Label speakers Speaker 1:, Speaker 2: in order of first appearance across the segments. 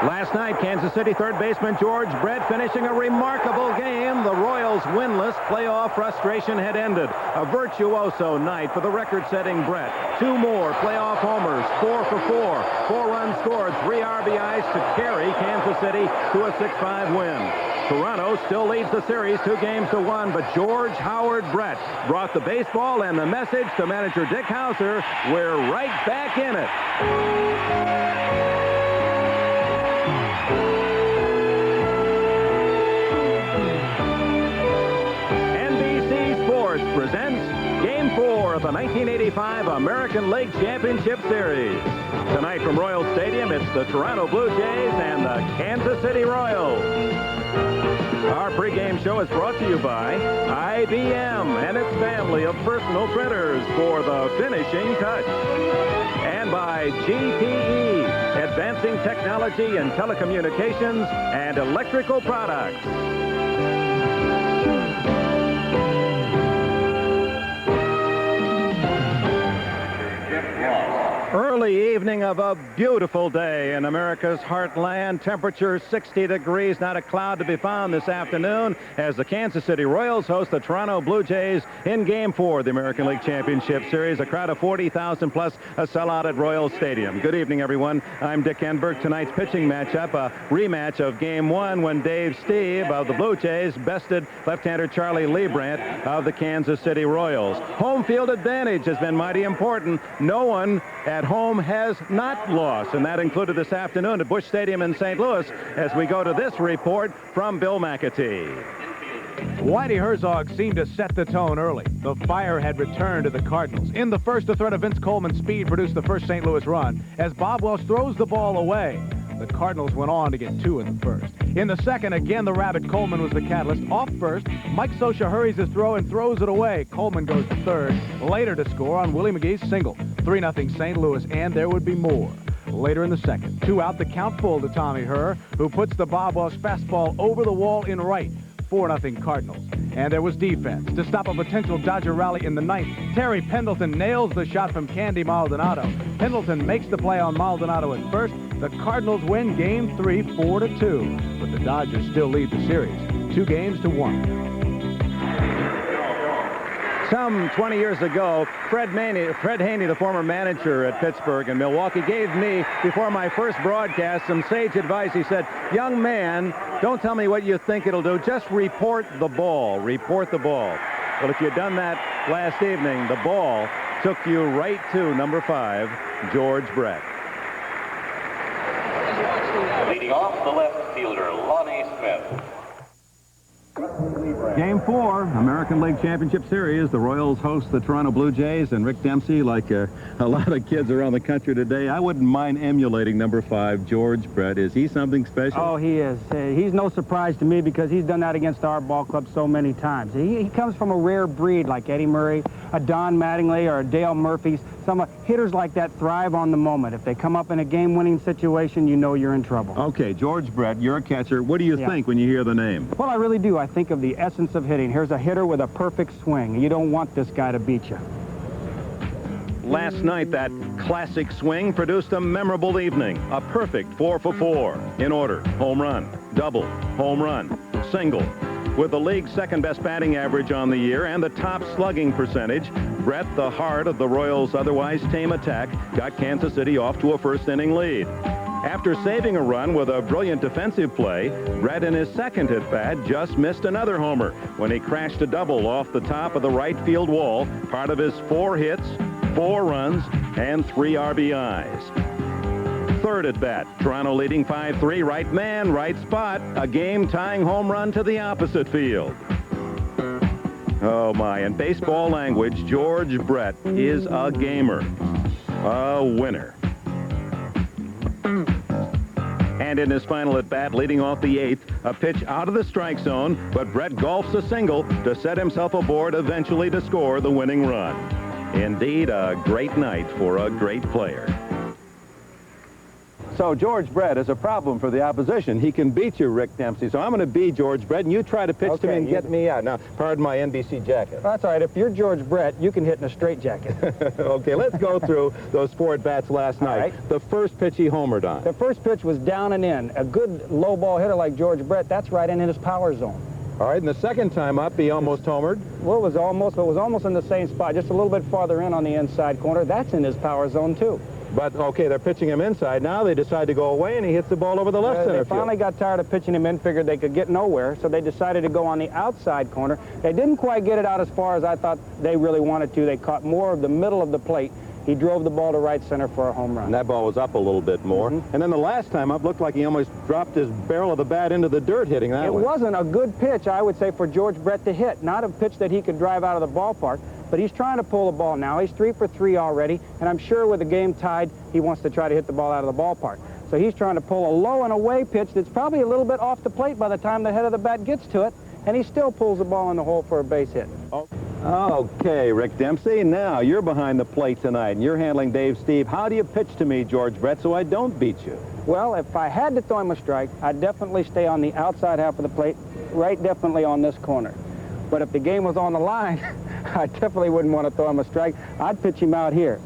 Speaker 1: Last night, Kansas City third baseman George Brett finishing a remarkable game. The Royals winless. Playoff frustration had ended. A virtuoso night for the record-setting Brett. 2 more playoff homers, 4 for 4. 4 runs scored, 3 RBIs to carry Kansas City to a 6-5 win. Toronto still leads the series 2-1, but George Howard Brett brought the baseball and the message to manager Dick Hauser. We're right back in it. Presents Game 4 of the 1985 American League Championship Series. Tonight from Royal Stadium, it's the Toronto Blue Jays and the Kansas City Royals. Our pregame show is brought to you by IBM and its family of personal printers for the finishing touch. And by GTE, advancing technology in telecommunications and electrical products. Early evening of a beautiful day in America's heartland. Temperature 60 degrees, not a cloud to be found this afternoon as the Kansas City Royals host the Toronto Blue Jays in Game 4 of the American League Championship Series. A crowd of 40,000 plus, a sellout at Royal Stadium. Good evening, everyone. I'm Dick Enberg. Tonight's pitching matchup, a rematch of Game 1 when Dave Steve of the Blue Jays bested left-hander Charlie Leibrandt of the Kansas City Royals. Home field advantage has been mighty important. No one at home has not lost, and that included this afternoon at Busch Stadium in St. Louis as we go to this report from Bill McAtee.
Speaker 2: Whitey Herzog seemed to set the tone early. The fire had returned to the Cardinals. In the first, the threat of Vince Coleman's speed produced the first St. Louis run as Bob Welch throws the ball away. The Cardinals went on to get 2 in the first. In the second, again, the Rabbit Coleman was the catalyst. Off first, Mike Scioscia hurries his throw and throws it away. Coleman goes to third, later to score on Willie McGee's single. 3-0 St. Louis, and there would be more. Later in the second, 2 out, the count full to Tommy Herr, who puts the Bob Welch fastball over the wall in right. 4-0 Cardinals. And there was defense to stop a potential Dodger rally in the ninth. Terry Pendleton nails the shot from Candy Maldonado. Pendleton makes the play on Maldonado at first. The Cardinals win Game 3, 4-2. But the Dodgers still lead the series, 2-1.
Speaker 1: Some 20 years ago, Fred Haney, the former manager at Pittsburgh and Milwaukee, gave me, before my first broadcast, some sage advice. He said, young man, don't tell me what you think it'll do. Just report the ball. Report the ball. Well, if you'd done that last evening, the ball took you right to number 5, George Brett.
Speaker 3: Leading off, the left fielder, Lonnie Smith.
Speaker 1: Game 4, American League Championship Series. The Royals host the Toronto Blue Jays, and Rick Dempsey, like a lot of kids around the country today, I wouldn't mind emulating number 5, George Brett. Is he something special?
Speaker 4: Oh, he is. He's no surprise to me because he's done that against our ball club so many times. He comes from a rare breed like Eddie Murray, a Don Mattingly, or a Dale Murphy. Some hitters like that thrive on the moment. If they come up in a game-winning situation, you know you're in trouble.
Speaker 1: Okay, George Brett, you're a catcher. What do you think when you hear the name?
Speaker 4: Well, I really do. I think of the essence of hitting. Here's a hitter with a perfect swing. You don't want this guy to beat you.
Speaker 1: Last night, that classic swing produced a memorable evening. A perfect 4 for 4. In order, home run, double, home run, single. With the league's second-best batting average on the year and the top slugging percentage, Brett, the heart of the Royals' otherwise tame attack, got Kansas City off to a first-inning lead. After saving a run with a brilliant defensive play, Brett in his second at-bat just missed another homer when he crashed a double off the top of the right field wall, part of his 4 hits, 4 runs, and 3 RBIs. Third at bat, Toronto leading 5-3, right man, right spot, a game-tying home run to the opposite field. Oh my, in baseball language, George Brett is a gamer, a winner. And in his final at bat, leading off the 8th, a pitch out of the strike zone, but Brett golfs a single to set himself aboard eventually to score the winning run. Indeed, a great night for a great player. So George Brett is a problem for the opposition. He can beat you, Rick Dempsey. So I'm going to be George Brett, and you try to pitch to me and get me out. Now, pardon my NBC jacket.
Speaker 4: That's all right. If you're George Brett, you can hit in a straitjacket.
Speaker 1: Okay, let's go through those 4 at-bats last night.
Speaker 4: Right.
Speaker 1: The first pitch he homered on.
Speaker 4: The first pitch was down and in. A good low ball hitter like George Brett, that's right in his power zone.
Speaker 1: All right, and the second time up, he almost homered.
Speaker 4: Well, it was almost in the same spot, just a little bit farther in on the inside corner. That's in his power zone, too.
Speaker 1: But, okay, they're pitching him inside. Now they decide to go away, and he hits the ball over the left center
Speaker 4: They
Speaker 1: field.
Speaker 4: finally got tired of pitching him in, figured they could get nowhere, so they decided to go on the outside corner. They didn't quite get it out as far as I thought they really wanted to. They caught more of the middle of the plate. He drove the ball to right center for a home run.
Speaker 1: And that ball was up a little bit more. And then the last time up, looked like he almost dropped his barrel of the bat into the dirt hitting that one.
Speaker 4: It wasn't a good pitch, I would say, for George Brett to hit. Not a pitch that he could drive out of the ballpark. But he's trying to pull the ball now. He's 3 for 3 already, and I'm sure with the game tied, he wants to try to hit the ball out of the ballpark. So he's trying to pull a low and away pitch that's probably a little bit off the plate by the time the head of the bat gets to it, and he still pulls the ball in the hole for a base hit.
Speaker 1: Okay, Rick Dempsey, now you're behind the plate tonight, and you're handling Dave Steve. How do you pitch to me, George Brett, so I don't beat you?
Speaker 4: Well, if I had to throw him a strike, I'd definitely stay on the outside half of the plate, right definitely on this corner. But if the game was on the line, I definitely wouldn't want to throw him a strike. I'd pitch him out here.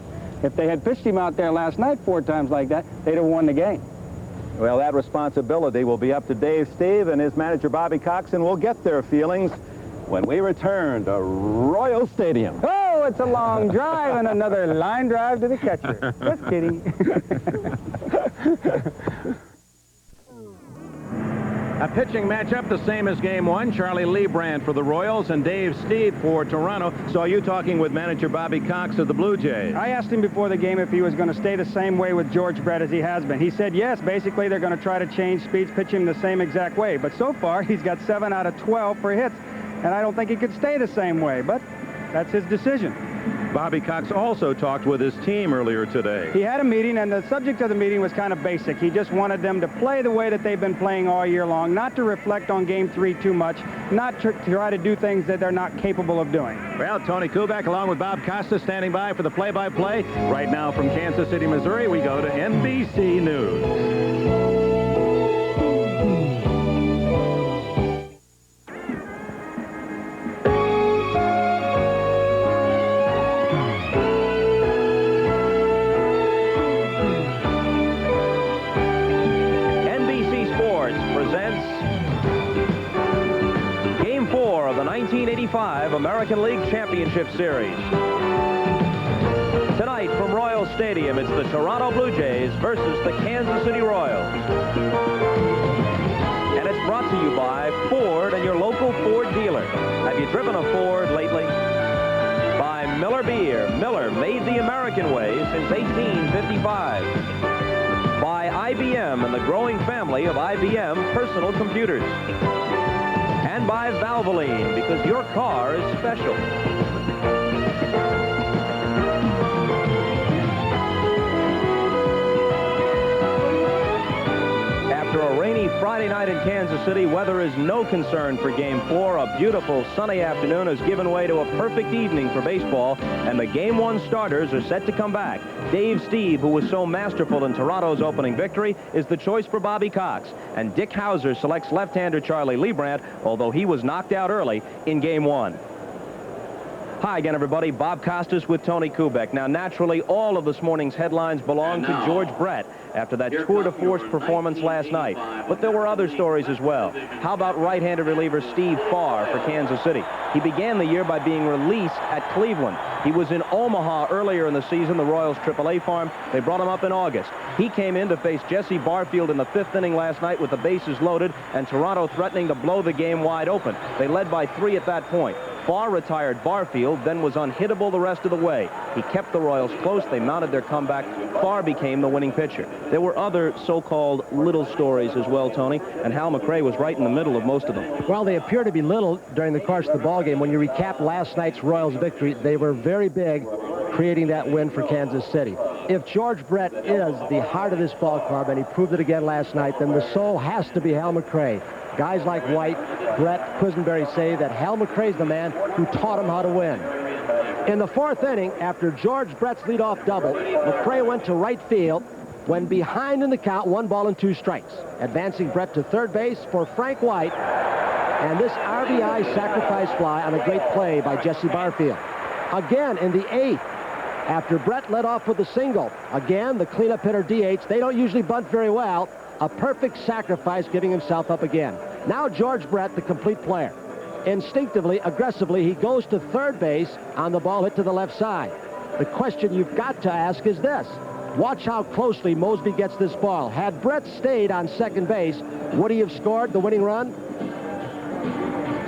Speaker 4: If they had pitched him out there last night 4 times like that, they'd have won the game.
Speaker 1: Well, that responsibility will be up to Dave Steve and his manager, Bobby Cox, and we'll get their feelings when we return to Royal Stadium.
Speaker 4: Oh, it's a long drive and another line drive to the catcher. Just kidding.
Speaker 1: A pitching matchup the same as Game 1. Charlie Leibrandt for the Royals and Dave Steve for Toronto. Saw you talking with manager Bobby Cox of the Blue Jays.
Speaker 4: I asked him before the game if he was going to stay the same way with George Brett as he has been. He said yes. Basically, they're going to try to change speeds, pitch him the same exact way. But so far, he's got 7 out of 12 for hits. And I don't think he could stay the same way. But that's his decision.
Speaker 1: Bobby Cox also talked with his team earlier today.
Speaker 4: He had a meeting, and the subject of the meeting was kind of basic. He just wanted them to play the way that they've been playing all year long, not to reflect on Game 3 too much, not to try to do things that they're not capable of doing.
Speaker 1: Well, Tony Kubek along with Bob Costas standing by for the play-by-play. Right now from Kansas City, Missouri, we go to NBC News. Game 4 of the 1985 American League Championship Series. Tonight from Royal Stadium, it's the Toronto Blue Jays versus the Kansas City Royals. And it's brought to you by Ford and your local Ford dealer. Have you driven a Ford lately? By Miller Beer. Miller made the American way since 1855. By IBM and the growing family of IBM personal computers. And by Valvoline, because your car is special. After a rainy Friday night in Kansas City, weather is no concern for Game 4. A beautiful sunny afternoon has given way to a perfect evening for baseball, and the Game 1 starters are set to come back. Dave Steve, who was so masterful in Toronto's opening victory, is the choice for Bobby Cox, and Dick Hauser selects left-hander Charlie Leibrandt, although he was knocked out early in Game 1. Hi again, everybody. Bob Costas with Tony Kubek. Now, naturally, all of this morning's headlines belong to George Brett after that tour-de-force performance last night. But there were other stories as well. How about right-handed reliever Steve Farr for Kansas City? He began the year by being released at Cleveland. He was in Omaha earlier in the season, the Royals' AAA farm. They brought him up in August. He came in to face Jesse Barfield in the 5th inning last night with the bases loaded and Toronto threatening to blow the game wide open. They led by 3 at that point. Farr retired Barfield, then was unhittable the rest of the way. He kept the Royals close. They mounted their comeback. Farr became the winning pitcher. There were other so-called little stories as well, Tony, and Hal McRae was right in the middle of most of them.
Speaker 5: Well, they appear to be little during the course of the ballgame. When you recap last night's Royals victory, they were very big, creating that win for Kansas City. If George Brett is the heart of this ball club, and he proved it again last night, then the soul has to be Hal McRae. Guys like White, Brett, Quisenberry say that Hal McRae's the man who taught him how to win. In the 4th inning, after George Brett's leadoff double, McRae went to right field, when behind in the count, 1 ball and 2 strikes. Advancing Brett to third base for Frank White. And this RBI sacrifice fly on a great play by Jesse Barfield. Again, in the 8th, after Brett led off with a single, again, the cleanup hitter DH. They don't usually bunt very well. A perfect sacrifice, giving himself up again. Now George Brett, the complete player. Instinctively, aggressively, he goes to third base on the ball hit to the left side. The question you've got to ask is this. Watch how closely Mosby gets this ball. Had Brett stayed on second base, would he have scored the winning run?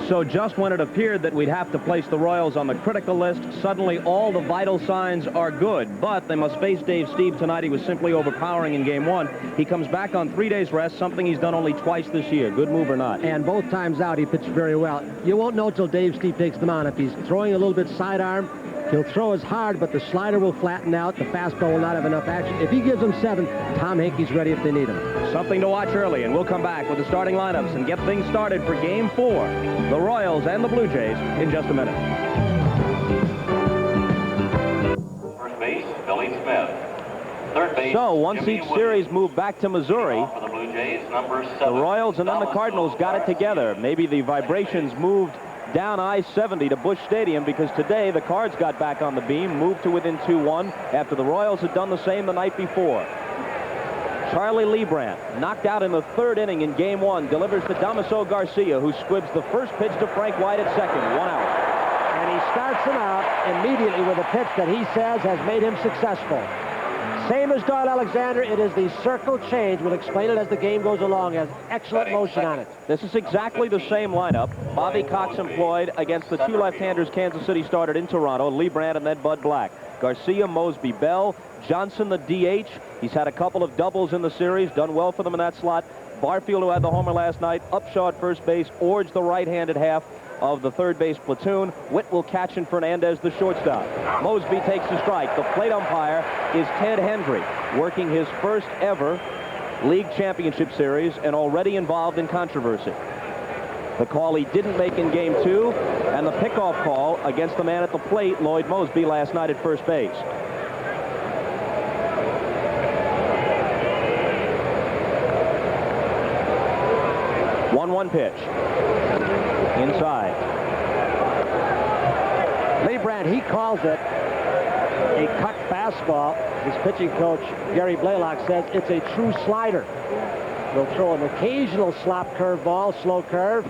Speaker 6: So just when it appeared that we'd have to place the Royals on the critical list, suddenly all the vital signs are good. But they must face Dave Stieb tonight. He was simply overpowering in Game 1. He comes back on 3 days rest, something he's done only twice this year. Good move or not.
Speaker 5: And both times out, he pitched very well. You won't know till Dave Stieb takes them on. If he's throwing a little bit sidearm, he'll throw as hard, but the slider will flatten out. The fastball will not have enough action. If he gives them 7, Tom Hankey's ready if they need him.
Speaker 6: Something to watch early, and we'll come back with the starting lineups and get things started for Game 4. The Royals and the Blue Jays in just a minute.
Speaker 3: First base, Billy Smith. Third base,
Speaker 6: So once
Speaker 3: Jimmy
Speaker 6: each
Speaker 3: Williams.
Speaker 6: series moved back to Missouri,
Speaker 3: For the Blue Jays, number 7.
Speaker 6: the Royals and then the Cardinals got it together. Maybe the vibrations moved down I-70 to Busch Stadium because today the Cards got back on the beam, moved to within 2-1 after the Royals had done the same the night before. Charlie Leibrandt, knocked out in the 3rd inning in Game 1, delivers to Damaso Garcia, who squibs the first pitch to Frank White at second, 1 out.
Speaker 5: And he starts him out immediately with a pitch that he says has made him successful. Same as Doyle Alexander, it is the circle change. We'll explain it as the game goes along. Has excellent motion on it.
Speaker 6: This is exactly the same lineup. Bobby Cox employed against the 2 left-handers Kansas City started in Toronto, Leibrandt and then Bud Black. Garcia, Mosby, Bell, Johnson, the DH. He's had a couple of doubles in the series, done well for them in that slot. Barfield, who had the homer last night, Upshaw at first base, Orge the right-handed half of the third base platoon. Witt will catch in Fernandez, the shortstop. Mosby takes the strike. The plate umpire is Ted Hendry, working his first ever league championship series and already involved in controversy. The call he didn't make in Game 2 and the pickoff call against the man at the plate, Lloyd Mosby, last night at first base. One pitch. Inside.
Speaker 5: Leibrandt, he calls it a cut fastball. His pitching coach, Gary Blaylock, says it's a true slider. He'll throw an occasional slop curveball, slow curve.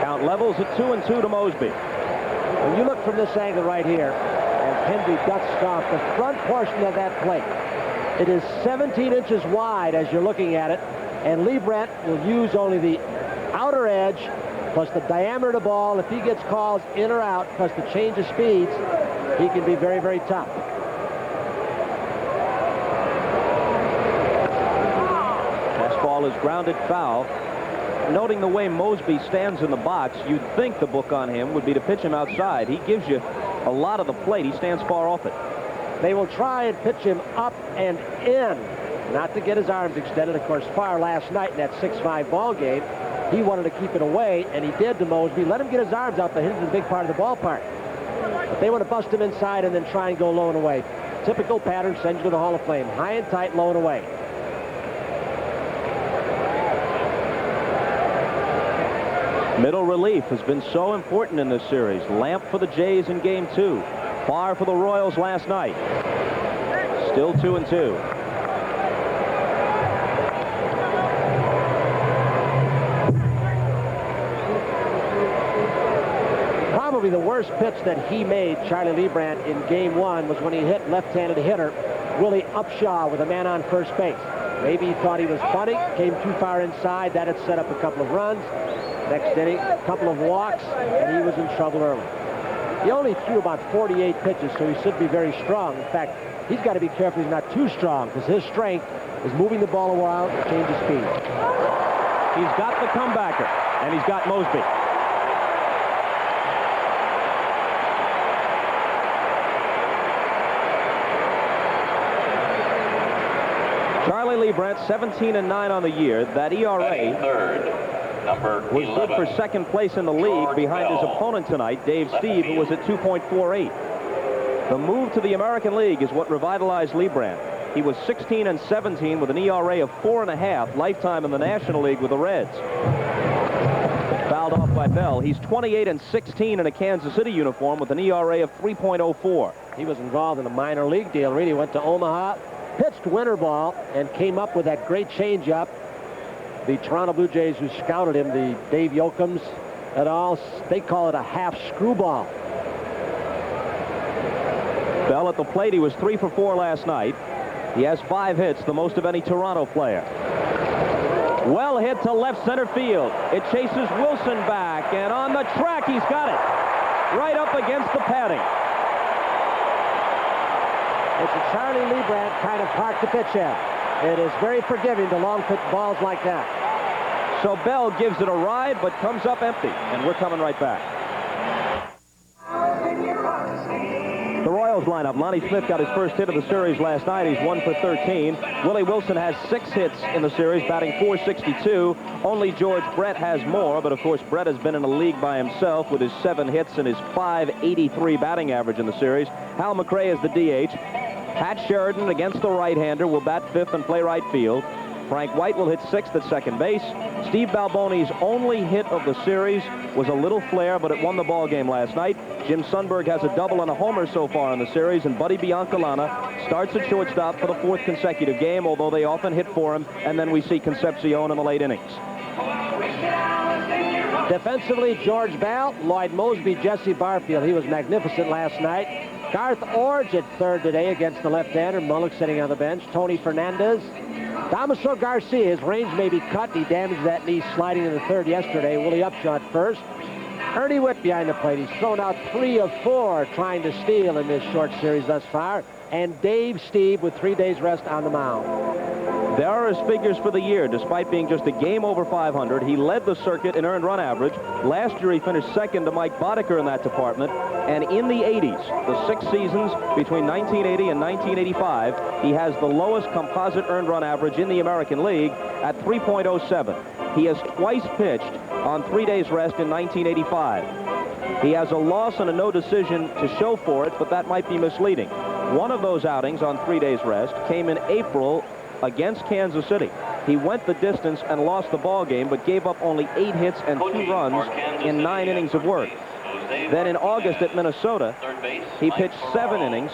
Speaker 6: Count levels at 2-2 to Mosby.
Speaker 5: When you look from this angle right here, as Hendry dusts off the front portion of that plate, it is 17 inches wide as you're looking at it, and Leibrandt will use only the outer edge plus the diameter of the ball. If he gets calls in or out, plus the change of speeds, he can be very, very tough.
Speaker 6: Fastball is grounded foul. Noting the way Mosby stands in the box, you'd think the book on him would be to pitch him outside. He gives you a lot of the plate. He stands far off it.
Speaker 5: They will try and pitch him up and in, not to get his arms extended. Of course, Farr last night in that 6-5 ball game, he wanted to keep it away, and he did to Mosby. Let him get his arms out, but his is a big part of the ballpark. But they want to bust him inside and then try and go low and away. Typical pattern sends you to the Hall of Fame. High and tight, low and away.
Speaker 6: Middle relief has been so important in this series. Lamp for the Jays in Game 2. Farr for the Royals last night. Still 2-2.
Speaker 5: Probably the worst pitch that he made, Charlie Leibrandt, in Game 1 was when he hit left-handed hitter Willie Upshaw with a man on first base. Maybe he thought he was funny, came too far inside. That had set up a couple of runs. Next inning, a couple of walks, and he was in trouble early. He only threw about 48 pitches, so he should be very strong. In fact, he's got to be careful he's not too strong, because his strength is moving the ball a while and change of speed.
Speaker 6: He's got the comebacker, and he's got Mosby. Charlie Leibrandt, 17-9 on the year. That ERA
Speaker 3: Third. Number
Speaker 6: was
Speaker 3: 11.
Speaker 6: good for second place in the league behind his opponent tonight, Dave Stieb, who was at 2.48. The move to the American League is what revitalized Lee Brandt. He was 16-17 with an ERA of 4.5 lifetime in the National League with the Reds. Fouled off by Bell. He's 28-16 in a Kansas City uniform with an ERA of 3.04.
Speaker 5: He was involved in a minor league deal. Really went to Omaha, pitched winter ball, and came up with that great changeup. The Toronto Blue Jays who scouted him, the Dave Yoakums et al., they call it a half screwball.
Speaker 6: Bell at the plate. He was 3 for 4 last night. He has 5 hits, the most of any Toronto player. Well hit to left center field. It chases Wilson back, and on the track, he's got it. Right up against the padding.
Speaker 5: It's a Charlie Lee Brandt kind of park to pitch at. It is very forgiving to long pitch balls like that.
Speaker 6: So Bell gives it a ride, but comes up empty, and we're coming right back. The Royals lineup. Lonnie Smith got his first hit of the series last night. He's 1 for 13. Willie Wilson has 6 hits in the series, batting .462. Only George Brett has more, but of course Brett has been in a league by himself with his 7 hits and his .583 batting average in the series. Hal McRae is the DH. Pat Sheridan, against the right-hander, will bat 5th and play right field. Frank White will hit 6th at second base. Steve Balbone's only hit of the series was a little flare, but it won the ball game last night. Jim Sundberg has a double and a homer so far in the series, and Buddy Biancalana starts at shortstop for the 4th consecutive game, although they often hit for him, and then we see Concepcion in the late innings.
Speaker 5: Defensively, George Bell, Lloyd Mosby, Jesse Barfield. He was magnificent last night. Garth Orge at third today against the left-hander. Mullock sitting on the bench. Tony Fernandez. Damaso Garcia, his range may be cut. He damaged that knee sliding in the third yesterday. Willie Upshaw at first. Ernie Witt behind the plate. He's thrown out 3 of 4 trying to steal in this short series thus far. And Dave Steve with 3 days rest on the mound.
Speaker 6: There are his figures for the year. Despite being just a game over 500, he led the circuit in earned run average. Last year, he finished second to Mike Boddicker in that department. And in the 80s, the 6 seasons between 1980 and 1985, he has the lowest composite earned run average in the American League at 3.07. He has twice pitched on 3 days rest in 1985. He has a loss and a no decision to show for it, but that might be misleading. One of those outings on 3 days rest came in April against Kansas City. He went the distance and lost the ball game, but gave up only 8 hits and 2 runs in 9 innings of work. Then in August at Minnesota, he pitched 7 innings,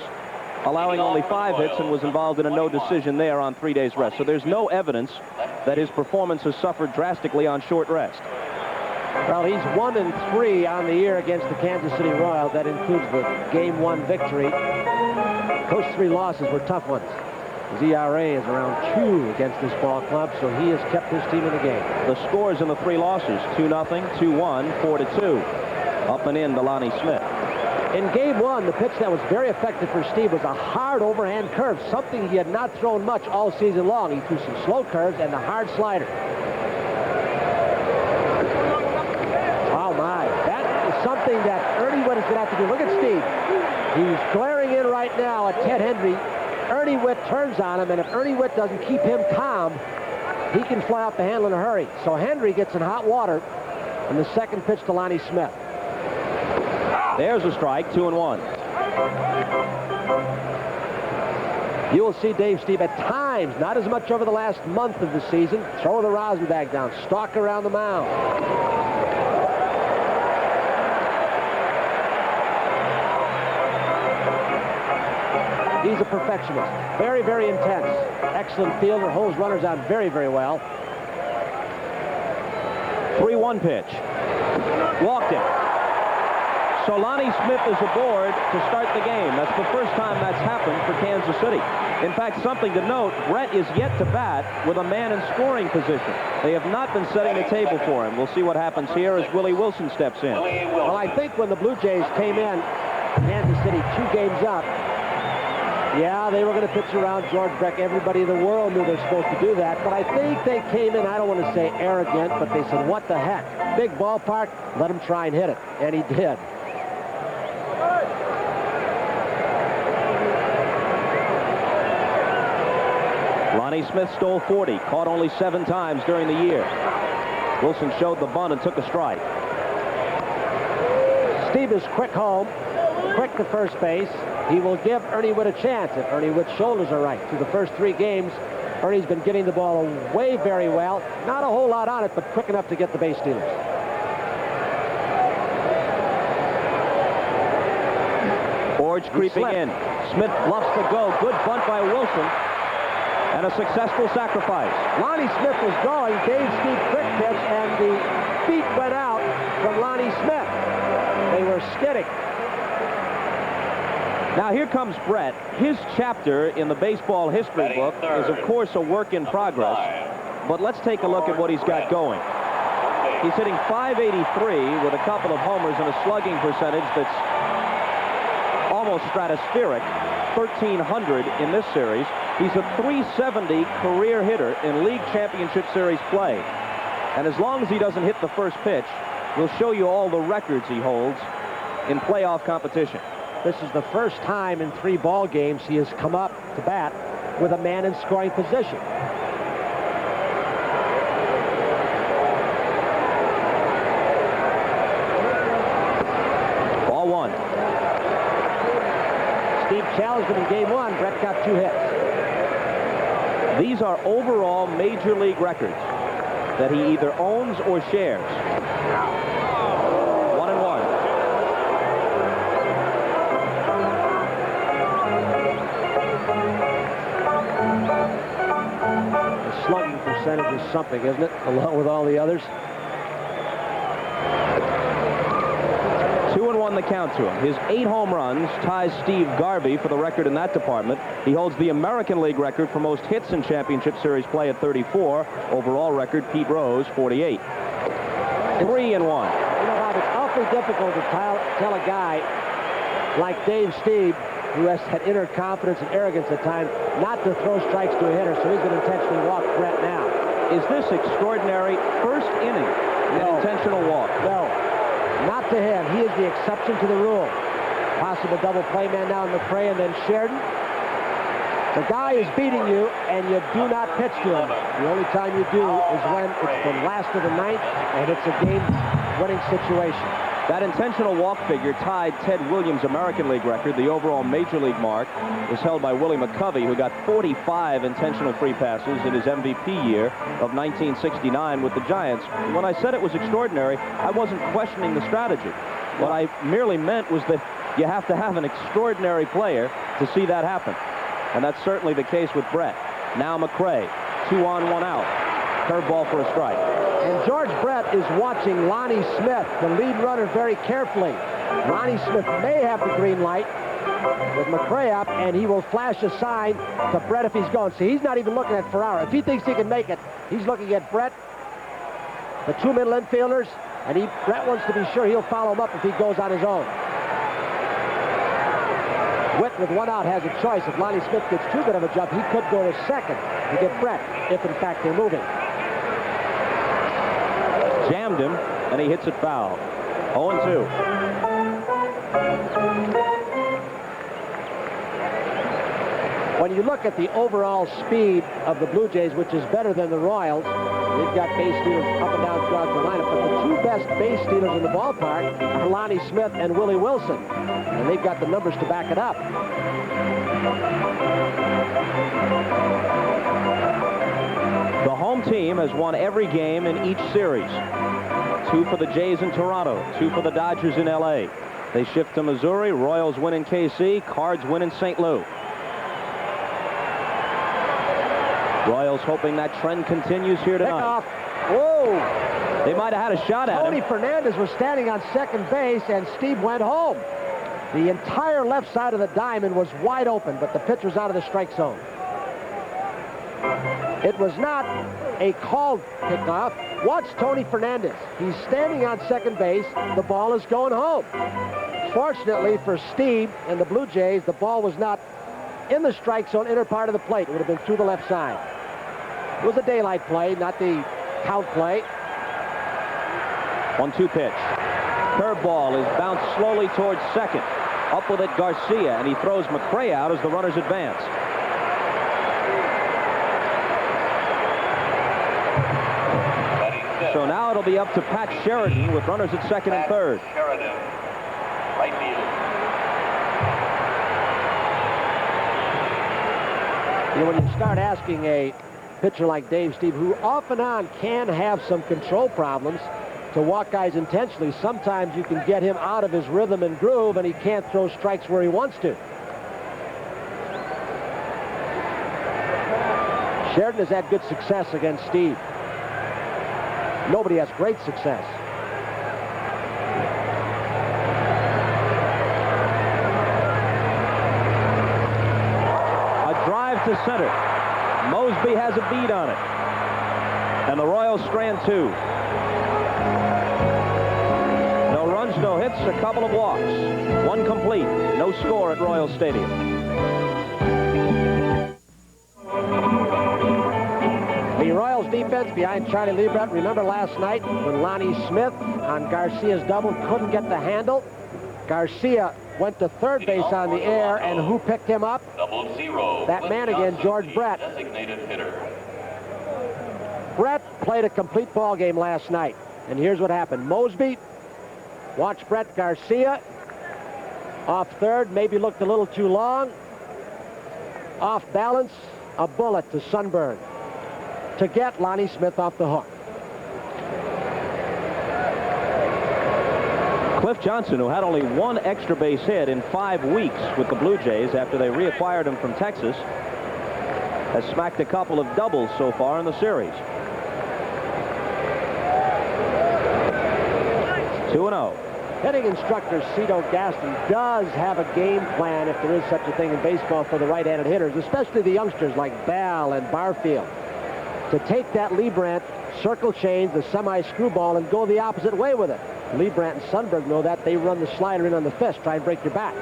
Speaker 6: allowing only 5 hits, and was involved in a no decision there on 3 days rest. So there's no evidence that his performance has suffered drastically on short rest.
Speaker 5: Well, he's 1-3 on the year against the Kansas City Royals. That includes the Game 1 victory. Those 3 losses were tough ones. His ERA is around 2 against this ball club, so he has kept his team in the game.
Speaker 6: The scores in the 3 losses: 2-0, 2-1, 4-2. Up and in to Lonnie Smith.
Speaker 5: In Game 1, the pitch that was very effective for Steve was a hard overhand curve, something he had not thrown much all season long. He threw some slow curves and the hard slider. Oh, my. That is something that Ernie Witt is going to have to do. Look at Steve. He's glaring in right now at Ted Hendry. Ernie Witt turns on him, and if Ernie Witt doesn't keep him calm, he can fly off the handle in a hurry. So Hendry gets in hot water in the second pitch to Lonnie Smith.
Speaker 6: There's a strike, 2-1.
Speaker 5: You will see Dave Steve at times, not as much over the last month of the season, throw the rosin bag down, stalk around the mound. He's a perfectionist. Very, very intense. Excellent fielder, holds runners on very, very well.
Speaker 6: 3-1 pitch. Walked him. So Lonnie Smith is aboard to start the game. That's the first time that's happened for Kansas City. In fact, something to note, Brett is yet to bat with a man in scoring position. They have not been setting the table for him. We'll see what happens here as Willie Wilson steps in.
Speaker 5: Well, I think when the Blue Jays came in, Kansas City 2 games up, yeah, they were going to pitch around George Brett. Everybody in the world knew they're supposed to do that. But I think they came in, I don't want to say arrogant, but they said, what the heck? Big ballpark, let him try and hit it. And he did.
Speaker 6: Lonnie Smith stole 40, caught only 7 times during the year. Wilson showed the bunt and took a strike.
Speaker 5: Steve is quick home. quick to first base. He will give Ernie Witt a chance if Ernie Witt's shoulders are right. Through the first 3 games, Ernie's been getting the ball away very well. Not a whole lot on it, but quick enough to get the base stealers.
Speaker 6: Forge creeping in. Smith bluffs the go. Good bunt by Wilson. And a successful sacrifice.
Speaker 5: Lonnie Smith was going. Dave Steve quick pitch, and the feet went out from Lonnie Smith. They were skidding.
Speaker 6: Now here comes Brett. His chapter in the baseball history book is, of course, a work in progress. But let's take a look at what he's got going. He's hitting .583 with a couple of homers and a slugging percentage that's almost stratospheric, 1,300 in this series. He's a .370 career hitter in League Championship Series play. And as long as he doesn't hit the first pitch, we'll show you all the records he holds in playoff competition.
Speaker 5: This is the first time in 3 ball games he has come up to bat with a man in scoring position.
Speaker 6: Ball 1.
Speaker 5: Steve challenged him in game 1. Brett got 2 hits.
Speaker 6: These are overall major league records that he either owns or shares. 1-1.
Speaker 5: The slugging percentage is something, isn't it? Along with all the others.
Speaker 6: 2-1 the count to him. His 8 home runs ties Steve Garvey for the record in that department. He holds the American League record for most hits in Championship Series play at 34. Overall record, Pete Rose, 48. 3-1.
Speaker 5: You know, Bob, it's awfully difficult to tell a guy like Dave Steve, who has had inner confidence and arrogance at times, not to throw strikes to a hitter, so he's going to intentionally walk Brett now.
Speaker 6: Is this extraordinary first inning? An intentional walk?
Speaker 5: No. Not to him. He is the exception to the rule. Possible double play man now in McCray and then Sheridan. The guy is beating you, and you do not pitch to him. The only time you do is when it's the last of the 9th, and it's a game-winning situation.
Speaker 6: That intentional walk figure tied Ted Williams' American League record. The overall Major League mark was held by Willie McCovey, who got 45 intentional free passes in his MVP year of 1969 with the Giants. When I said it was extraordinary, I wasn't questioning the strategy. What I merely meant was that you have to have an extraordinary player to see that happen. And that's certainly the case with Brett. Now McCray, 2 on, 1 out. Curveball for a strike.
Speaker 5: And George Brett is watching Lonnie Smith, the lead runner, very carefully. Lonnie Smith may have the green light with McCray up, and he will flash a sign to Brett if he's going. See, he's not even looking at Ferrara. If he thinks he can make it, he's looking at Brett, the 2 middle infielders, and Brett wants to be sure he'll follow him up if he goes on his own. Witt, with 1 out, has a choice. If Lonnie Smith gets too good of a jump, he could go to second to get Brett, if in fact they're moving.
Speaker 6: Jammed him, and he hits it foul. 0-2.
Speaker 5: When you look at the overall speed of the Blue Jays, which is better than the Royals, they've got base stealers up and down throughout the lineup, but the 2 best base stealers in the ballpark are Lonnie Smith and Willie Wilson, and they've got the numbers to back it up.
Speaker 6: The home team has won every game in each series. 2 for the Jays in Toronto, 2 for the Dodgers in L.A. They shift to Missouri. Royals win in KC. Cards win in St. Louis. Royals hoping that trend continues here tonight.
Speaker 5: Pickoff. Whoa!
Speaker 6: They might have had a shot at him.
Speaker 5: Tony Fernandez was standing on second base, and Steve went home. The entire left side of the diamond was wide open, but the pitch was out of the strike zone. It was not a called pickoff. Watch Tony Fernandez. He's standing on second base. The ball is going home. Fortunately for Steve and the Blue Jays, the ball was not in the strike zone, inner part of the plate. It would have been through the left side. It was a daylight play, not the count play.
Speaker 6: 1-2 pitch. Curveball is bounced slowly towards second. Up with it, Garcia, and he throws McCray out as the runners advance. So now it'll be up to Pat Sheridan with runners at second and third.
Speaker 3: Sheridan, right field.
Speaker 5: You know, when you start asking a pitcher like Dave, Steve, who off and on can have some control problems, to walk guys intentionally, sometimes you can get him out of his rhythm and groove, and he can't throw strikes where he wants to. Sheridan has had good success against Steve. Nobody has great success.
Speaker 6: A drive to center. Mosby has a beat on it. And the Royals strand 2. No runs, no hits, a couple of walks. 1 complete. No score at Royal Stadium.
Speaker 5: The Royals defense behind Charlie Liebrandt. Remember last night when Lonnie Smith on Garcia's double couldn't get the handle? Garcia went to third base on the air, and who picked him up?
Speaker 3: 0-0.
Speaker 5: That man again, George Brett.
Speaker 3: Designated hitter.
Speaker 5: Brett played a complete ball game last night, and here's what happened. Mosby, watch Brett. Garcia off third, maybe looked a little too long. Off balance, a bullet to Sunburn to get Lonnie Smith off the hook.
Speaker 6: Cliff Johnson, who had only 1 extra base hit in 5 weeks with the Blue Jays after they reacquired him from Texas, has smacked a couple of doubles so far in the series. 2-0.
Speaker 5: Hitting instructor Cito Gaston does have a game plan, if there is such a thing in baseball, for the right-handed hitters, especially the youngsters like Bell and Barfield, to take that Liebrandt circle change, the semi-screwball, and go the opposite way with it. Liebrandt and Sundberg know that. They run the slider in on the fist, try and break your back.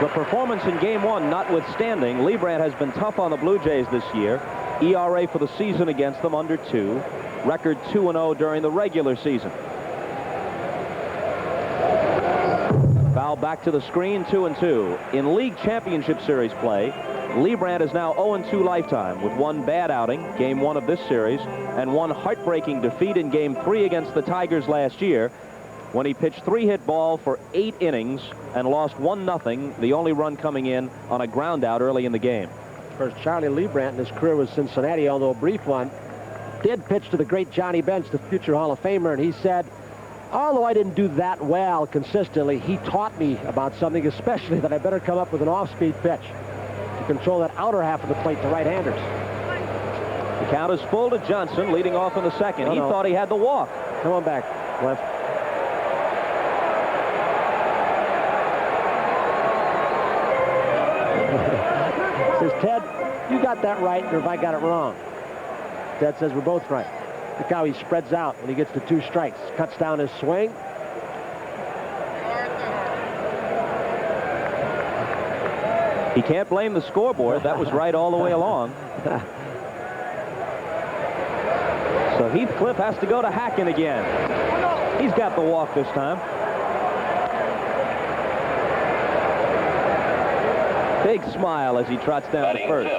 Speaker 6: The performance in Game 1 notwithstanding, Liebrandt has been tough on the Blue Jays this year. ERA for the season against them under 2. Record 2-0 during the regular season. Foul back to the screen, 2-2. In League Championship Series play, Liebrandt is now 0-2 lifetime with 1 bad outing, Game 1 of this series, and 1 heartbreaking defeat in Game 3 against the Tigers last year, when he pitched 3-hit ball for 8 innings and lost 1-0, the only run coming in on a ground out early in the game.
Speaker 5: First, Charlie Liebrandt in his career with Cincinnati, although a brief one, did pitch to the great Johnny Bench, the future Hall of Famer, and he said, although I didn't do that well consistently, he taught me about something, especially that I better come up with an off-speed pitch to control that outer half of the plate to right-handers.
Speaker 6: The count is full to Johnson, leading off in the second. He thought he had the walk.
Speaker 5: Come on back, Cliff. Says, Ted, you got that right, or have I got it wrong? Ted says, we're both right. Look how he spreads out when he gets to 2 strikes. Cuts down his swing.
Speaker 6: He can't blame the scoreboard. That was right all the way along. So Heathcliff has to go to Hacken again. He's got the walk this time. Big smile as he trots down to first.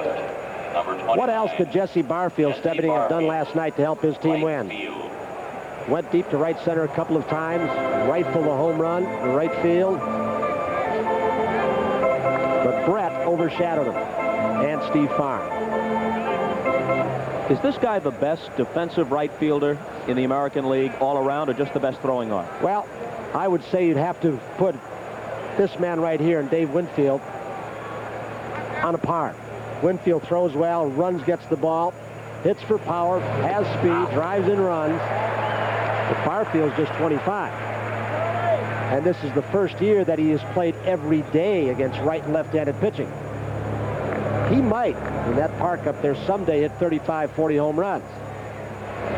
Speaker 5: What else could Jesse Barfield stepping have done last night to help his team win? Went deep to right center a couple of times, rifled a home run to right field. But Brett overshadowed him, and Steve Farr.
Speaker 6: Is this guy the best defensive right fielder in the American League all around, or just the best throwing arm?
Speaker 5: Well, I would say you'd have to put this man right here and Dave Winfield on a par. Winfield throws well, runs, gets the ball, hits for power, has speed, drives and runs. But Barfield's just 25. And this is the first year that he has played every day against right and left-handed pitching. He might, in that park up there, someday hit 35, 40 home runs.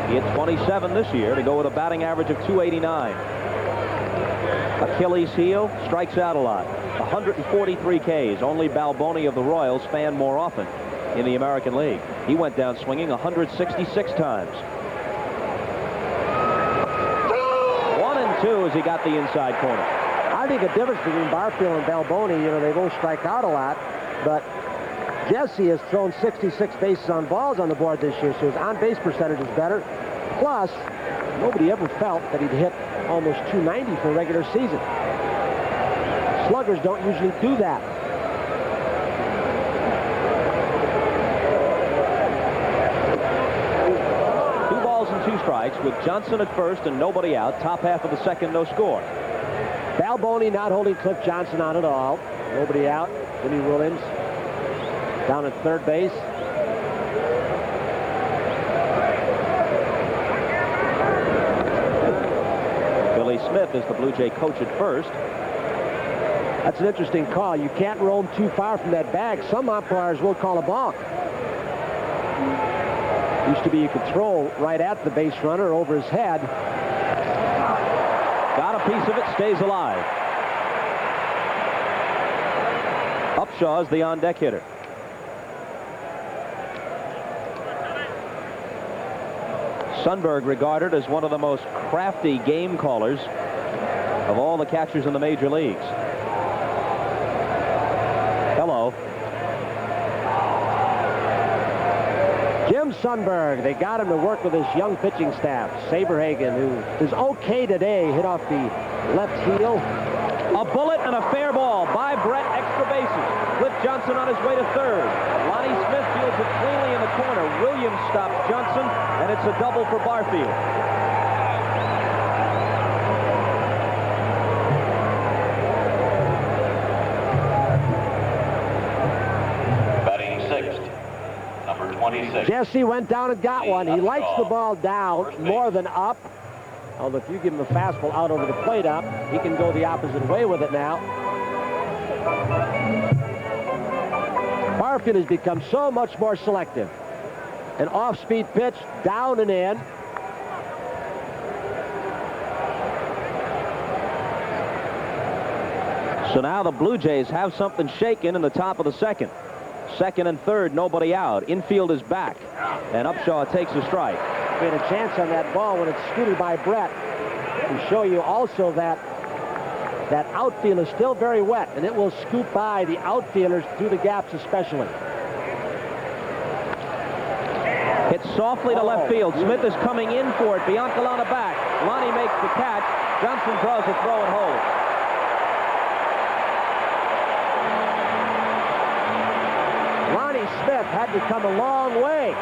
Speaker 6: He hit 27 this year to go with a batting average of 289. Achilles heel, strikes out a lot. 143 Ks. Only Balboni of the Royals fanned more often in the American League. He went down swinging 166 times. 1-2 as he got the inside corner.
Speaker 5: I think the difference between Barfield and Balboni, you know, they both strike out a lot, but Jesse has thrown 66 bases on balls on the board this year, so his on-base percentage is better. Plus, nobody ever felt that he'd hit almost 290 for a regular season. Sluggers don't usually do that.
Speaker 6: strikes with Johnson at first and nobody out. Top half of the second, no score.
Speaker 5: Balboni not holding Cliff Johnson on at all. Nobody out. Jimmy Williams down at third base.
Speaker 6: Billy Smith is the Blue Jay coach at first.
Speaker 5: That's an interesting call. You can't roam too far from that bag. Some umpires will call a balk. Used to be you could throw right at the base runner over his head.
Speaker 6: Got a piece of it, stays alive. Upshaw's the on-deck hitter. Sundberg regarded as one of the most crafty game callers of all the catchers in the major leagues. Hello.
Speaker 5: Jim Sundberg, they got him to work with his young pitching staff. Saberhagen, who is okay today, hit off the left heel.
Speaker 6: A bullet and a fair ball by Brett, extra bases. Cliff Johnson on his way to third. Lonnie Smith fields it cleanly in the corner. Williams stops Johnson, and it's a double for Barfield.
Speaker 3: Batting sixth, number 26.
Speaker 5: Jesse went down and got one. He likes the ball down more than up. Although if you give him a fastball out over the plate up, he can go the opposite way with it now. Barfield has become so much more selective. An off-speed pitch, down and in.
Speaker 6: So now the Blue Jays have something shaken in the top of the second. Second and third, nobody out. Infield is back, and Upshaw takes a strike.
Speaker 5: We had a chance on that ball when it's scooted by Brett. To show you also that that outfield is still very wet, and it will scoop by the outfielders through the gaps especially.
Speaker 6: Hit softly to left field. Smith is coming in for it. Biancalana back. Lonnie makes the catch. Johnson draws a throw and holds.
Speaker 5: Lonnie Smith had to come a long way.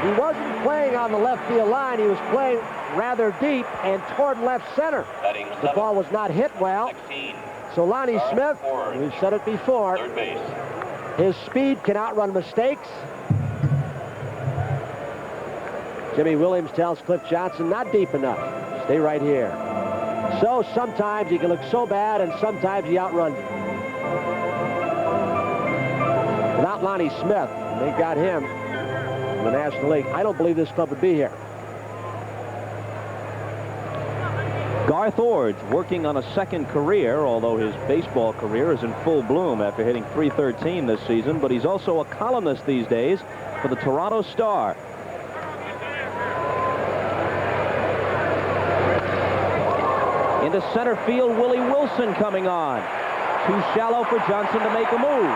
Speaker 5: He wasn't playing on the left field line. He was playing rather deep and toward left center. The ball was not hit well. So Lonnie Smith, we've said it before, his speed can outrun mistakes. Jimmy Williams tells Cliff Johnson, not deep enough. Stay right here. So sometimes he can look so bad, and sometimes he outruns. Without Lonnie Smith, they got him in the National League. I don't believe this club would be here.
Speaker 6: Garth Ordge working on a second career, although his baseball career is in full bloom after hitting .313 this season, but he's also a columnist these days for the Toronto Star. Into center field, Willie Wilson coming on. Too shallow for Johnson to make a move.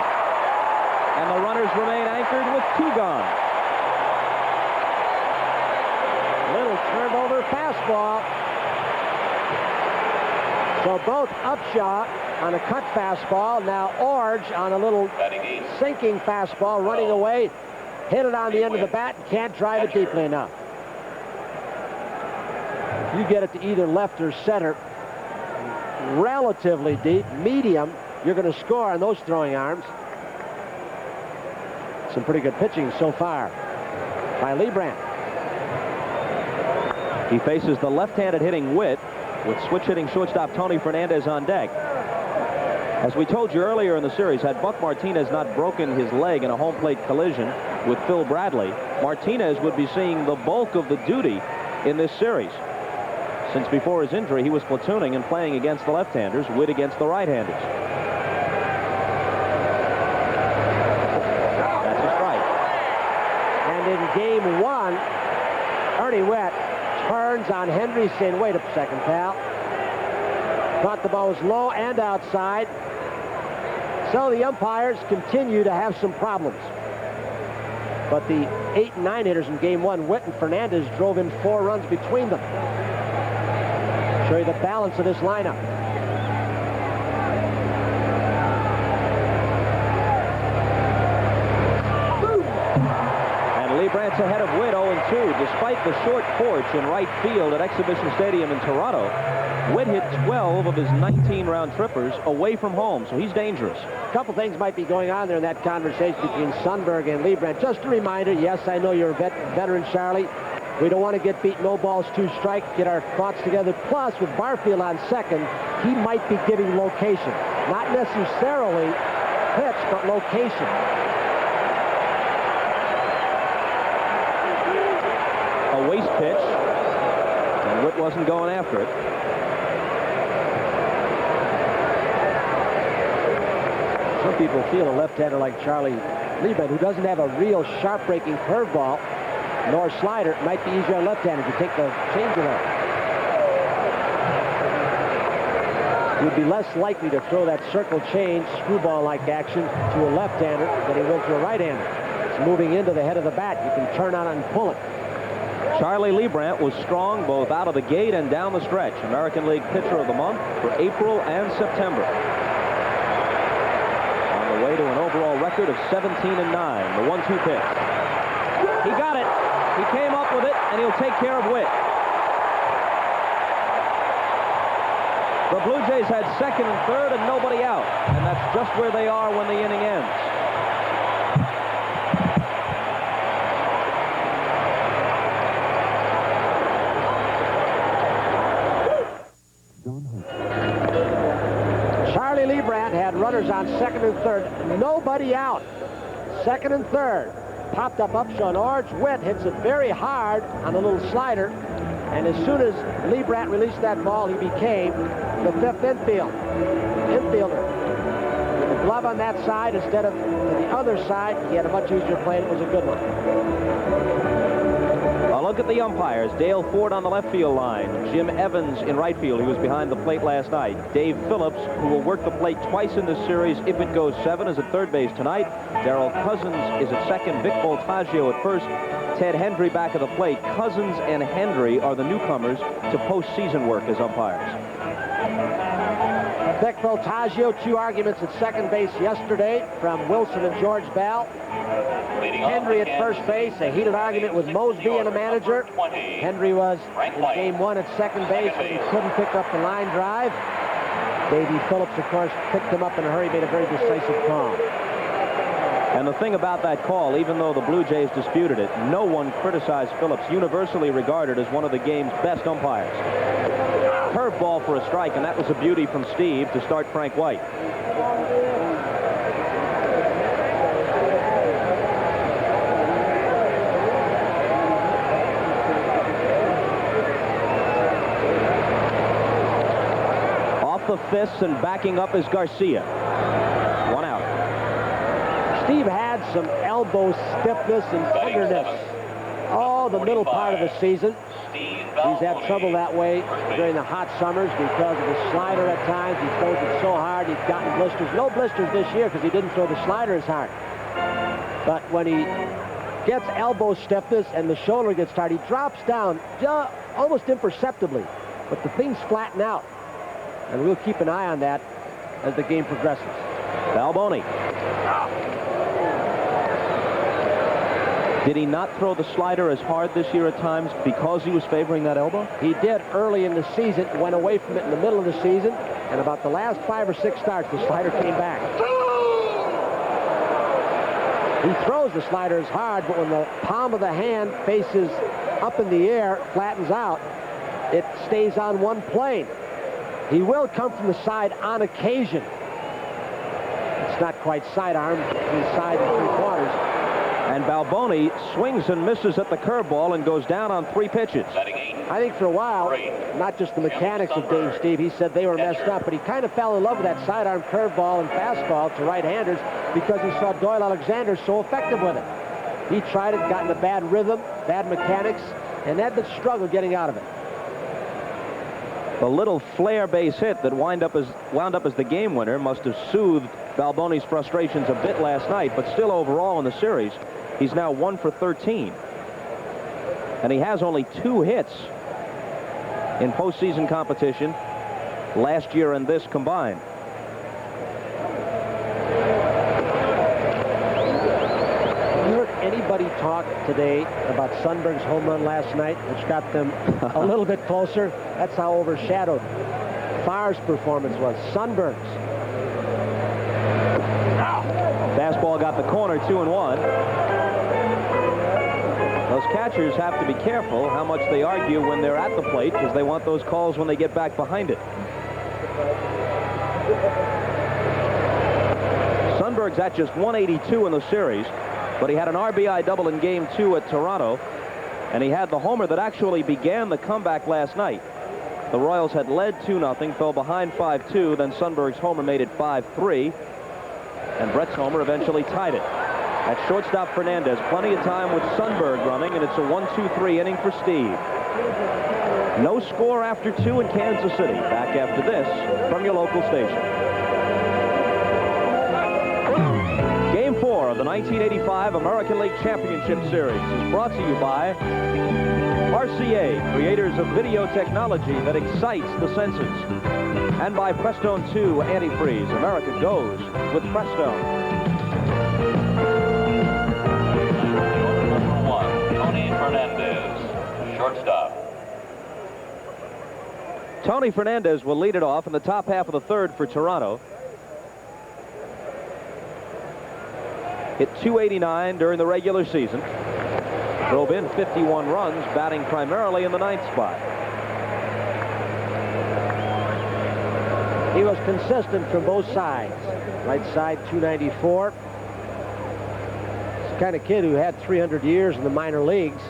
Speaker 6: And the runners remain anchored with two gone.
Speaker 5: Little turnover fastball. So both Upshaw on a cut fastball. Now Ordge on a little sinking fastball running away. Hit it on the end of the bat and can't drive it deeply enough. If you get it to either left or center, relatively deep, medium, you're going to score on those throwing arms. Some pretty good pitching so far by Lebrand.
Speaker 6: He faces the left-handed hitting Witt with switch-hitting shortstop Tony Fernandez on deck. As we told you earlier in the series, had Buck Martinez not broken his leg in a home plate collision with Phil Bradley, Martinez would be seeing the bulk of the duty in this series. Since before his injury, he was platooning and playing against the left-handers, Witt against the right-handers. That's a strike.
Speaker 5: And in game one, Ernie Witt turns on Henry saying, wait a second, pal. Thought the ball was low and outside. So the umpires continue to have some problems. But the 8 and 9 hitters in game one, Witt and Fernandez, drove in 4 runs between them. Show you the balance of this lineup.
Speaker 6: And And Lee Brandt's ahead of Witt 0-2. Despite the short porch in right field at Exhibition Stadium in Toronto, Witt hit 12 of his 19 round trippers away from home, so he's dangerous.
Speaker 5: A couple things might be going on there in that conversation between Sundberg and Lee Brandt. Just a reminder, yes, I know you're a veteran, Charlie. We don't want to get beat no balls, 2 strikes, get our thoughts together. Plus, with Barfield on second, he might be giving location. Not necessarily pitch, but location.
Speaker 6: A waste pitch, and Witt wasn't going after it.
Speaker 5: Some people feel a left-hander like Charlie Liebman, who doesn't have a real sharp-breaking curveball nor slider, it might be easier on left-handers to take the change away. He'd be less likely to throw that circle change, screwball-like action to a left-hander than he will to a right-hander. It's moving into the head of the bat. You can turn on it and pull it.
Speaker 6: Charlie Lee Brandt was strong both out of the gate and down the stretch. American League Pitcher of the Month for April and September. On the way to an overall record of 17-9. The 1-2 pitch. He got it. He came up with it, and he'll take care of Witt. The Blue Jays had second and third and nobody out, and that's just where they are when the inning ends.
Speaker 5: Charlie Lee Brandt had runners on second and third, nobody out. Second and third. Popped up Upshaw. Orange Witt hits it very hard on a little slider, and as soon as Lee Brandt released that ball, he became the 5th infielder. With the glove on that side instead of to the other side, he had a much easier play, and it was a good one.
Speaker 6: A look at the umpires. Dale Ford on the left field line. Jim Evans in right field. He was behind the plate last night. Dave Phillips, who will work the plate twice in this series if it goes 7, is at third base tonight. Darrell Cousins is at second. Vic Voltaggio at first. Ted Hendry back at the plate. Cousins and Hendry are the newcomers to postseason work as umpires.
Speaker 5: Vic Voltaggio, 2 arguments at second base yesterday from Wilson and George Bell. Hendry at first base, a heated argument with Mosby and a manager. Hendry was in game 1 at second base, but he couldn't pick up the line drive. Davey Phillips, of course, picked him up in a hurry, made a very decisive call.
Speaker 6: And the thing about that call, even though the Blue Jays disputed it, no one criticized Phillips, universally regarded as one of the game's best umpires. Curveball for a strike, and that was a beauty from Steve to start Frank White. Off the fists and backing up is Garcia. 1 out.
Speaker 5: Steve had some elbow stiffness and tenderness all the middle part of the season. He's had trouble that way during the hot summers because of his slider at times. He throws it so hard, he's gotten blisters. No blisters this year because he didn't throw the slider as hard. But when he gets elbow stiffness and the shoulder gets tired, he drops down almost imperceptibly. But the things flatten out. And we'll keep an eye on that as the game progresses.
Speaker 6: Balboni. Did he not throw the slider as hard this year at times because he was favoring that elbow?
Speaker 5: He did early in the season, went away from it in the middle of the season, and about the last 5 or 6 starts, the slider came back. He throws the slider as hard, but when the palm of the hand faces up in the air, flattens out, it stays on one plane. He will come from the side on occasion. It's not quite sidearm, between side and 3/4.
Speaker 6: And Balboni swings and misses at the curveball and goes down on 3 pitches.
Speaker 5: I think for a while, not just the mechanics of Dave Steve, he said they were messed up, but he kind of fell in love with that sidearm curveball and fastball to right-handers because he saw Doyle Alexander so effective with it. He tried it, got in a bad rhythm, bad mechanics, and had the struggle getting out of it.
Speaker 6: The little flare base hit that wound up as the game winner must have soothed Balboni's frustrations a bit last night, but still overall in the series, he's now 1 for 13. And he has only 2 hits in postseason competition last year and this combined.
Speaker 5: anybody talk today about Sundberg's home run last night, which got them a little bit closer? That's how overshadowed Farr's performance was. Sundberg's.
Speaker 6: Fastball got the corner, 2-1. Those catchers have to be careful how much they argue when they're at the plate, because they want those calls when they get back behind it. Sundberg's at just 182 in the series, but he had an RBI double in Game 2 at Toronto, and he had the homer that actually began the comeback last night. The Royals had led 2-0, fell behind 5-2, then Sundberg's homer made it 5-3, and Brett's homer eventually tied it. At shortstop, Fernandez, plenty of time with Sundberg running, and it's a 1-2-3 inning for Steve. No score after 2 in Kansas City. Back after this from your local station. Game 4 of the 1985 American League Championship Series is brought to you by RCA, creators of video technology that excites the senses, and by Prestone 2 Antifreeze. America goes with Prestone.
Speaker 3: Number 1, Tony Fernandez, shortstop.
Speaker 6: Tony Fernandez will lead it off in the top half of the third for Toronto. Hit .289 during the regular season. Drove in 51 runs, batting primarily in the 9th spot.
Speaker 5: He was consistent from both sides. Right side, 294. He's the kind of kid who had 300 years in the minor leagues.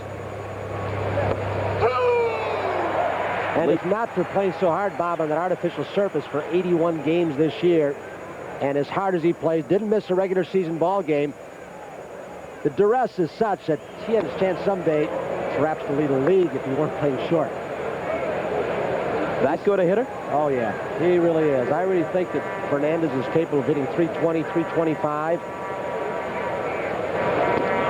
Speaker 5: And if not for playing so hard, Bob, on that artificial surface for 81 games this year, and as hard as he plays, didn't miss a regular season ball game, the duress is such that he had a chance someday perhaps to lead the league if he weren't playing short.
Speaker 6: That good a hitter?
Speaker 5: Oh, yeah, he really is. I really think that Fernandez is capable of hitting 320, 325. Of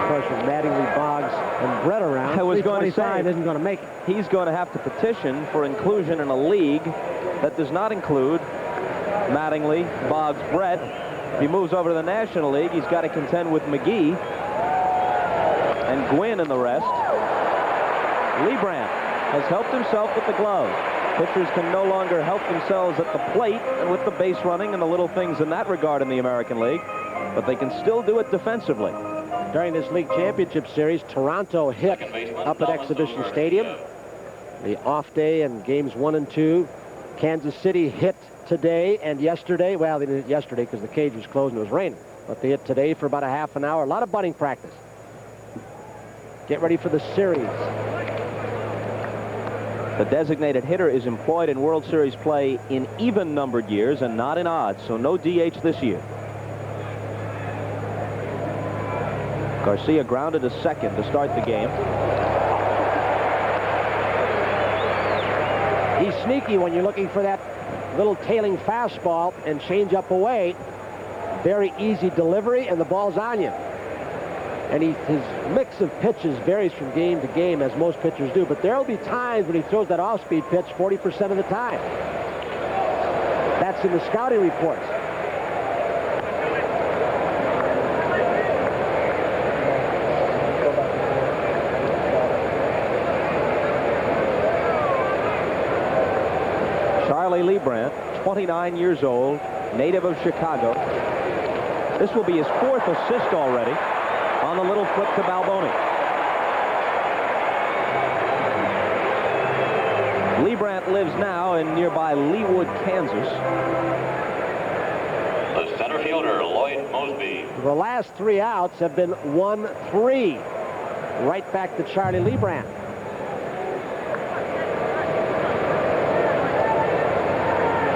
Speaker 5: course, with Mattingly, Boggs, and Brett around,
Speaker 6: I was going to
Speaker 5: 325
Speaker 6: say,
Speaker 5: isn't going to make it.
Speaker 6: He's going to have to petition for inclusion in a league that does not include Mattingly, Boggs, Brett. If he moves over to the National League, he's got to contend with McGee and Gwynn and the rest. Leibrandt has helped himself with the glove. Pitchers can no longer help themselves at the plate and with the base running and the little things in that regard in the American League, but they can still do it defensively.
Speaker 5: During this league championship series, Toronto hit up at Exhibition Stadium. The off day in games 1 and 2. Kansas City hit today and yesterday. Well, they didn't hit yesterday because the cage was closed and it was raining. But they hit today for about a half an hour. A lot of bunting practice. Get ready for the series.
Speaker 6: The designated hitter is employed in World Series play in even-numbered years and not in odds, so no DH this year. Garcia grounded to second to start the game.
Speaker 5: He's sneaky when you're looking for that little tailing fastball and change up away. Very easy delivery, and the ball's on you. And his mix of pitches varies from game to game, as most pitchers do. But there will be times when he throws that off-speed pitch 40% of the time. That's in the scouting reports.
Speaker 6: Charlie Leibrandt, 29 years old, native of Chicago. This will be his 4th assist already on the little flip to Balboni. Leibrandt lives now in nearby Leawood, Kansas.
Speaker 3: The center fielder, Lloyd Mosby.
Speaker 5: The last 3 outs have been 1-3. Right back to Charlie Leibrandt.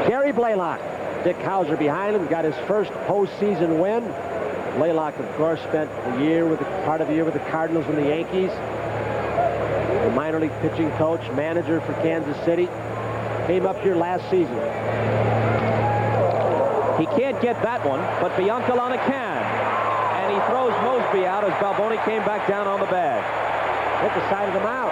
Speaker 5: Gary Blaylock. Dick Hauser behind him, got his first postseason win. Blaylock, of course, spent part of the year with the Cardinals and the Yankees. The minor league pitching coach, manager for Kansas City. Came up here last season.
Speaker 6: He can't get that one, but Biancalana can. And he throws Mosby out as Balboni came back down on the bag.
Speaker 5: Hit the side of the mound.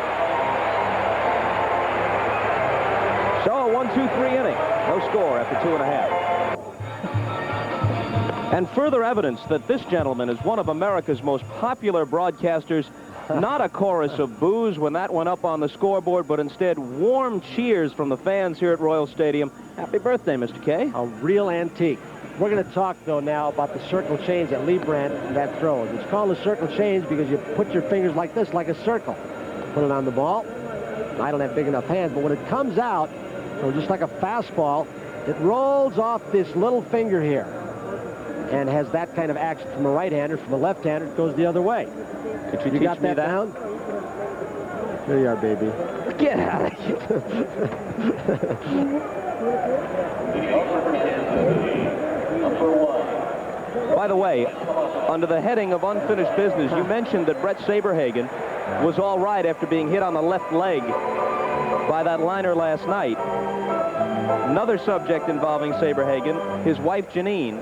Speaker 6: So a 1-2-3 inning. No score after 2.5. And further evidence that this gentleman is one of America's most popular broadcasters. Not a chorus of boos when that went up on the scoreboard, but instead warm cheers from the fans here at Royal Stadium. Happy birthday, Mr. K.
Speaker 5: A real antique. We're going to talk, though, now about the circle change that Lee Brandt that throws. It's called a circle change because you put your fingers like this, like a circle. Put it on the ball. I don't have big enough hands, but when it comes out, just like a fastball, it rolls off this little finger here and has that kind of action from a right-hander. From a left-hander, it goes the other way.
Speaker 6: Could you
Speaker 5: got
Speaker 6: teach me
Speaker 5: that down? There you are, baby.
Speaker 6: Get out of here. By the way, under the heading of unfinished business, you mentioned that Brett Saberhagen was all right after being hit on the left leg by that liner last night. Another subject involving Saberhagen, his wife Janine,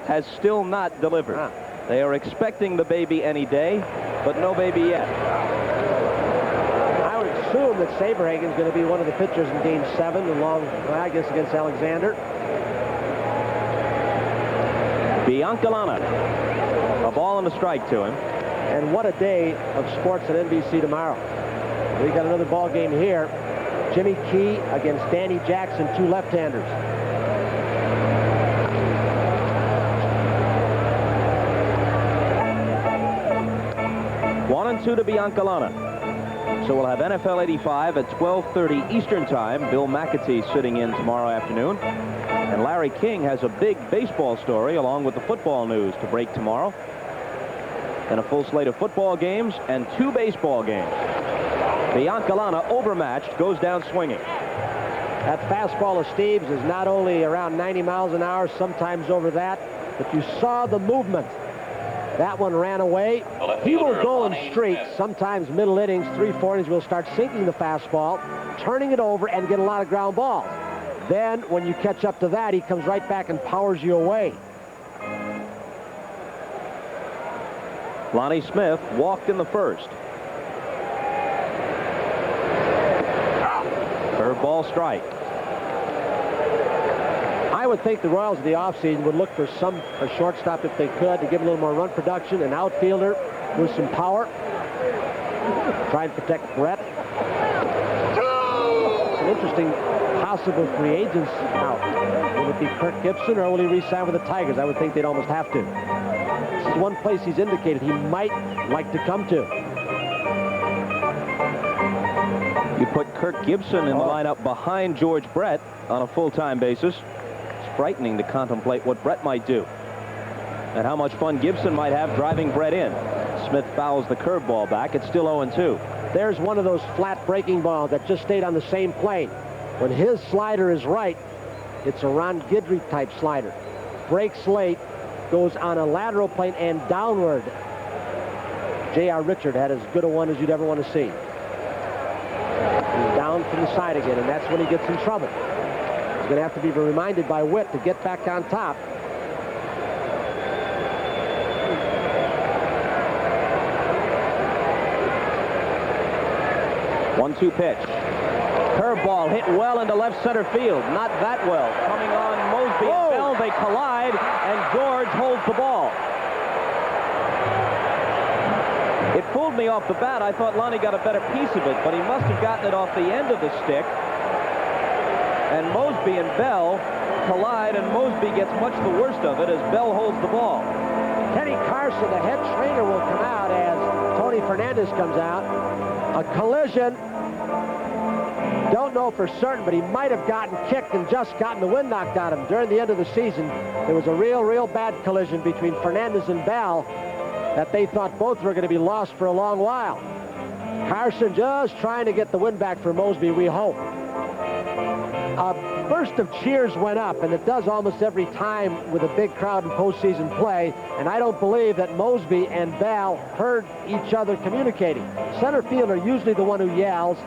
Speaker 6: has still not delivered. They are expecting the baby any day, but no baby yet.
Speaker 5: I would assume that Saberhagen's going to be one of the pitchers in Game 7, along, I guess, against Alexander.
Speaker 6: Biancalana, a ball and a strike to him.
Speaker 5: And what a day of sports at NBC tomorrow. We got another ball game here. Jimmy Key against Danny Jackson, two left-handers.
Speaker 6: 1-2 to Biancalana. So we'll have NFL 85 at 12:30 Eastern Time. Bill McAtee sitting in tomorrow afternoon. And Larry King has a big baseball story along with the football news to break tomorrow. And a full slate of football games and 2 baseball games. Biancalana, overmatched, goes down swinging.
Speaker 5: That fastball of Steve's is not only around 90 miles an hour, sometimes over that, but you saw the movement. That one ran away. He will go in streaks. Sometimes middle innings, 3/4 innings, will start sinking the fastball, turning it over, and get a lot of ground balls. Then, when you catch up to that, he comes right back and powers you away.
Speaker 6: Lonnie Smith walked in the first. Curveball strike.
Speaker 5: I would think the Royals in the offseason would look for a shortstop if they could to give a little more run production, an outfielder with some power. Try and protect Brett. It's an interesting possible free agents out. Will it be Kirk Gibson or will he re-sign with the Tigers? I would think they'd almost have to. This is one place he's indicated he might like to come to.
Speaker 6: You put Kirk Gibson in the lineup behind George Brett on a full-time basis. It's frightening to contemplate what Brett might do and how much fun Gibson might have driving Brett in. Smith fouls the curveball back. It's still 0-2.
Speaker 5: There's one of those flat breaking balls that just stayed on the same plane. When his slider is right, it's a Ron Guidry type slider. Breaks late, goes on a lateral plane and downward. J.R. Richard had as good a one as you'd ever want to see. He's down from the side again, and that's when he gets in trouble. He's going to have to be reminded by Witt to get back on top.
Speaker 6: One-two pitch. Curveball hit well into left center field. Not that well. Coming on Mosby and Bell. They collide, and George holds the ball. It fooled me off the bat. I thought Lonnie got a better piece of it, but he must have gotten it off the end of the stick. And Mosby and Bell collide, and Mosby gets much the worst of it as Bell holds the ball.
Speaker 5: Kenny Carson, the head trainer, will come out as Tony Fernandez comes out. A collision. Don't know for certain, but he might have gotten kicked and just gotten the wind knocked out of him. During the end of the season, there was a real bad collision between Fernandez and Bell that they thought both were going to be lost for a long while. Carson just trying to get the win back for Mosby, we hope. A burst of cheers went up, and it does almost every time with a big crowd in postseason play, and I don't believe that Mosby and Bell heard each other communicating. Center fielder usually the one who yells.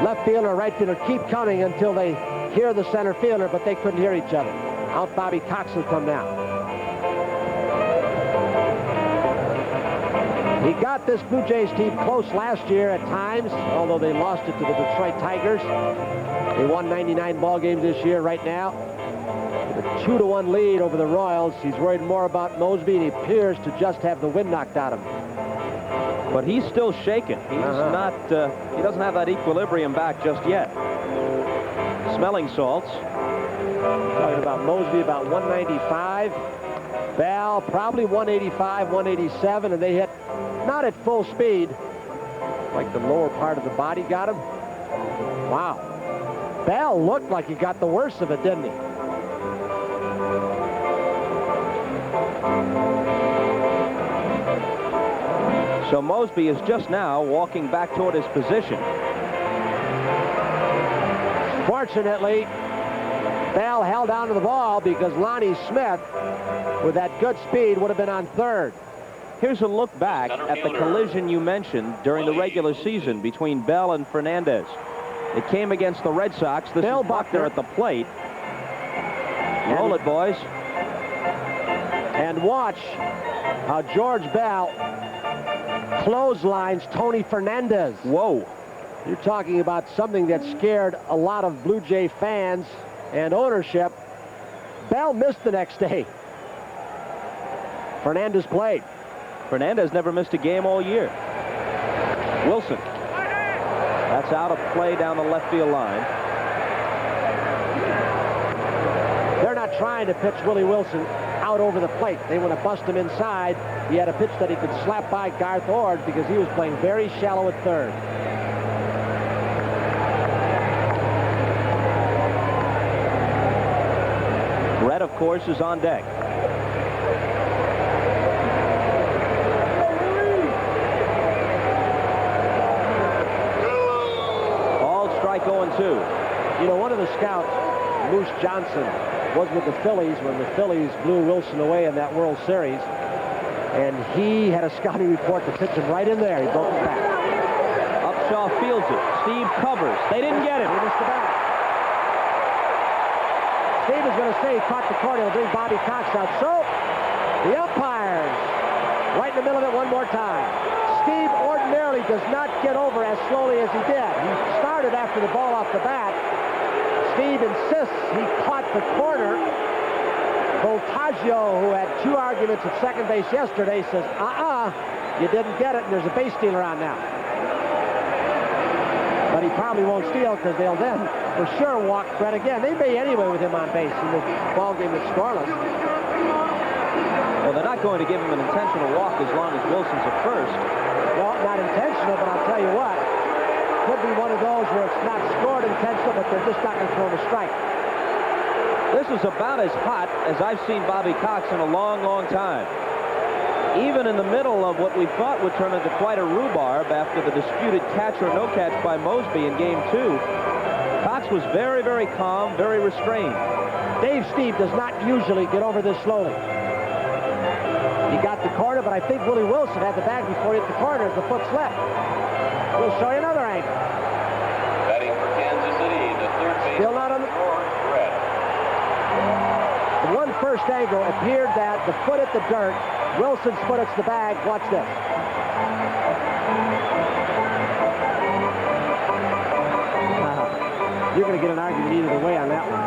Speaker 5: Left fielder or right fielder keep coming until they hear the center fielder, but they couldn't hear each other. Out Bobby Cox will come now. He got this Blue Jays team close last year at times, although they lost it to the Detroit Tigers. They won 99 ball games this year right now. With a 2-1 lead over the Royals. He's worried more about Mosby, and he appears to just have the wind knocked out of him.
Speaker 6: But he's still shaking. He's not, he doesn't have that equilibrium back just yet. Smelling salts.
Speaker 5: Talking about Mosby, about 195. Bell, probably 185, 187, and they hit not at full speed. Like the lower part of the body got him. Wow. Bell looked like he got the worst of it, didn't he?
Speaker 6: So Mosby is just now walking back toward his position.
Speaker 5: Fortunately, Bell held on to the ball because Lonnie Smith, with that good speed, would have been on third.
Speaker 6: Here's a look back at the collision you mentioned during the regular season between Bell and Fernandez. It came against the Red Sox. This
Speaker 5: Bill
Speaker 6: is Buckner at the plate. Roll it, boys.
Speaker 5: And watch how George Bell clotheslines Tony Fernandez.
Speaker 6: Whoa.
Speaker 5: You're talking about something that scared a lot of Blue Jay fans and ownership. Bell missed the next day. Fernandez played.
Speaker 6: Fernandez never missed a game all year. Wilson. That's out of play down the left field line.
Speaker 5: They're not trying to pitch Willie Wilson out over the plate. They want to bust him inside. He had a pitch that he could slap by Garth Ord because he was playing very shallow at third.
Speaker 6: Brett, of course, is on deck. All strike 0-2.
Speaker 5: You know, one of the scouts, Moose Johnson, was with the Phillies when the Phillies blew Wilson away in that World Series. And he had a scouting report to pitch him right in there. He broke his back.
Speaker 6: Upshaw fields it. Steve covers. They didn't get him.
Speaker 5: He missed the bat. Steve is going to say he caught the corner. He'll bring Bobby Cox out. So, the umpires, right in the middle of it one more time. Steve ordinarily does not get over as slowly as he did. He started after the ball off the bat. Steve insists he caught the corner. Voltaggio, who had 2 arguments at second base yesterday, says, you didn't get it, and there's a base stealer on now. But he probably won't steal because they'll then for sure walk Brett again. They may anyway with him on base in the ball game that's scoreless.
Speaker 6: Well, they're not going to give him an intentional walk as long as Wilson's at first.
Speaker 5: Well, not intentional, but I'll tell you what. Could be one of those where it's not scored intentional, but they're just not going to throw him a strike.
Speaker 6: This is about as hot as I've seen Bobby Cox in a long, long time. Even in the middle of what we thought would turn into quite a rhubarb after the disputed catch or no catch by Mosby in Game 2, Cox was very, very calm, very restrained.
Speaker 5: Dave Steve does not usually get over this slowly. He got the corner, but I think Willie Wilson had the bag before he hit the corner as the foot slipped. We'll show you another angle.
Speaker 3: Batting for Kansas City, the third base.
Speaker 5: Still not on the...
Speaker 3: Brett.
Speaker 5: The one first angle appeared that the foot hit the dirt. Wilson's foot hits the bag. Watch this. You're going to get an argument either way on that one.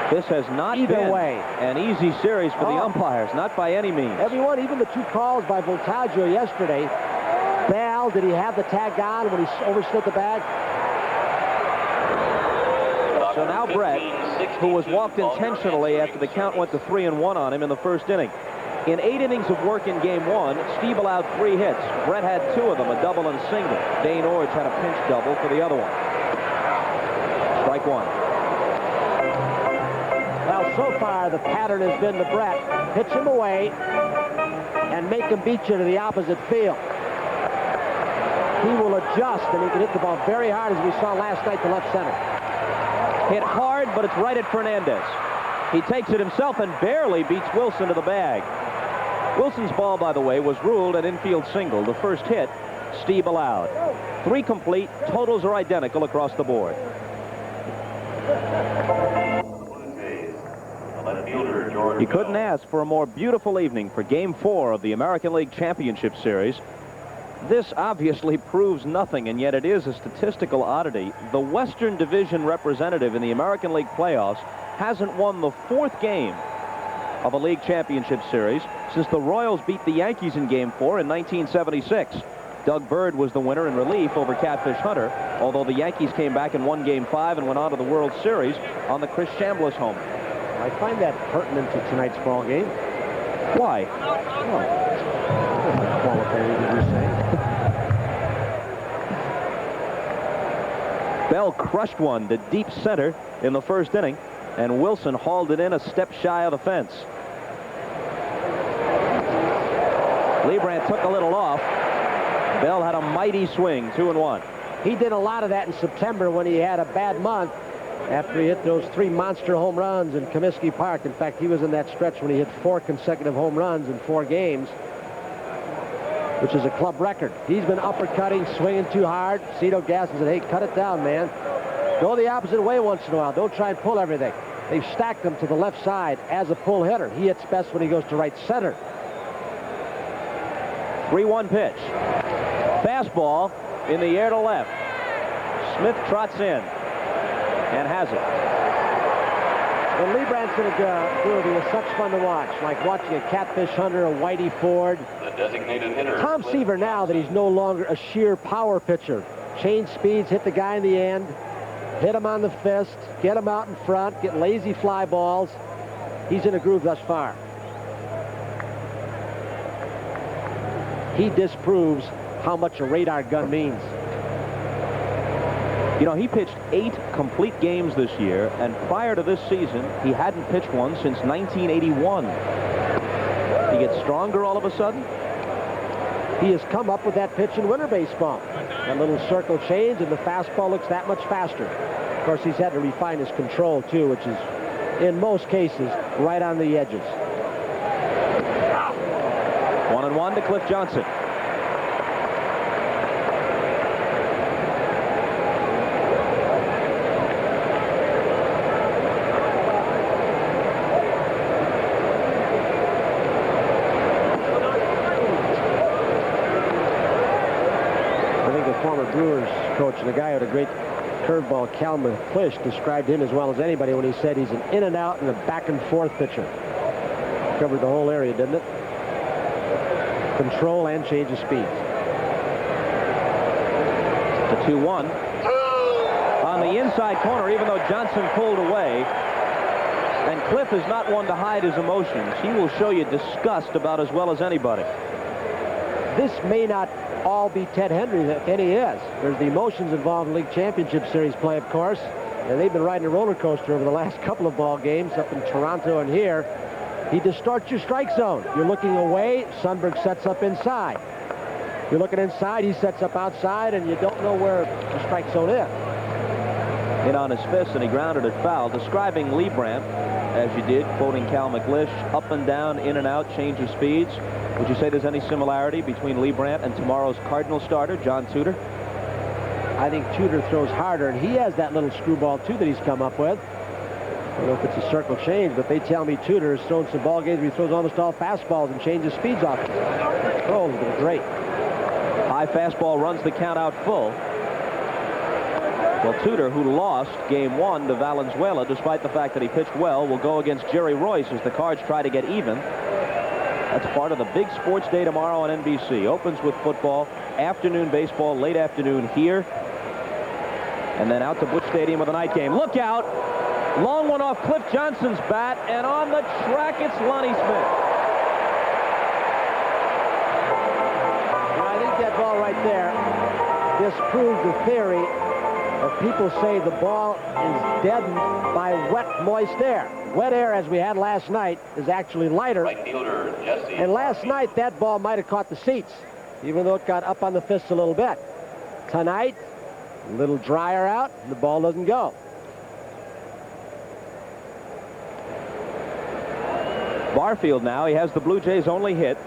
Speaker 6: This has not been an easy series for the umpires, not by any means.
Speaker 5: Everyone, even the 2 calls by Voltaggio yesterday. Bell, did he have the tag on when he overslid the bag?
Speaker 6: So now Brett, who was walked intentionally after the count went to 3-1 on him in the first inning. In 8 innings of work in Game 1, Steve allowed 3 hits. Brett had 2 of them, a double and a single. Dane Orge had a pinch double for the other one. Strike 1.
Speaker 5: Well, so far the pattern has been to Brett. Pitch him away and make him beat you to the opposite field. He will adjust, and he can hit the ball very hard, as we saw last night to left center.
Speaker 6: Hit hard, but it's right at Fernandez. He takes it himself and barely beats Wilson to the bag. Wilson's ball, by the way, was ruled an infield single. The first hit, Steve allowed. 3 complete. Totals are identical across the board. You couldn't ask for a more beautiful evening for Game 4 of the American League Championship Series. This obviously proves nothing, and yet it is a statistical oddity. The Western Division representative in the American League playoffs hasn't won the 4th game of a league championship series since the Royals beat the Yankees in Game 4 in 1976. Doug Bird was the winner in relief over Catfish Hunter, although the Yankees came back and won Game 5 and went on to the World Series on the Chris Chambliss home.
Speaker 5: I find that pertinent to tonight's ball game.
Speaker 6: Why?
Speaker 5: Well, qualifying, did you say?
Speaker 6: Bell crushed one to deep center in the 1st inning, and Wilson hauled it in a step shy of the fence. Leibrandt took a little off. Bell had a mighty swing, 2-1.
Speaker 5: He did a lot of that in September when he had a bad month after he hit those 3 monster home runs in Comiskey Park. In fact, he was in that stretch when he hit 4 consecutive home runs in 4 games, which is a club record. He's been uppercutting, swinging too hard. Cito Gaston said, hey, cut it down, man. Go the opposite way once in a while. Don't try and pull everything. They've stacked him to the left side as a pull hitter. He hits best when he goes to right center.
Speaker 6: 3-1 pitch. Fastball in the air to left. Smith trots in and has it.
Speaker 5: When Leibrandt's going to do it, it's such fun to watch, like watching a Catfish Hunter, a Whitey Ford.
Speaker 3: The designated hitter.
Speaker 5: Tom Seaver, now that he's no longer a sheer power pitcher, change speeds, hit the guy in the end, hit him on the fist, get him out in front, get lazy fly balls. He's in a groove thus far. He disproves how much a radar gun means.
Speaker 6: You know, he pitched 8 complete games this year, and prior to this season, he hadn't pitched one since 1981. He gets stronger all of a sudden.
Speaker 5: He has come up with that pitch in winter baseball. That little circle change, and the fastball looks that much faster. Of course, he's had to refine his control, too, which is, in most cases, right on the edges.
Speaker 6: 1-1 to Cliff Johnson.
Speaker 5: Brewers coach, and the guy with a great curveball, Cal McClish, described him as well as anybody when he said he's an in and out and a back and forth pitcher. Covered the whole area, didn't it? Control and change of speeds.
Speaker 6: The 2-1 on the inside corner, even though Johnson pulled away. And Cliff is not one to hide his emotions. He will show you disgust about as well as anybody.
Speaker 5: This may not all be Ted Hendry, and he is. There's the emotions involved in League Championship Series play, of course, and they've been riding a roller coaster over the last couple of ball games up in Toronto and here. He distorts your strike zone. You're looking away, Sundberg sets up inside. You're looking inside, he sets up outside, and you don't know where the strike zone is.
Speaker 6: Hit on his fist, and he grounded it foul. Describing Leibrandt, as you did, quoting Cal McClish, up and down, in and out, change of speeds. Would you say there's any similarity between Leibrandt and tomorrow's Cardinal starter, John Tudor?
Speaker 5: I think Tudor throws harder, and he has that little screwball, too, that he's come up with. I don't know if it's a circle change, but they tell me Tudor has thrown some ball games where he throws almost all fastballs and changes speeds off it. Oh, it's been great.
Speaker 6: High fastball runs the count out full. Well, Tudor, who lost Game 1 to Valenzuela, despite the fact that he pitched well, will go against Jerry Royce as the Cards try to get even. That's part of the big sports day tomorrow on NBC. Opens with football, afternoon baseball, late afternoon here, and then out to Busch Stadium with a night game. Look out! Long one off Cliff Johnson's bat, and on the track it's Lonnie Smith.
Speaker 5: Well, I think that ball right there disproves the theory of people say the ball is deadened by wet, moist air. Wet air, as we had last night, is actually lighter.
Speaker 3: Right fielder, Jesse.
Speaker 5: And last night, that ball might have caught the seats, even though it got up on the fists a little bit. Tonight, a little drier out, and the ball doesn't go.
Speaker 6: Barfield now, he has the Blue Jays' only hit.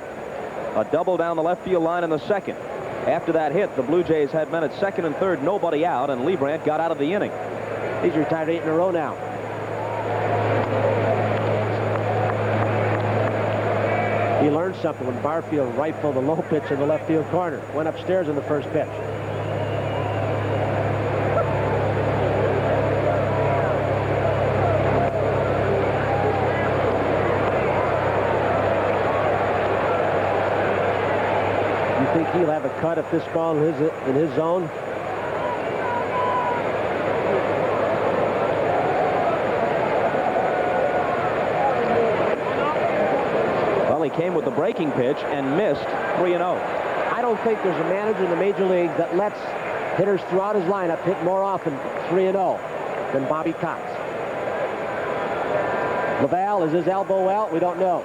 Speaker 6: A double down the left field line in the second. After that hit, the Blue Jays had men at second and third, nobody out, and Leibrandt got out of the inning.
Speaker 5: He's retired 8 in a row now. He learned something when Barfield rifled the low pitch in the left field corner. Went upstairs in the first pitch. think he'll have a cut if this ball is in his zone?
Speaker 6: Well, he came with the breaking pitch and missed 3-0.
Speaker 5: I don't think there's a manager in the major leagues that lets hitters throughout his lineup hit more often 3-0 than Bobby Cox. Laval, is his elbow out? We don't know.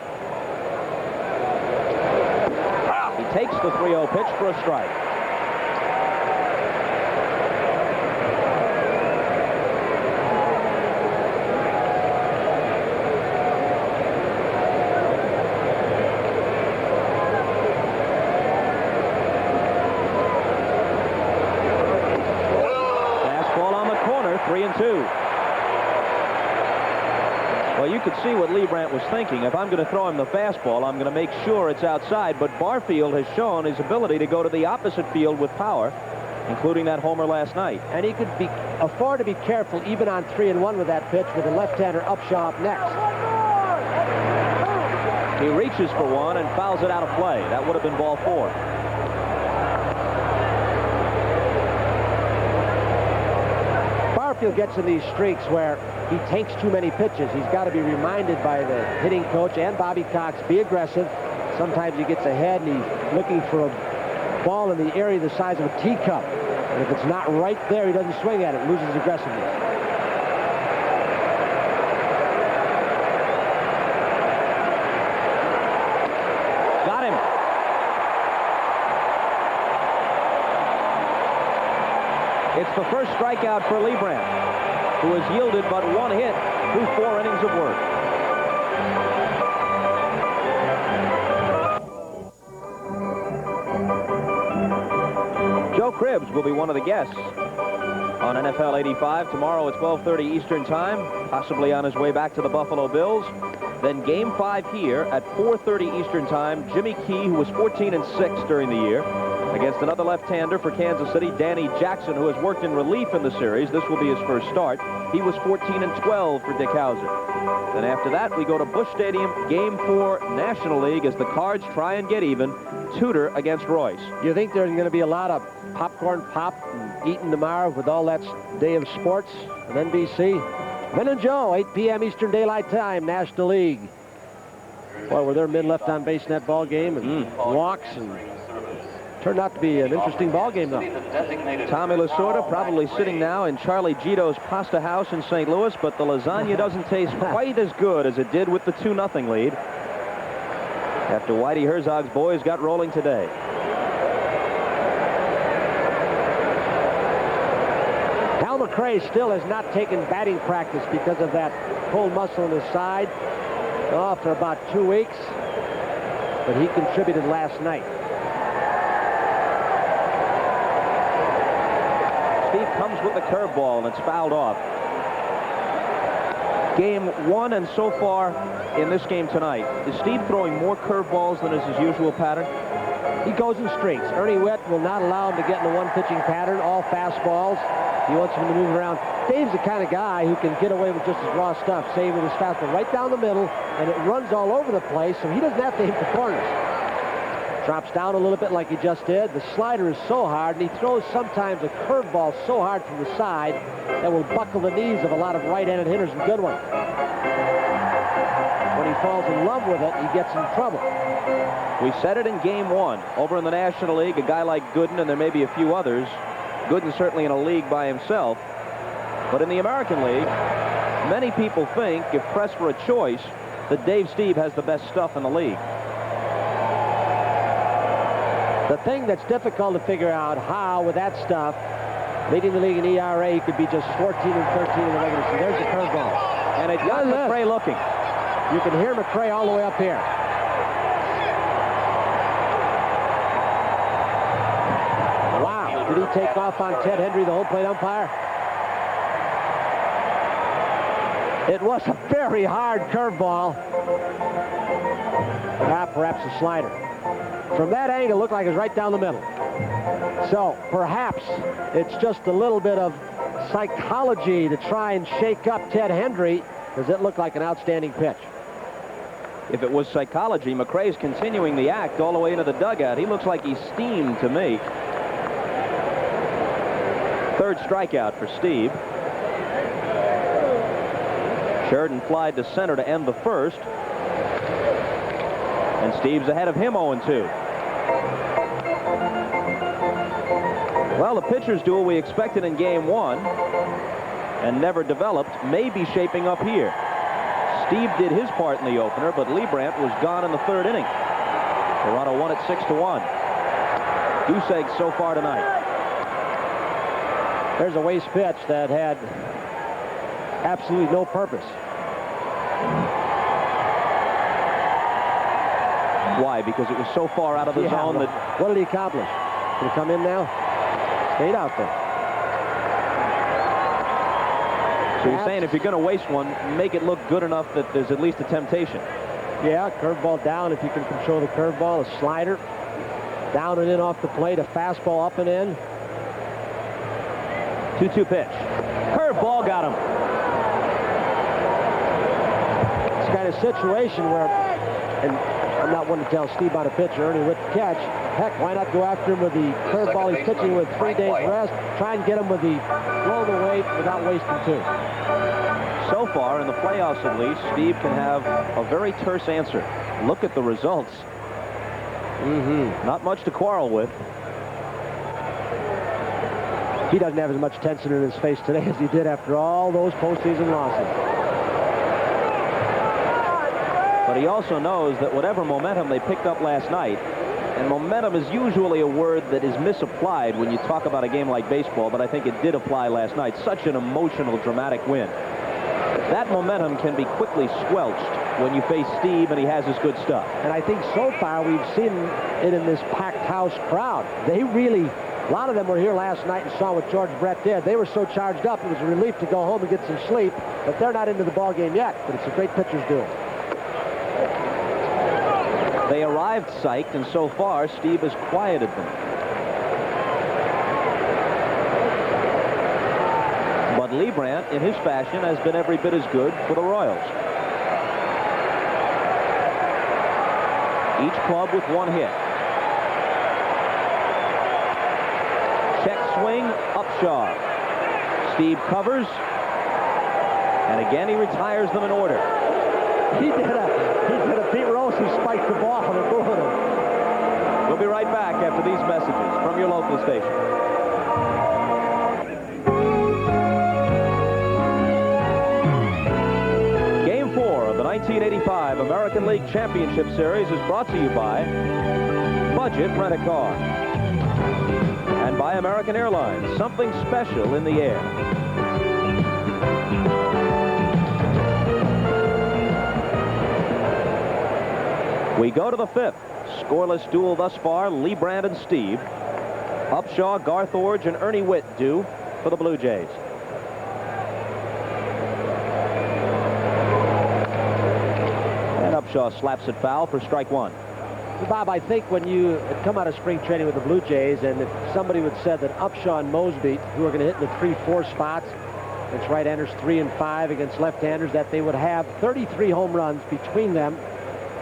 Speaker 6: He takes the 3-0 pitch for a strike. Fastball on the corner, 3-2. Well, you could see what Lee Brandt was thinking. If I'm going to throw him the fastball, I'm going to make sure it's outside. But Barfield has shown his ability to go to the opposite field with power, including that homer last night.
Speaker 5: And he could afford to be careful even on 3-1 with that pitch with the left-hander Upshaw up next.
Speaker 6: He reaches for one and fouls it out of play. That would have been ball 4.
Speaker 5: Barfield gets in these streaks where he takes too many pitches. He's got to be reminded by the hitting coach and Bobby Cox, be aggressive. Sometimes he gets ahead and he's looking for a ball in the area the size of a teacup. And if it's not right there, he doesn't swing at it, loses aggressiveness.
Speaker 6: Got him. It's the first strikeout for Lee Brandt, who has yielded but one hit through 4 innings of work. Joe Cribbs will be one of the guests on NFL 85 tomorrow at 12:30 Eastern Time, possibly on his way back to the Buffalo Bills. Then Game 5 here at 4:30 Eastern Time. Jimmy Key, who was 14-6 during the year, against another left-hander for Kansas City, Danny Jackson, who has worked in relief in the series. This will be his first start. He was 14-12 for Dick Hauser. Then after that, we go to Busch Stadium, Game 4, National League, as the Cards try and get even. Tudor against Royce.
Speaker 5: Do you think there's going to be a lot of popcorn pop and eating tomorrow with all that day of sports on NBC? Ben and Joe, 8 p.m. Eastern Daylight Time, National League. Boy, were there men left on base in that ball game and walks, and turned out to be an interesting ball game, though.
Speaker 6: Tommy Lasorda probably sitting now in Charlie Gito's Pasta House in St. Louis, but the lasagna doesn't taste quite as good as it did with the 2-0 lead after Whitey Herzog's boys got rolling today.
Speaker 5: Hal McRae still has not taken batting practice because of that pulled muscle in his side. Off for about 2 weeks, but he contributed last night.
Speaker 6: Steve comes with the curveball, and it's fouled off. Game 1, and so far in this game tonight, is Steve throwing more curveballs than is his usual pattern?
Speaker 5: He goes in streaks. Ernie Witt will not allow him to get in a one-pitching pattern, all fastballs. He wants him to move around. Dave's the kind of guy who can get away with just his raw stuff, say with his fastball right down the middle, and it runs all over the place, so he doesn't have to hit the corners. Drops down a little bit like he just did. The slider is so hard, and he throws sometimes a curveball so hard from the side that will buckle the knees of a lot of right-handed hitters and good ones. When he falls in love with it, he gets in trouble.
Speaker 6: We said it in Game 1. Over in the National League, a guy like Gooden, and there may be a few others. Gooden's certainly in a league by himself. But in the American League, many people think, if pressed for a choice, that Dave Steve has the best stuff in the league.
Speaker 5: The thing that's difficult to figure out how, with that stuff, leading the league in ERA, he could be just 14-13 in the regular season. There's the curveball.
Speaker 6: And it got McRae looking.
Speaker 5: You can hear McRae all the way up here. Wow. Did he take off on Ted Hendry, the home plate umpire? It was a very hard curveball. Perhaps a slider. From that angle, it looked like it was right down the middle. So perhaps it's just a little bit of psychology to try and shake up Ted Hendry, because it looked like an outstanding pitch.
Speaker 6: if it was psychology, McRae's continuing the act all the way into the dugout. He looks like he's steamed to me. Third strikeout for Steve. Sheridan flied to center to end the first. And Steve's ahead of him 0-2. Well, the pitcher's duel we expected in game 1 and never developed may be shaping up here. Steve did his part in the opener, but Liebrandt was gone in the 3rd inning. Toronto won it 6-1. Goose eggs so far tonight.
Speaker 5: There's a waste pitch that had absolutely no purpose.
Speaker 6: Why? Because it was so far out of the zone that...
Speaker 5: What did he accomplish? Can he come in now? Stayed out there.
Speaker 6: So you're saying if you're going to waste one, make it look good enough that there's at least a temptation.
Speaker 5: Yeah, curveball down if you can control the curveball, a slider, down and in off the plate, a fastball up and in.
Speaker 6: 2-2 pitch. Curveball got him.
Speaker 5: It's kind of situation where, and I'm not one to tell Steve about a pitcher earning with the catch. Heck, why not go after him with the curveball he's pitching with 3 days rest? Try and get him with the blow the weight without wasting 2.
Speaker 6: So far, in the playoffs at least, Steve can have a very terse answer. Look at the results. Not much to quarrel with.
Speaker 5: He doesn't have as much tension in his face today as he did after all those postseason losses.
Speaker 6: But he also knows that whatever momentum they picked up last night, and momentum is usually a word that is misapplied when you talk about a game like baseball, but I think it did apply last night. Such an emotional, dramatic win. That momentum can be quickly squelched when you face Steve and he has his good stuff.
Speaker 5: And I think so far we've seen it in this packed house crowd. They really, a lot of them were here last night and saw what George Brett did. They were so charged up, it was a relief to go home and get some sleep, but they're not into the ball game yet, but it's a great pitcher's duel.
Speaker 6: They arrived psyched, and so far, Steve has quieted them. But Liebrandt, in his fashion, has been every bit as good for the Royals. Each club with 1 hit. Check swing, Upshaw. Steve covers, and again he retires them in order.
Speaker 5: He did a Pete Rose who spiked the ball and booed him.
Speaker 6: We'll be right back after these messages from your local station. Game 4 of the 1985 American League Championship Series is brought to you by Budget Rent-A-Car and by American Airlines. Something special in the air. We go to the 5th. Scoreless duel thus far, Liebrandt and Steve. Upshaw, Garth Orge, and Ernie Witt do for the Blue Jays. And Upshaw slaps it foul for strike 1.
Speaker 5: Bob, I think when you had come out of spring training with the Blue Jays, and if somebody would said that Upshaw and Mosby, who are going to hit in the 3-4 spots, against right-handers 3 and 5, against left-handers, that they would have 33 home runs between them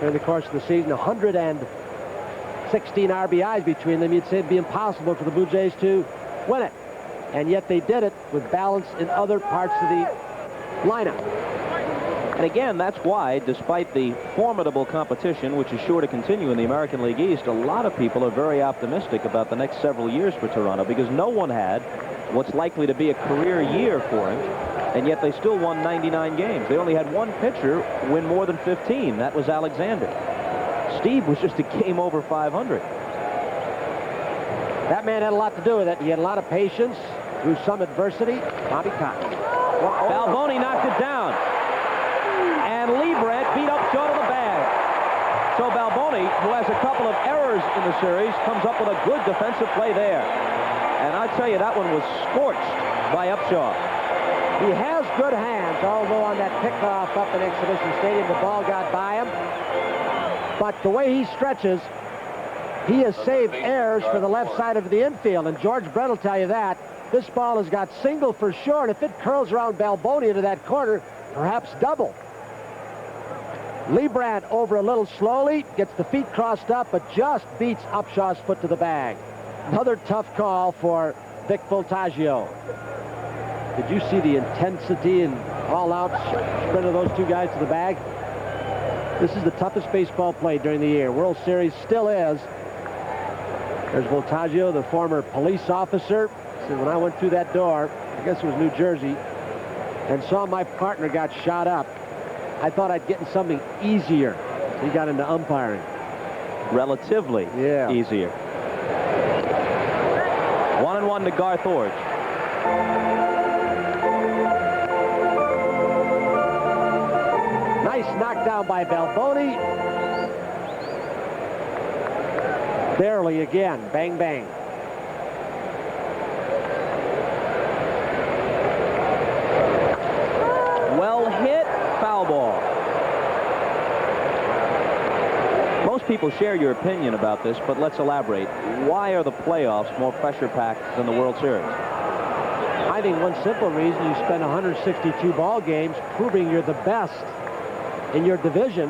Speaker 5: during the course of the season, 116 RBIs between them, you'd say it'd be impossible for the Blue Jays to win it. And yet they did it with balance in other parts of the lineup.
Speaker 6: And again, that's why, despite the formidable competition, which is sure to continue in the American League East, a lot of people are very optimistic about the next several years for Toronto, because no one had what's likely to be a career year for him, and yet they still won 99 games. They only had 1 pitcher win more than 15. That was Alexander. Steve was just a game over 500.
Speaker 5: That man had a lot to do with it. He had a lot of patience through some adversity. Bobby Cox.
Speaker 6: Balboni knocked it down. And Liebrandt beat Upshaw to the bag. So Balboni, who has a couple of errors in the series, comes up with a good defensive play there. And I tell you, that one was scorched by Upshaw.
Speaker 5: He has good hands, although on that pickoff up in Exhibition Stadium, the ball got by him. But the way he stretches, he has saved errors for the left side of the infield, and George Brett will tell you that. This ball has got single for sure, and if it curls around Balboni into that corner, perhaps double. Lee Brandt over a little slowly, gets the feet crossed up, but just beats Upshaw's foot to the bag. Another tough call for Vic Voltaggio. Did you see the intensity and all-out sprint of those two guys to the bag? This is the toughest baseball played during the year. World Series still is. There's Voltaggio, the former police officer. Said, when I went through that door, I guess it was New Jersey, and saw my partner got shot up, I thought I'd get in something easier. He got into umpiring.
Speaker 6: Relatively easier. 1-1 to Garth Orge.
Speaker 5: Nice knockdown by Balboni. Barely again. Bang, bang.
Speaker 6: Well hit, foul ball. Most people share your opinion about this, but let's elaborate. Why are the playoffs more pressure-packed than the World Series?
Speaker 5: I think one simple reason: you spend 162 ball games proving you're the best in your division,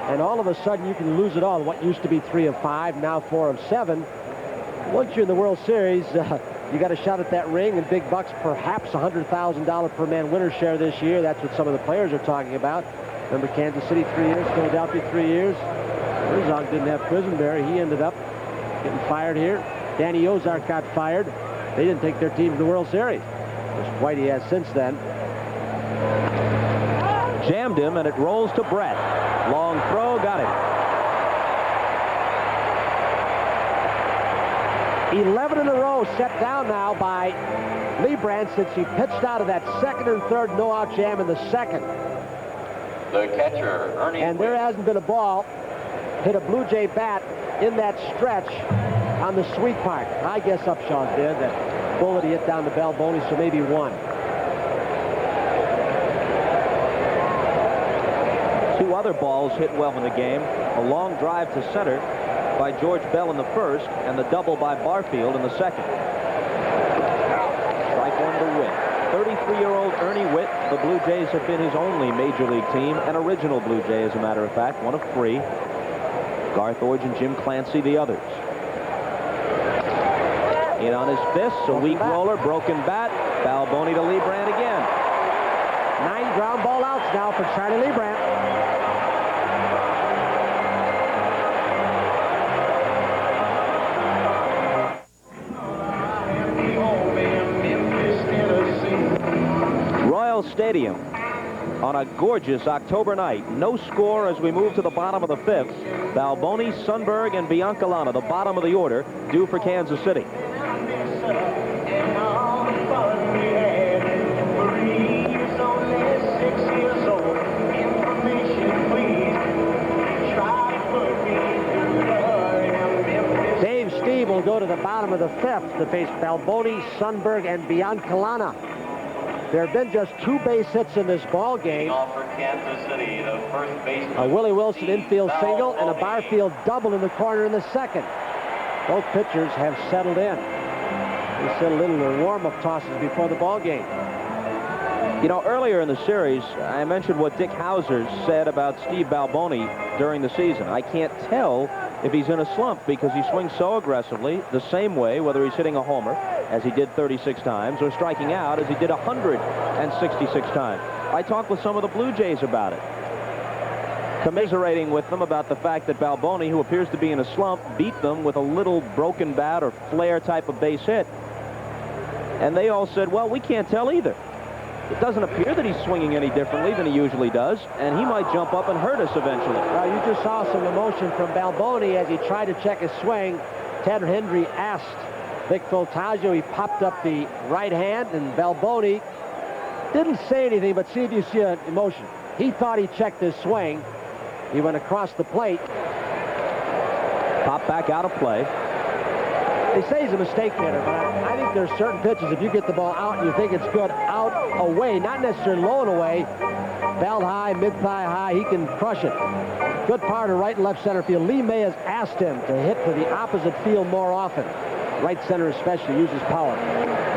Speaker 5: and all of a sudden you can lose it all. What used to be 3 of 5, now 4 of 7. Once you're in the World Series, you got a shot at that ring and big bucks, perhaps $100,000 per man winner share this year. That's what some of the players are talking about. Remember Kansas City 3 years, Philadelphia 3 years. Herzog didn't have Quisenberry. He ended up getting fired here. Danny Ozark got fired. They didn't take their team to the World Series, which Whitey has since then.
Speaker 6: Jammed him, and it rolls to Brett. Long throw, got it.
Speaker 5: 11 in a row set down now by Lee Brandt since he pitched out of that second and third no-out jam in the second.
Speaker 3: The catcher, Ernie.
Speaker 5: And there hasn't been a ball hit a Blue Jay bat in that stretch on the sweet part. I guess Upshaw's did. That bullet he hit down to Balboni, so maybe one.
Speaker 6: Two other balls hit well in the game. A long drive to center by George Bell in the first, and the double by Barfield in the second. Strike one to Witt. 33-year-old Ernie Witt. The Blue Jays have been his only major league team, an original Blue Jay, as a matter of fact, one of 3. Garth Orge and Jim Clancy the others. In on his fists, a weak roller, broken bat. Balboni to Lee Brandt again.
Speaker 5: 9 ground ball outs now for Charlie Lee Brandt.
Speaker 6: Royal Stadium on a gorgeous October night. No score as we move to the bottom of the 5th. Balboni, Sundberg, and Biancalana, the bottom of the order, due for Kansas City.
Speaker 5: Dave Steve will go to the bottom of the 5th to face Balboni, Sundberg, and Biancalana. There have been just 2 base hits in this ball game.
Speaker 3: For Kansas City, the first baseman.
Speaker 5: A Willie Wilson infield single and a Barfield double in the corner in the second. Both pitchers have settled in. They settled in their warm-up tosses before the ball game.
Speaker 6: You know, earlier in the series, I mentioned what Dick Hauser said about Steve Balboni during the season. I can't tell if he's in a slump because he swings so aggressively the same way, whether he's hitting a homer, as he did 36 times, or striking out, as he did 166 times. I talked with some of the Blue Jays about it, commiserating with them about the fact that Balboni, who appears to be in a slump, beat them with a little broken bat or flare type of base hit. And they all said, well, we can't tell either. It doesn't appear that he's swinging any differently than he usually does, and he might jump up and hurt us eventually.
Speaker 5: You just saw some emotion from Balboni as he tried to check his swing. Ted Hendry asked Vic Voltaggio. He popped up the right hand, and Balboni didn't say anything, but see if you see an emotion. He thought he checked his swing. He went across the plate.
Speaker 6: Pop back out of play.
Speaker 5: They say he's a mistake hitter, but I think there's certain pitches, if you get the ball out and you think it's good, out, away, not necessarily low and away, belt high, mid-thigh high, he can crush it. Good part of right and left center field. Lee May has asked him to hit to the opposite field more often. Right center especially uses power.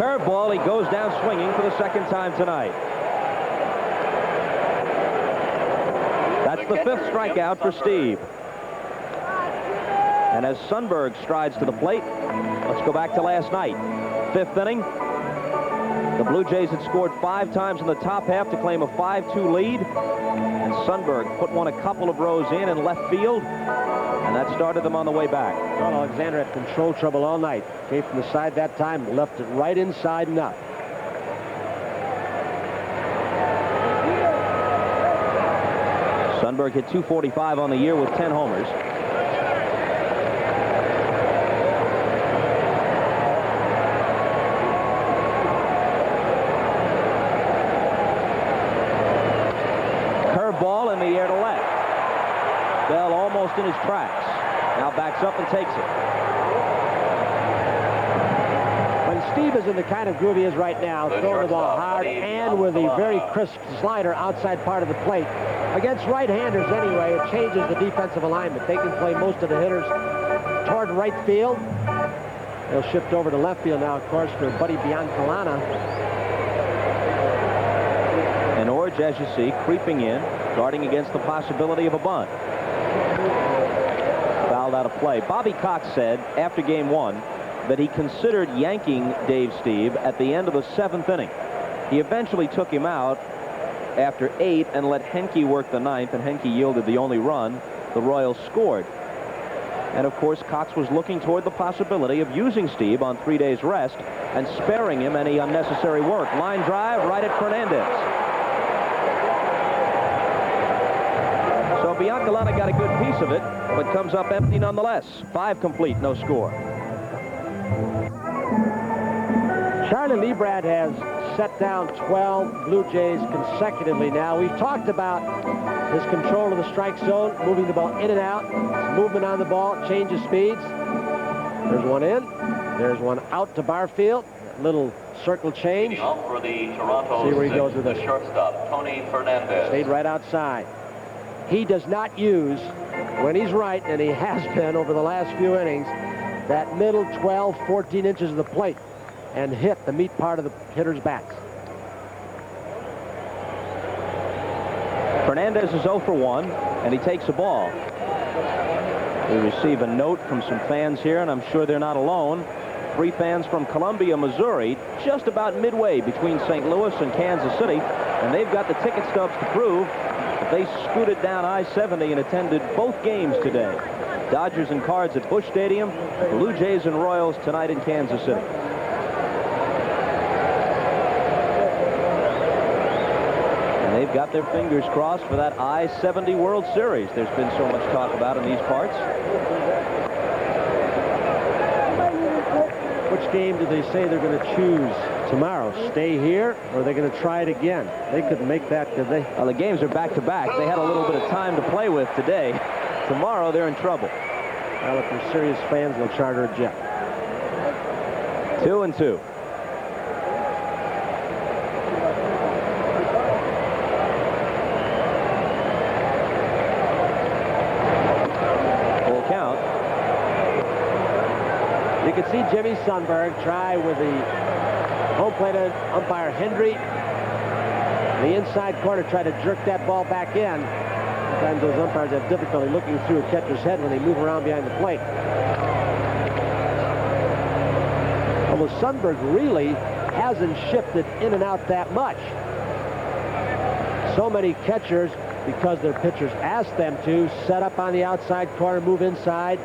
Speaker 6: Curveball, he goes down swinging for the second time tonight. That's the 5th strikeout for Steve. And as Sundberg strides to the plate, let's go back to last night. 5th inning. The Blue Jays had scored 5 times in the top half to claim a 5-2 lead. And Sundberg put one a couple of rows in left field. And that started them on the way back.
Speaker 5: Well, Alexander had control trouble all night. Came from the side that time, left it right inside and up.
Speaker 6: Sundberg hit .245 on the year with 10 homers. Curveball in the air to left. Bell almost in his tracks. Now backs up and takes it.
Speaker 5: When Steve is in the kind of groove he is right now, throwing the ball hard and with a very crisp slider outside part of the plate, against right-handers anyway, it changes the defensive alignment. They can play most of the hitters toward right field. They'll shift over to left field now, of course, for Buddy Biancalana.
Speaker 6: And Orge, as you see, creeping in, guarding against the possibility of a bunt. Fouled out of play. Bobby Cox said after game 1 that he considered yanking Dave Steve at the end of the 7th inning. He eventually took him out after 8 and let Henke work the 9th, and Henke yielded the only run. The Royals scored. And of course, Cox was looking toward the possibility of using Steve on 3 days rest and sparing him any unnecessary work. Line drive right at Fernandez. So Biancalana got a good piece of it, but comes up empty nonetheless. 5 complete, no score.
Speaker 5: Charlie Lebrad has set down 12 Blue Jays consecutively now. We've talked about his control of the strike zone, moving the ball in and out, his movement on the ball, change of speeds. There's one in. There's one out to Barfield. Little circle change.
Speaker 3: For the Toronto
Speaker 5: See where he goes with
Speaker 3: the
Speaker 5: this.
Speaker 3: shortstop, Tony Fernandez.
Speaker 5: Stayed right outside. He does not use, when he's right, and he has been over the last few innings, that middle 12, 14 inches of the plate and hit the meat part of the hitter's bats.
Speaker 6: Fernandez is 0 for 1, and he takes a ball. We receive a note from some fans here, and I'm sure they're not alone. 3 fans from Columbia, Missouri, just about midway between St. Louis and Kansas City, and they've got the ticket stubs to prove that they scooted down I-70 and attended both games today. Dodgers and Cards at Busch Stadium, Blue Jays and Royals tonight in Kansas City. And they've got their fingers crossed for that I-70 World Series there's been so much talk about in these parts.
Speaker 5: Which game do they say they're going to choose tomorrow? Stay here, or are they going to try it again? They couldn't make that, could they?
Speaker 6: Well, the games are back-to-back. They had a little bit of time to play with today. Tomorrow, they're in trouble.
Speaker 5: Well, if they're serious fans, they'll charter a jet.
Speaker 6: 2-2. Full count.
Speaker 5: You can see Jimmy Sundberg try with the home plate umpire Hendry. The inside corner, try to jerk that ball back in. Sometimes those umpires have difficulty looking through a catcher's head when they move around behind the plate. Although Sundberg really hasn't shifted in and out that much. So many catchers, because their pitchers ask them to, set up on the outside corner, move inside.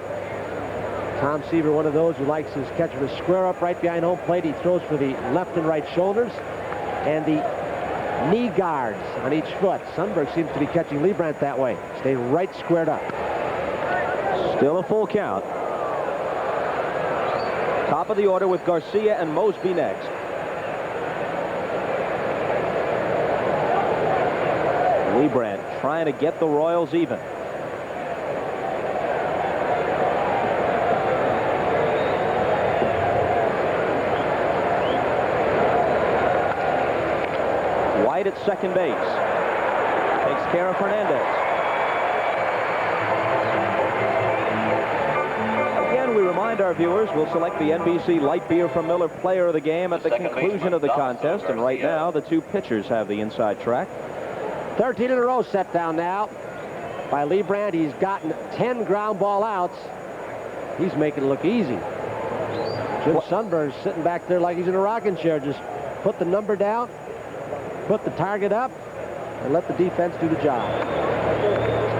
Speaker 5: Tom Seaver, one of those who likes his catcher to square up right behind home plate. He throws for the left and right shoulders and the knee guards on each foot. Sundberg seems to be catching Leibrandt that way. Stay right squared up.
Speaker 6: Still a full count. Top of the order with Garcia and Mosby next. Leibrandt trying to get the Royals even. White at second base. Takes care of Fernandez. Again, we remind our viewers we'll select the NBC Light Beer from Miller Player of the Game at the conclusion of the contest. And right now, the 2 pitchers have the inside track.
Speaker 5: 13 in a row set down now. by Lee Brandt. He's gotten 10 ground ball outs. He's making it look easy. Jim Sunburn's sitting back there like he's in a rocking chair. Just put the number down, put the target up, and let the defense do the job.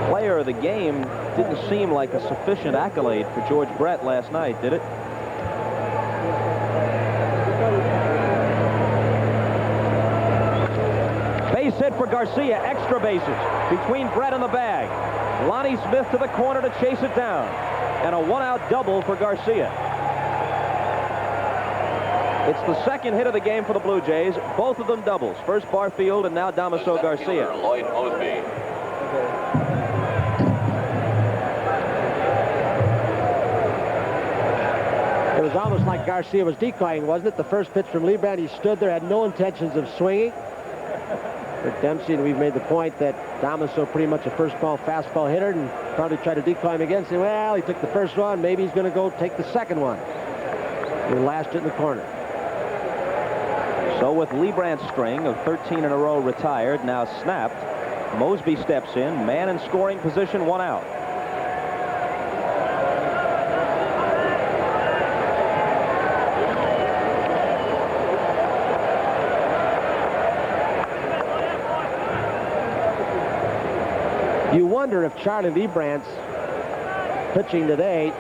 Speaker 6: Player of the game didn't seem like a sufficient accolade for George Brett last night, did it? Base hit for Garcia, extra bases between Brett and the bag. Lonnie Smith to the corner to chase it down. And a one-out double for Garcia. It's the second hit of the game for the Blue Jays. Both of them doubles. First Barfield and now Damaso Garcia.
Speaker 3: Lloyd Mosby.
Speaker 5: It was almost like Garcia was decoying, wasn't it? The first pitch from Lee Brandt, he stood there, had no intentions of swinging. Rick Dempsey, and we've made the point that Damaso pretty much a first ball fastball hitter, and probably tried to decoy him again, saying, well, he took the first one, maybe he's going to go take the second one. He lashed it in the corner.
Speaker 6: So with Lee Brandt's string of 13 in a row retired, now snapped, Mosby steps in, man in scoring position, one out.
Speaker 5: You wonder if Charlie Lee Brandt's pitching today,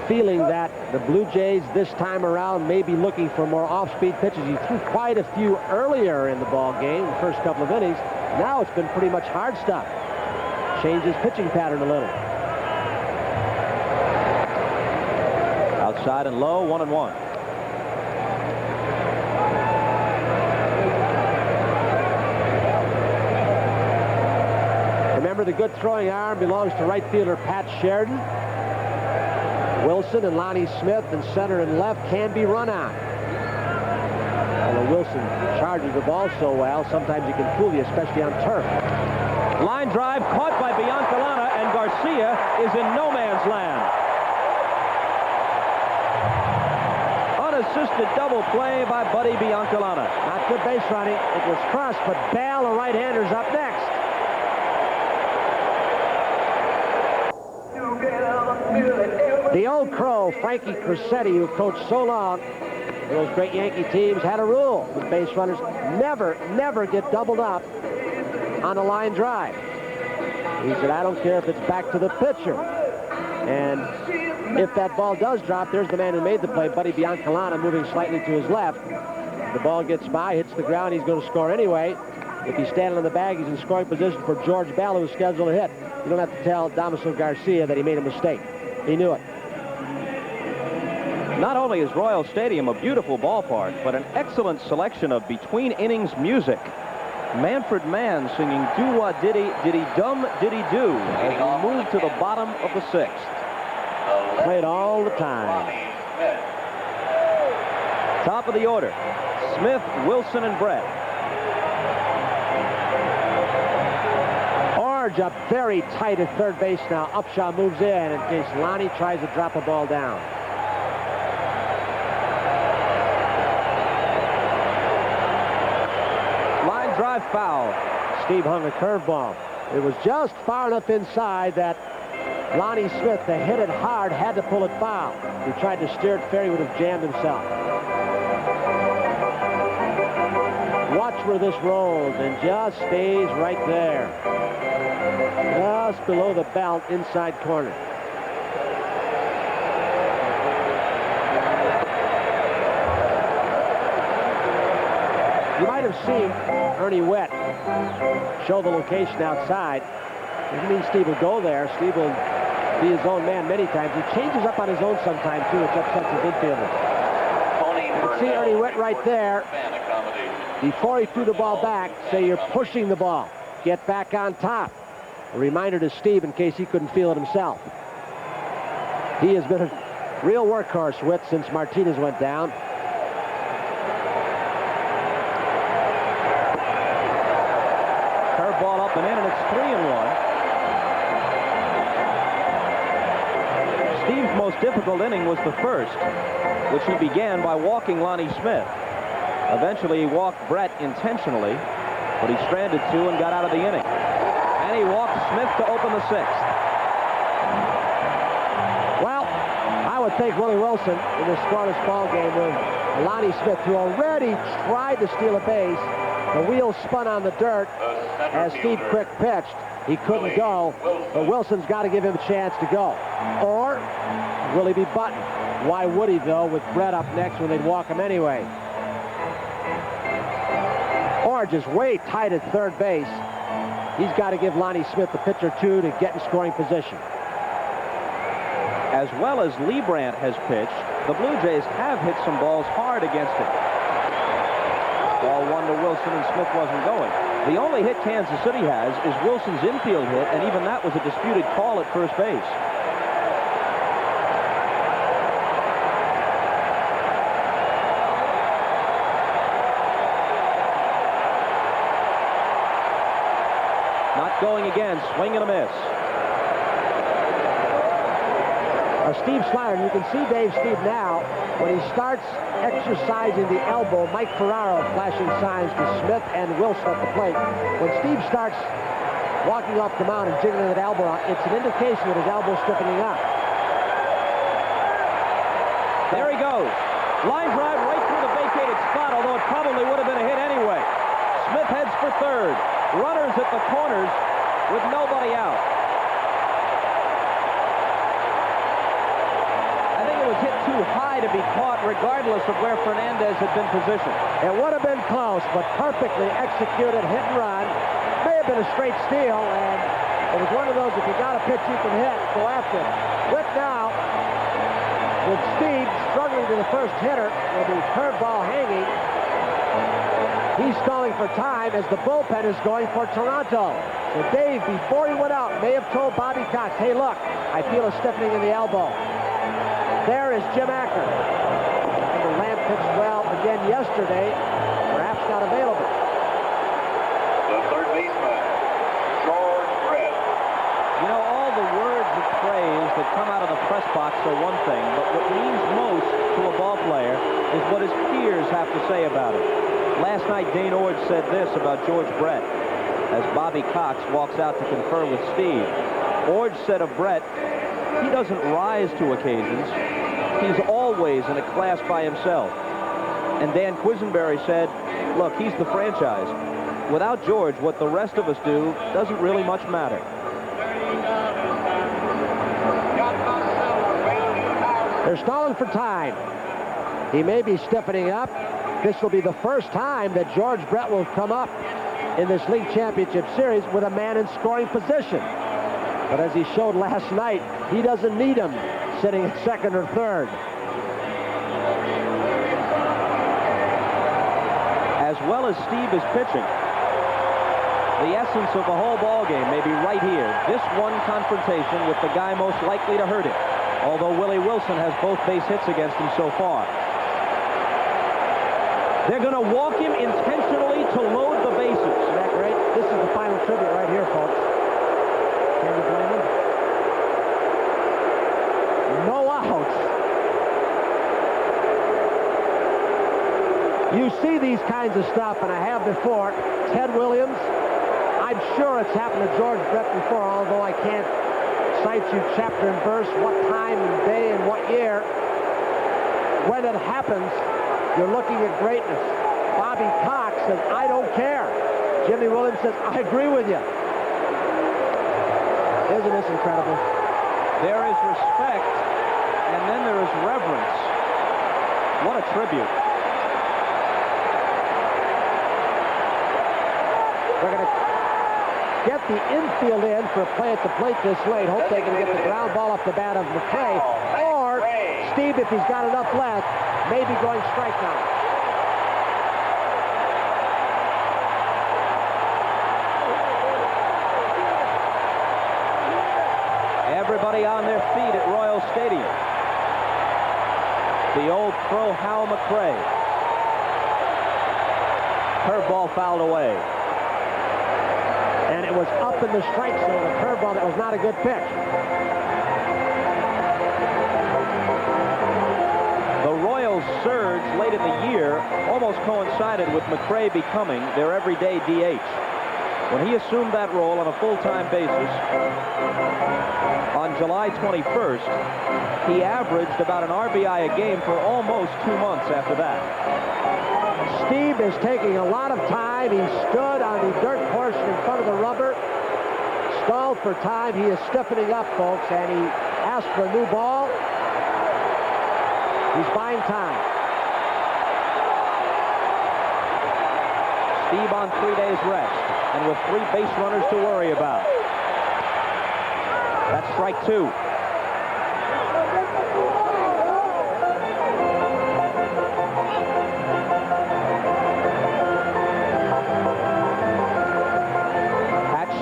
Speaker 5: feeling that the Blue Jays this time around may be looking for more off-speed pitches. He threw quite a few earlier in the ball game, the first couple of innings. Now it's been pretty much hard stuff. Changed his pitching pattern a little.
Speaker 6: Outside and low, 1-1.
Speaker 5: Remember, the good throwing arm belongs to right fielder Pat Sheridan. Wilson and Lonnie Smith in center and left can be run on. Although Wilson charges the ball so well, sometimes he can fool you, especially on turf.
Speaker 6: Line drive caught by Biancalana, and Garcia is in no man's land. Unassisted double play by Buddy Biancalana.
Speaker 5: Not good base running. It was crushed, but Bell, the right-hander's up next. The old Crow, Frankie Cressetti, who coached so long for those great Yankee teams, had a rule with base runners: never get doubled up on a line drive. He said, I don't care if it's back to the pitcher. And if that ball does drop, there's the man who made the play, Buddy Biancalana, moving slightly to his left. The ball gets by, hits the ground, he's going to score anyway. If he's standing on the bag, he's in scoring position for George Bell, who was scheduled to hit. You don't have to tell Damaso Garcia that he made a mistake. He knew it.
Speaker 6: Not only is Royal Stadium a beautiful ballpark, but an excellent selection of between-innings music. Manfred Mann singing Do-Wah-Diddy, Diddy-Dum, Diddy-Do as we move to the bottom of the sixth.
Speaker 5: Played all the time.
Speaker 6: Top of the order, Smith, Wilson, and Brett.
Speaker 5: Orange up very tight at third base now. Upshaw moves in case Lonnie tries to drop a ball down.
Speaker 6: Line drive foul.
Speaker 5: Steve hung a curveball. It was just far enough inside that Lonnie Smith, to hit it hard, had to pull it foul. He tried to steer it fair, he would have jammed himself. Watch where this rolls and just stays right there. Just below the belt, inside corner. You might have seen Ernie Wett show the location outside. Doesn't mean Steve will go there. Steve will be his own man many times. He changes up on his own sometimes, too, which upsets his infielder. You can see Ernie Wett right there. Before he threw the ball back, say you're pushing the ball. Get back on top. A reminder to Steve in case he couldn't feel it himself. He has been a real workhorse, Witt, since Martinez went down.
Speaker 6: Curveball up and in, and it's 3-1. Steve's most difficult inning was the first, which he began by walking Lonnie Smith. Eventually, he walked Brett intentionally, but he stranded two and got out of the inning. And he walks Smith to open the 6th.
Speaker 5: Well, I would think Willie Wilson in this scoreless ball game with Lonnie Smith, who already tried to steal a base. The wheels spun on the dirt as Steve Quick pitched. He couldn't go, but Wilson's got to give him a chance to go. Or will he be buttoned? Why would he, though, with Brett up next when they'd walk him anyway? Orange is way tight at third base. He's got to give Lonnie Smith a pitch or two to get in scoring position.
Speaker 6: As well as Lee Brandt has pitched, the Blue Jays have hit some balls hard against him. Ball 1 to Wilson, and Smith wasn't going. The only hit Kansas City has is Wilson's infield hit, and even that was a disputed call at first base. Not going again, swing and a miss.
Speaker 5: Steve Slyer, you can see Dave Steve now, when he starts exercising the elbow, Mike Ferraro flashing signs to Smith and Wilson at the plate. When Steve starts walking off the mound and jiggling that elbow out, it's an indication that his elbow's stiffening up.
Speaker 6: There he goes. Line drive right through the vacated spot, although it probably would have been a hit anyway. Smith heads for third. Runners at the corners with nobody out. Hit too high to be caught, regardless of where Fernandez had been positioned.
Speaker 5: It would have been close, but perfectly executed hit and run. May have been a straight steal, and it was one of those, if you got a pitch you can hit, go after it. Wick now, with Steve struggling to the first hitter with the curveball hanging. He's stalling for time as the bullpen is going for Toronto. So Dave, before he went out, may have told Bobby Cox, hey, look, I feel a stiffening in the elbow. There is Jim Acker. And Lamb pitched well again yesterday, perhaps not available.
Speaker 3: The third baseman, George Brett.
Speaker 6: You know, all the words of praise that come out of the press box are one thing, but what means most to a ball player is what his peers have to say about it. Last night, Dane Orge said this about George Brett as Bobby Cox walks out to confer with Steve. Orge said of Brett, he doesn't rise to occasions. He's always in a class by himself. And Dan Quisenberry said, look, he's the franchise. Without George, what the rest of us do doesn't really much matter.
Speaker 5: They're stalling for time. He may be stiffening up. This will be the first time that George Brett will come up in this league championship series with a man in scoring position. But as he showed last night, he doesn't need him sitting at second or third.
Speaker 6: As well as Steve is pitching, the essence of the whole ball game may be right here. This one confrontation with the guy most likely to hurt him, although Willie Wilson has both base hits against him so far. They're going to walk him intentionally to load the bases.
Speaker 5: Isn't that great? This is the final tribute right here, folks. Can you blame him? No outs. You see these kinds of stuff, and I have before. Ted Williams, I'm sure it's happened to George Brett before, although I can't cite you chapter and verse, what time and day and what year. When it happens, you're looking at greatness. Bobby Cox says, I don't care. Jimmy Williams says, I agree with you. Isn't this incredible?
Speaker 6: There is respect, and then there is reverence. What a tribute.
Speaker 5: They're going to get the infield in for a play at the plate this late. Hope they can get the ground ball off the bat of McCray. Or Steve, if he's got enough left, maybe going strikeout.
Speaker 6: Everybody on their feet at Royal Stadium. The old pro Hal McCray. Curveball fouled away.
Speaker 5: And it was up in the strike zone, a curveball that was not a good pitch.
Speaker 6: The Royals' surge late in the year almost coincided with McCray becoming their everyday DH. When he assumed that role on a full-time basis on July 21st, he averaged about an RBI a game for almost 2 months after that.
Speaker 5: Steve is taking a lot of time. He stood on the dirt portion in front of the rubber, stalled for time. He is stiffening up, folks, and he asked for a new ball. He's buying time.
Speaker 6: Steve on 3 days rest, and with 3 base runners to worry about. That's strike 2.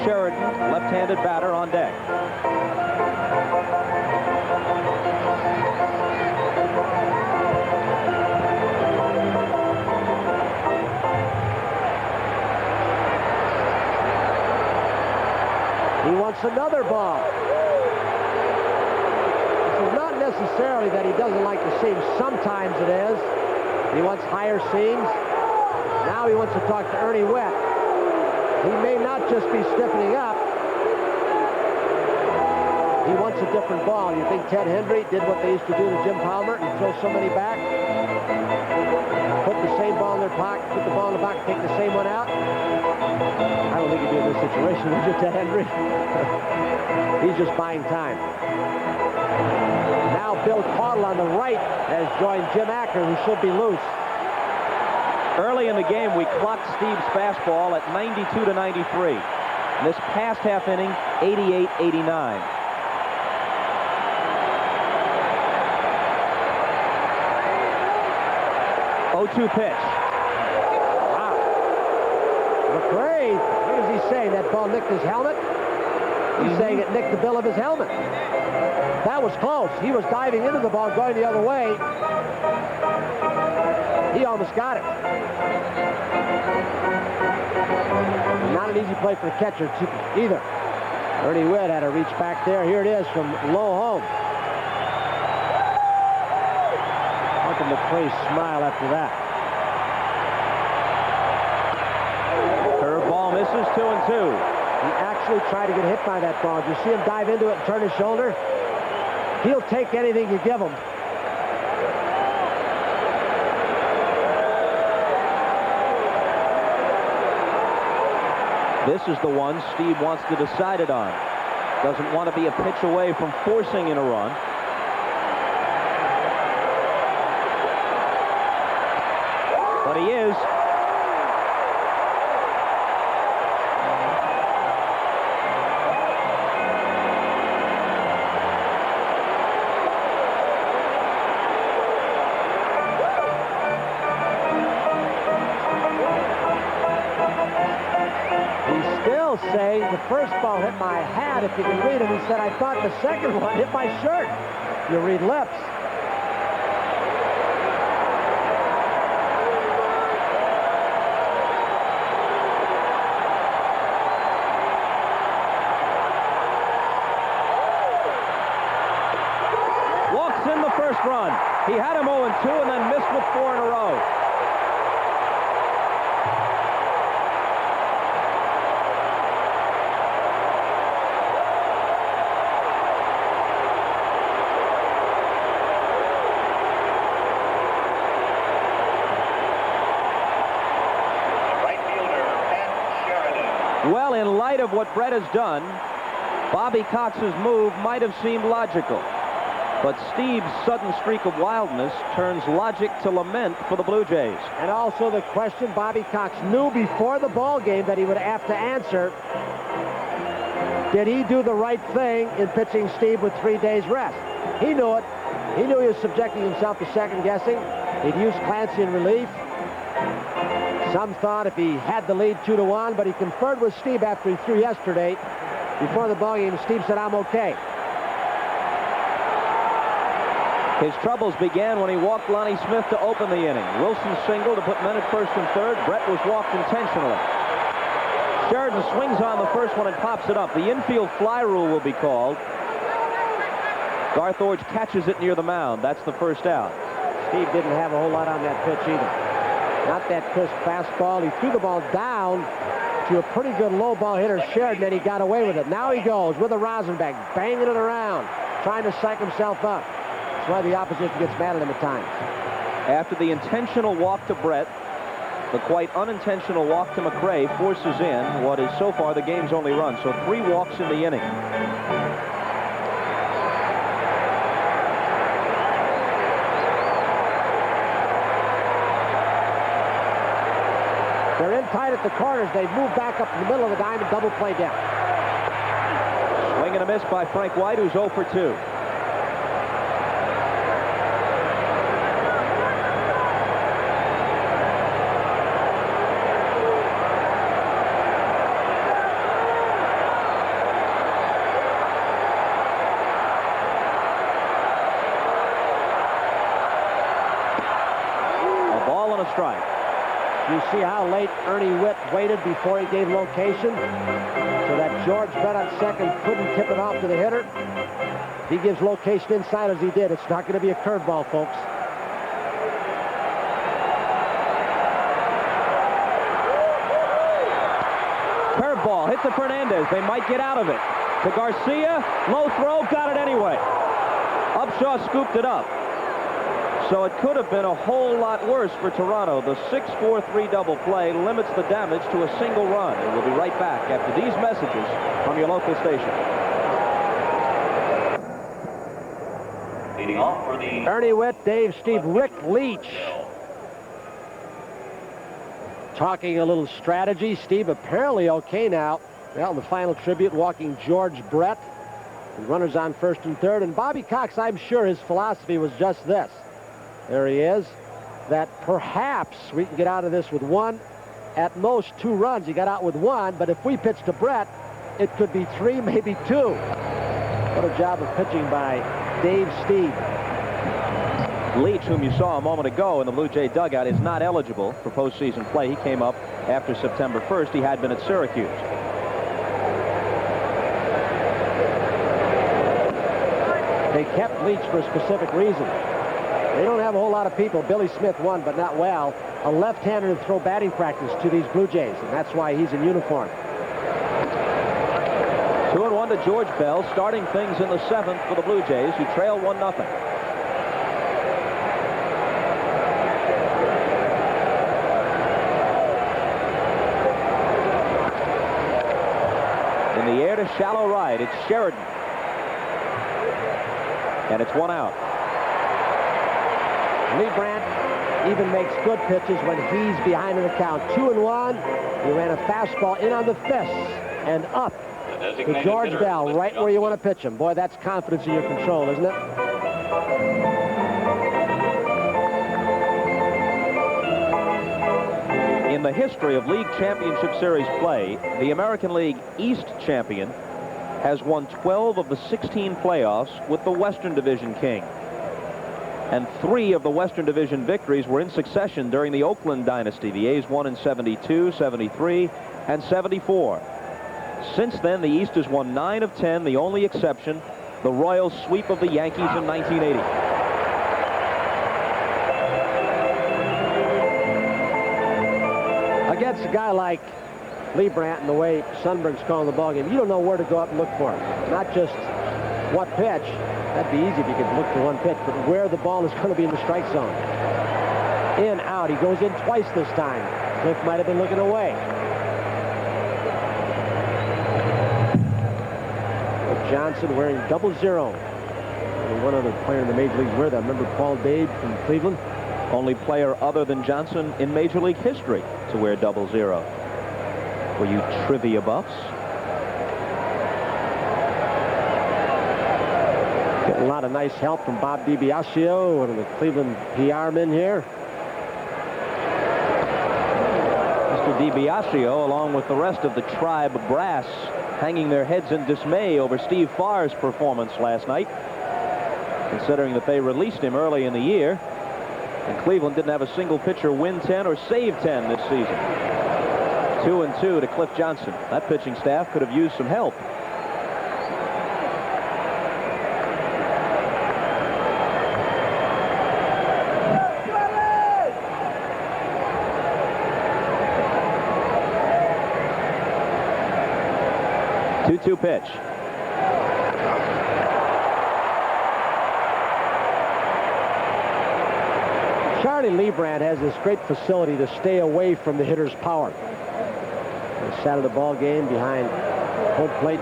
Speaker 6: Sheridan, left-handed batter, on deck.
Speaker 5: He wants another ball. This is not necessarily that he doesn't like the seams. Sometimes it is. He wants higher seams. Now he wants to talk to Ernie Witt. He may not just be stiffening up. He wants a different ball. You think Ted Hendry did what they used to do to Jim Palmer and throw somebody back? Put the same ball in their pocket, put the ball in the pocket, take the same one out? I don't think he'd do in this situation, would you, Ted Hendry? He's just buying time. Now Bill Caudle on the right has joined Jim Acker, who should be loose.
Speaker 6: Early in the game, we clocked Steve's fastball at 92 to 93. This past half inning, 88-89. Oh-2 pitch.
Speaker 5: Wow. McRae, what is he saying? That ball nicked his helmet? He's saying it nicked the bill of his helmet. That was close. He was diving into the ball, going the other way. He almost got it. Not an easy play for the catcher either. Ernie Witt had to reach back there. Here it is from low home. Look at McCray smile after that.
Speaker 6: Curveball misses, 2-2.
Speaker 5: He actually tried to get hit by that ball. Did you see him dive into it and turn his shoulder? He'll take anything you give him.
Speaker 6: This is the one Steve wants to decide it on. Doesn't want to be a pitch away from forcing in a run. But he is.
Speaker 5: Saying the first ball hit my hat, if you can read it. He said, I thought the second one hit my shirt. You read lips.
Speaker 6: Walks in the first run. He had him 0-2 and then missed with 4 in a row. Well, in light of what Brett has done, Bobby Cox's move might have seemed logical. But Steve's sudden streak of wildness turns logic to lament for the Blue Jays.
Speaker 5: And also the question Bobby Cox knew before the ball game that he would have to answer. Did he do the right thing in pitching Steve with 3 days rest? He knew it. He knew he was subjecting himself to second guessing. He'd use Clancy in relief. Some thought if he had the lead 2-1, but he conferred with Steve after he threw yesterday. Before the ball game, Steve said, I'm okay.
Speaker 6: His troubles began when he walked Lonnie Smith to open the inning. Wilson singled to put men at first and third. Brett was walked intentionally. Sheridan swings on the first one and pops it up. The infield fly rule will be called. Garth Orge catches it near the mound. That's the first out.
Speaker 5: Steve didn't have a whole lot on that pitch either. Not that crisp fastball. He threw the ball down to a pretty good low ball hitter, Sheridan, and he got away with it. Now he goes with a Rosenbach, banging it around, trying to psych himself up. That's why the opposition gets mad at him at times.
Speaker 6: After the intentional walk to Brett, the quite unintentional walk to McRae forces in what is so far the game's only run. So 3 walks in the inning.
Speaker 5: They're in tight at the corners. They've moved back up in the middle of the diamond, double play down.
Speaker 6: Swing and a miss by Frank White, who's 0 for 2. A ball and a strike.
Speaker 5: You see how late Ernie Witt waited before he gave location so that George Brett on second couldn't tip it off to the hitter. If he gives location inside as he did, it's not going to be a curveball, folks.
Speaker 6: Curveball hit to Fernandez. They might get out of it. To Garcia, low throw, got it anyway. Upshaw scooped it up. So it could have been a whole lot worse for Toronto. The 6-4-3 double play limits the damage to a single run. And we'll be right back after these messages from your local station.
Speaker 3: Leading off for the
Speaker 5: Ernie Witt, Dave, Steve, Rick Leach. Talking a little strategy. Steve apparently okay now. Well, the final tribute, walking George Brett. And runners on first and third. And Bobby Cox, I'm sure his philosophy was just this. There he is. That perhaps we can get out of this with 1, at most 2 runs. He got out with 1, but if we pitch to Brett, it could be 3, maybe 2. What a job of pitching by Dave Steve.
Speaker 6: Leach, whom you saw a moment ago in the Blue Jay dugout, is not eligible for postseason play. He came up after September 1st. He had been at Syracuse.
Speaker 5: They kept Leach for a specific reason. They don't have a whole lot of people. Billy Smith won, but not well. A left-hander to throw batting practice to these Blue Jays, and that's why he's in uniform.
Speaker 6: 2-1 to George Bell, starting things in the 7th for the Blue Jays, who trail 1-0. In the air to shallow right, it's Sheridan. And it's 1 out.
Speaker 5: Lee Brandt even makes good pitches when he's behind in the count. 2-1. He ran a fastball in on the fist and up to George Bell, right where you want to pitch him. Boy, that's confidence in your control, isn't it?
Speaker 6: In the history of League Championship Series play, the American League East champion has won 12 of the 16 playoffs with the Western Division king. And 3 of the Western Division victories were in succession during the Oakland dynasty. The A's won in 72, 73, and 74. Since then, the East has won 9 of 10, the only exception, the Royals' sweep of the Yankees in 1980.
Speaker 5: Against a guy like Lee Brandt and the way Sundberg's calling the ballgame, you don't know where to go up and look for him. Not just what pitch. That'd be easy if you could look for one pitch, but where the ball is going to be in the strike zone. In, out. He goes in twice this time. Cliff might have been looking away. But Johnson wearing 00. Only one other player in the major leagues wear that. Remember Paul Dade from Cleveland?
Speaker 6: Only player other than Johnson in Major League history to wear 00. For you trivia buffs.
Speaker 5: Getting a lot of nice help from Bob DiBiasio, one of the Cleveland PR men here.
Speaker 6: Mr. DiBiasio, along with the rest of the Tribe brass, hanging their heads in dismay over Steve Farr's performance last night, considering that they released him early in the year, and Cleveland didn't have a single pitcher win 10 or save 10 this season. 2-2 to Cliff Johnson. That pitching staff could have used some help. 2 pitch.
Speaker 5: Charlie Leibrandt has this great facility to stay away from the hitter's power. They sat at a ball game behind home plate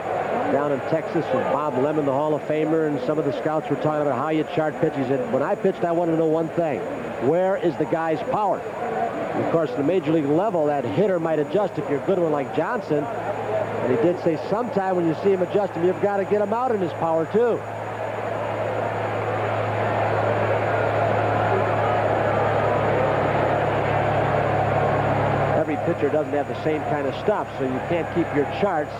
Speaker 5: down in Texas with Bob Lemon, the Hall of Famer, and some of the scouts were talking about how you chart pitch. He said, when I pitched, I wanted to know one thing. Where is the guy's power? And of course, at the major league level, that hitter might adjust if you're a good one like Johnson. And he did say sometime when you see him adjust him, you've got to get him out in his power, too. Every pitcher doesn't have the same kind of stuff, so you can't keep your charts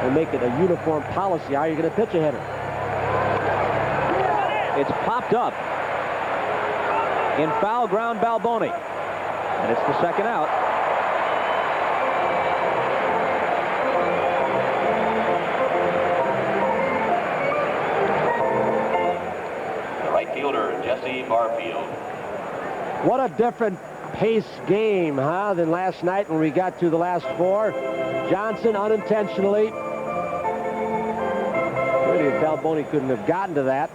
Speaker 5: and make it a uniform policy. How are you going to pitch a hitter?
Speaker 6: It's popped up in foul ground Balboni. And it's the second out.
Speaker 3: The right fielder, Jesse Barfield.
Speaker 5: What a different pace game, huh, than last night when we got to the last 4. Johnson unintentionally. Really, if Balboni couldn't have gotten to that,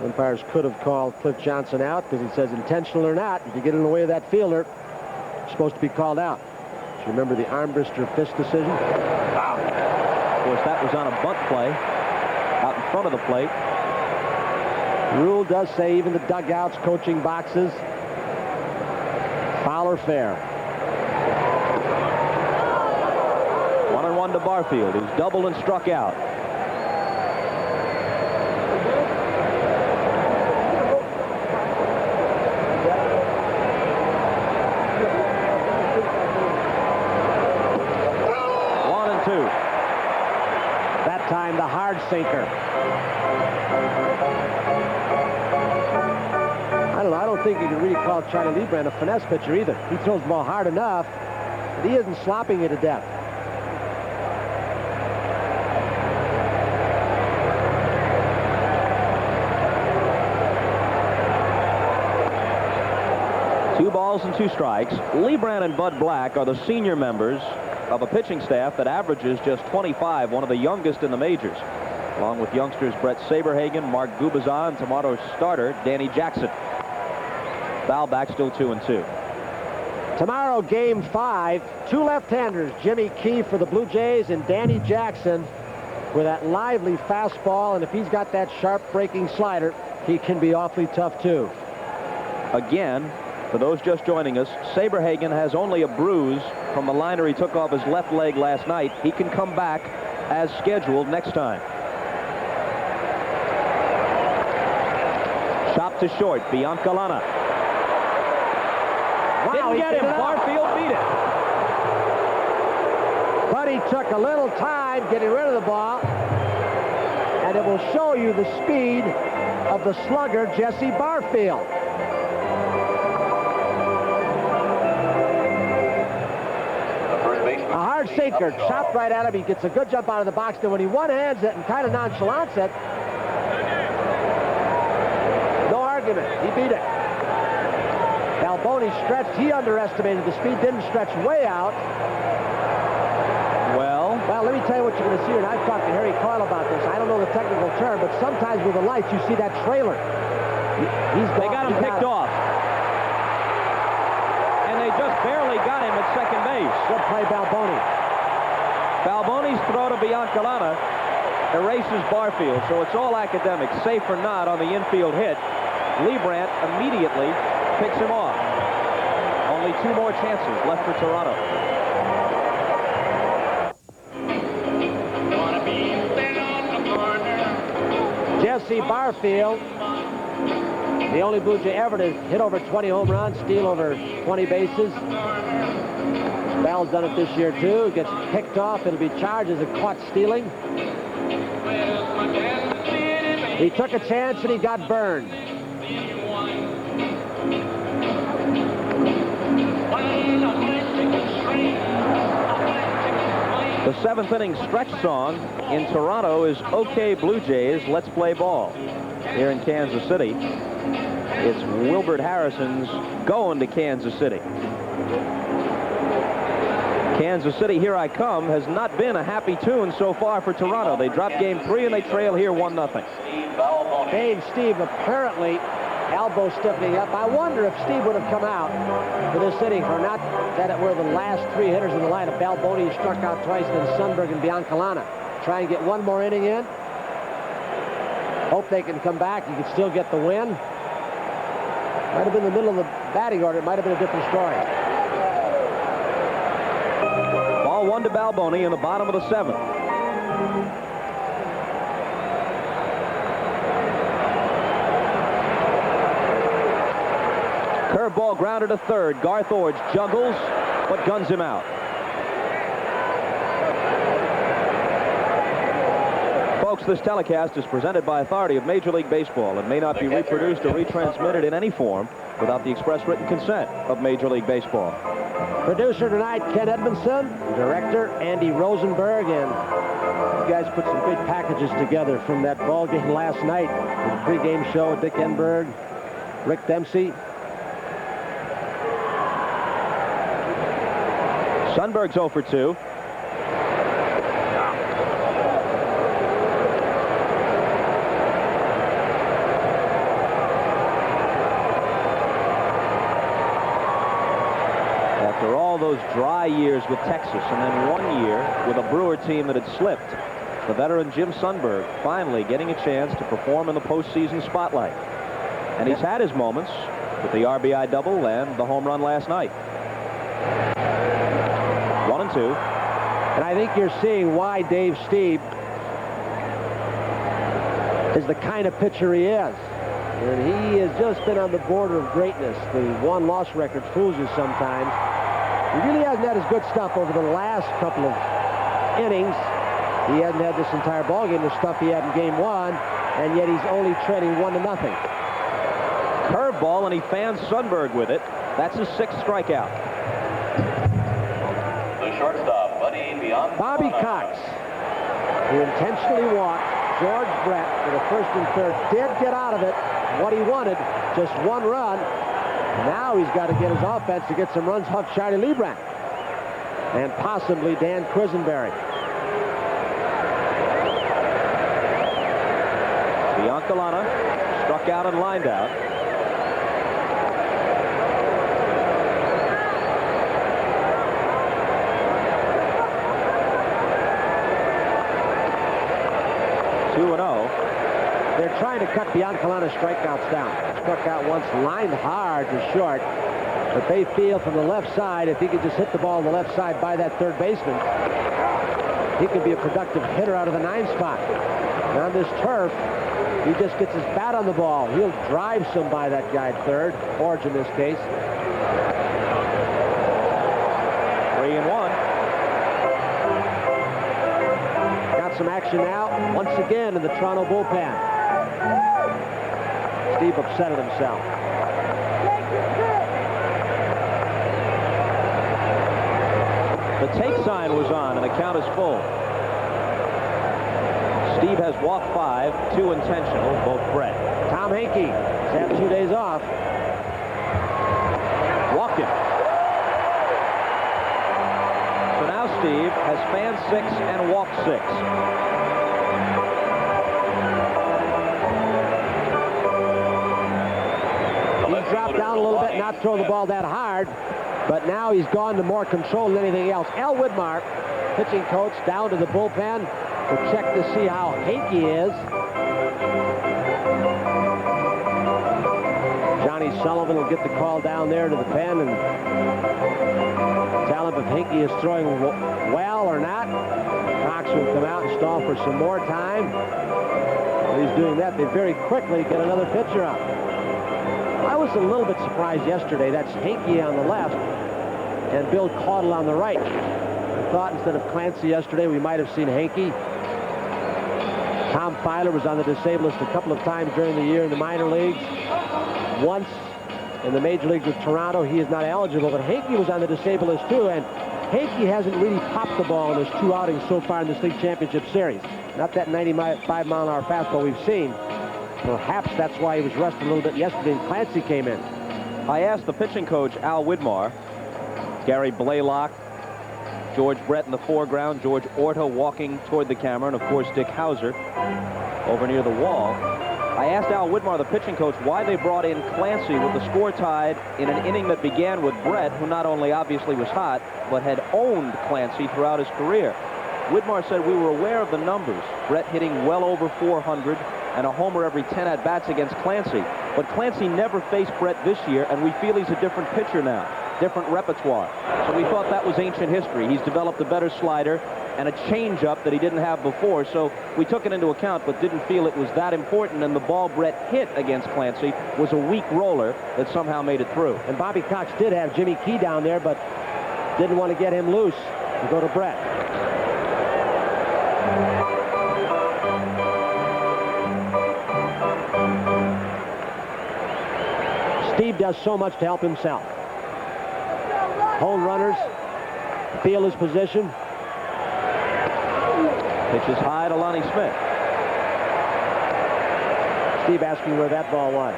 Speaker 5: umpires could have called Cliff Johnson out, because he says intentional or not, if you get in the way of that fielder, you're supposed to be called out. Do you remember the Armbruster Fisk decision?
Speaker 6: Wow. Of course, that was on a bunt play out in front of the plate.
Speaker 5: Rule does say even the dugouts, coaching boxes, foul or fair.
Speaker 6: 1-1 to Barfield, who's doubled and struck out.
Speaker 5: That time the hard sinker. I don't know. I don't think you can really call Charlie Leibrandt a finesse pitcher either. He throws the ball hard enough, but he isn't slopping it to death.
Speaker 6: Two balls and 2 strikes. Leibrandt and Bud Black are the senior members of a pitching staff that averages just 25, one of the youngest in the majors, along with youngsters Brett Saberhagen, Mark Gubazan, and tomorrow's starter, Danny Jackson. Foul back, still 2-2.
Speaker 5: Tomorrow, game 5, 2 left-handers, Jimmy Key for the Blue Jays and Danny Jackson with that lively fastball, and if he's got that sharp breaking slider, he can be awfully tough too.
Speaker 6: Again, for those just joining us, Saberhagen has only a bruise from the liner he took off his left leg last night. He can come back as scheduled next time. Chop to short, Biancalana.
Speaker 5: Wow,
Speaker 6: didn't get him. Barfield beat it.
Speaker 5: But he took a little time getting rid of the ball, and it will show you the speed of the slugger, Jesse Barfield. A hard sinker, chopped right at him. He gets a good jump out of the box. Then when he one-hands it and kind of nonchalants it, no argument. He beat it. Balboni stretched. He underestimated the speed. Didn't stretch way out.
Speaker 6: Well,
Speaker 5: let me tell you what you're going to see here. And I've talked to Harry Coyle about this. I don't know the technical term, but sometimes with the lights, you see that trailer.
Speaker 6: They got him picked off. And they just barely got him at second base.
Speaker 5: Good play, Balboni.
Speaker 6: Balboni's throw to Biancalana erases Barfield, so it's all academic, safe or not on the infield hit. Leibrandt immediately picks him off. Only 2 more chances left for Toronto.
Speaker 5: Jesse Barfield, the only Blue Jay ever to hit over 20 home runs, steal over 20 bases. Bell's done it this year too. He gets picked off. It'll be charged as a caught stealing. He took a chance and he got burned.
Speaker 6: The 7th inning stretch song in Toronto is "Okay Blue Jays, Let's Play Ball." Here in Kansas City, it's Wilbert Harrison's "Going to Kansas City." Kansas City, Here I Come has not been a happy tune so far for Toronto. They dropped game 3 and they trail here 1-0.
Speaker 5: Steve apparently elbow stiffening up. I wonder if Steve would have come out for this inning, or not that it were the last 3 hitters in the lineup. Balboni struck out twice, then Sundberg and Biancalana. Try and get one more inning in. Hope they can come back. You can still get the win. Might have been the middle of the batting order. It might have been a different story.
Speaker 6: Ball 1 to Balboni in the bottom of the 7th. Curveball grounded to third. Garth Ordge juggles, but guns him out. Folks, this telecast is presented by authority of Major League Baseball and may not be reproduced or retransmitted in any form without the express written consent of Major League Baseball.
Speaker 5: Producer tonight, Ken Edmondson. Director, Andy Rosenberg. And you guys put some good packages together from that ball game last night. The pregame show, Dick Enberg, Rick Dempsey.
Speaker 6: Sundberg's 0 for 2. After all those dry years with Texas and then 1 year with a Brewer team that had slipped, the veteran Jim Sundberg finally getting a chance to perform in the postseason spotlight. And he's had his moments with the RBI double and the home run last night. 1-2.
Speaker 5: And I think you're seeing why Dave Stieb is the kind of pitcher he is. And he has just been on the border of greatness. The won-loss record fools you sometimes. He really hasn't had his good stuff over the last couple of innings. He hasn't had this entire ballgame, the stuff he had in game 1, and yet he's only trailing 1-0.
Speaker 6: Curveball, and he fans Sundberg with it. That's his 6th strikeout.
Speaker 3: The shortstop,
Speaker 5: Bobby Cox, who intentionally walked George Brett for the 1st and 3rd, did get out of it what he wanted, just 1 run. Now he's got to get his offense to get some runs off Charlie Leibrandt and possibly Dan Quisenberry.
Speaker 6: Biancalana struck out and lined out.
Speaker 5: They're trying to cut Biancalana's strikeouts down. Struck out once, lined hard to short, but they feel from the left side, if he could just hit the ball on the left side by that 3rd baseman, he could be a productive hitter out of the 9 spot. And on this turf, he just gets his bat on the ball. He'll drive some by that guy at 3rd, Ordge in this case.
Speaker 6: 3-1.
Speaker 5: Got some action now, once again in the Toronto bullpen. Steve upset at himself.
Speaker 6: The take sign was on, and the count is full. Steve has walked 5, 2 intentional, both Brett.
Speaker 5: Tom Henke has had 2 days off.
Speaker 6: Walked him. So now Steve has fanned 6 and walked 6.
Speaker 5: Dropped down a little bit, not throw the ball that hard, but now he's gone to more control than anything else. Al Widmar, pitching coach, down to the bullpen to check to see how Henke is. Johnny Sullivan will get the call down there to the pen and tell him if Henke is throwing well or not. Cox will come out and stall for some more time. While he's doing that, they very quickly get another pitcher up. I was a little bit surprised yesterday. That's Henke on the left and Bill Caudle on the right. I thought instead of Clancy yesterday, we might have seen Henke. Tom Filer was on the disabled list a couple of times during the year in the minor leagues. Once in the major leagues with Toronto, he is not eligible, but Henke was on the disabled list too, and Henke hasn't really popped the ball in his 2 outings so far in this league championship series. Not that 95-mile-an-hour fastball we've seen. Perhaps that's why he was resting a little bit yesterday and Clancy came in.
Speaker 6: I asked the pitching coach, Al Widmar, Gary Blaylock, George Brett in the foreground, George Orta walking toward the camera, and of course Dick Hauser over near the wall. I asked Al Whitmore, the pitching coach, why they brought in Clancy with the score tied in an inning that began with Brett, who not only obviously was hot, but had owned Clancy throughout his career. Whitmore said, we were aware of the numbers. Brett hitting well over 400 and a homer every 10 at-bats against Clancy. But Clancy never faced Brett this year, and we feel he's a different pitcher now, different repertoire. So we thought that was ancient history. He's developed a better slider and a changeup that he didn't have before. So we took it into account, but didn't feel it was that important. And the ball Brett hit against Clancy was a weak roller that somehow made it through.
Speaker 5: And Bobby Cox did have Jimmy Key down there, but didn't want to get him loose to go to Brett. Steve does so much to help himself. Hold runners, feel his position.
Speaker 6: Pitches high to Lonnie Smith.
Speaker 5: Steve asking where that ball was.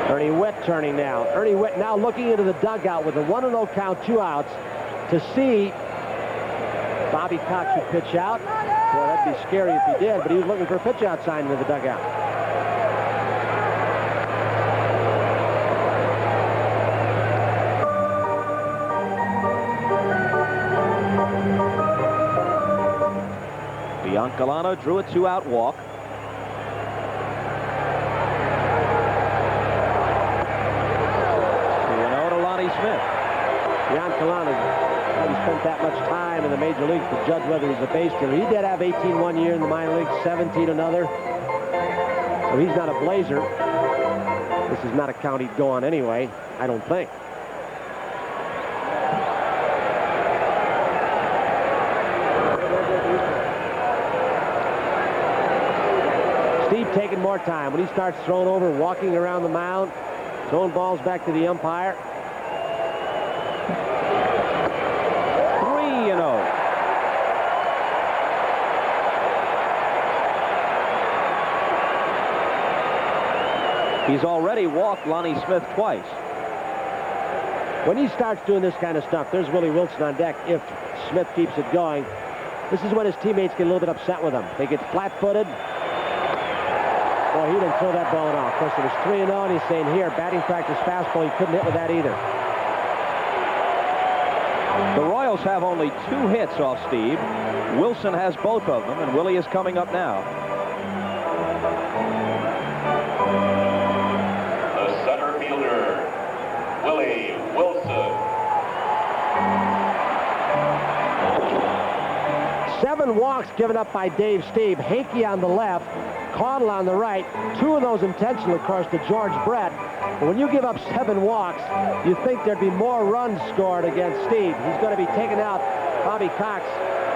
Speaker 5: Ernie Witt turning now. Ernie Witt now looking into the dugout with a 1-0 count, 2 outs, to see Bobby Cox would pitch out. Boy, that'd be scary if he did, but he was looking for a pitch out sign into the dugout.
Speaker 6: Biancalana drew a 2-out walk. Smith.
Speaker 5: Biancalana hasn't spent that much time in the major leagues to judge whether he's a base stealer. He did have 18 one year in the minor leagues, 17 another. So he's not a Blazer. This is not a count he'd go on anyway, I don't think. Steve taking more time. When he starts throwing over, walking around the mound, throwing balls back to the umpire.
Speaker 6: 3-0. He's already walked Lonnie Smith twice.
Speaker 5: When he starts doing this kind of stuff, there's Willie Wilson on deck if Smith keeps it going. This is when his teammates get a little bit upset with him. They get flat-footed. Boy, he didn't throw that ball at all. Of course, it was 3-0, and he's saying, here, batting practice fastball, he couldn't hit with that either.
Speaker 6: The Royals have only 2 hits off Steve. Wilson has both of them, and Willie is coming up now.
Speaker 3: The center fielder, Willie Wilson.
Speaker 5: 7 walks given up by Dave Steve. Hakey on the left, Caudle on the right. 2 of those intentional, of course, to George Brett. But when you give up 7 walks, you think there'd be more runs scored against Steve. He's going to be taken out. Bobby Cox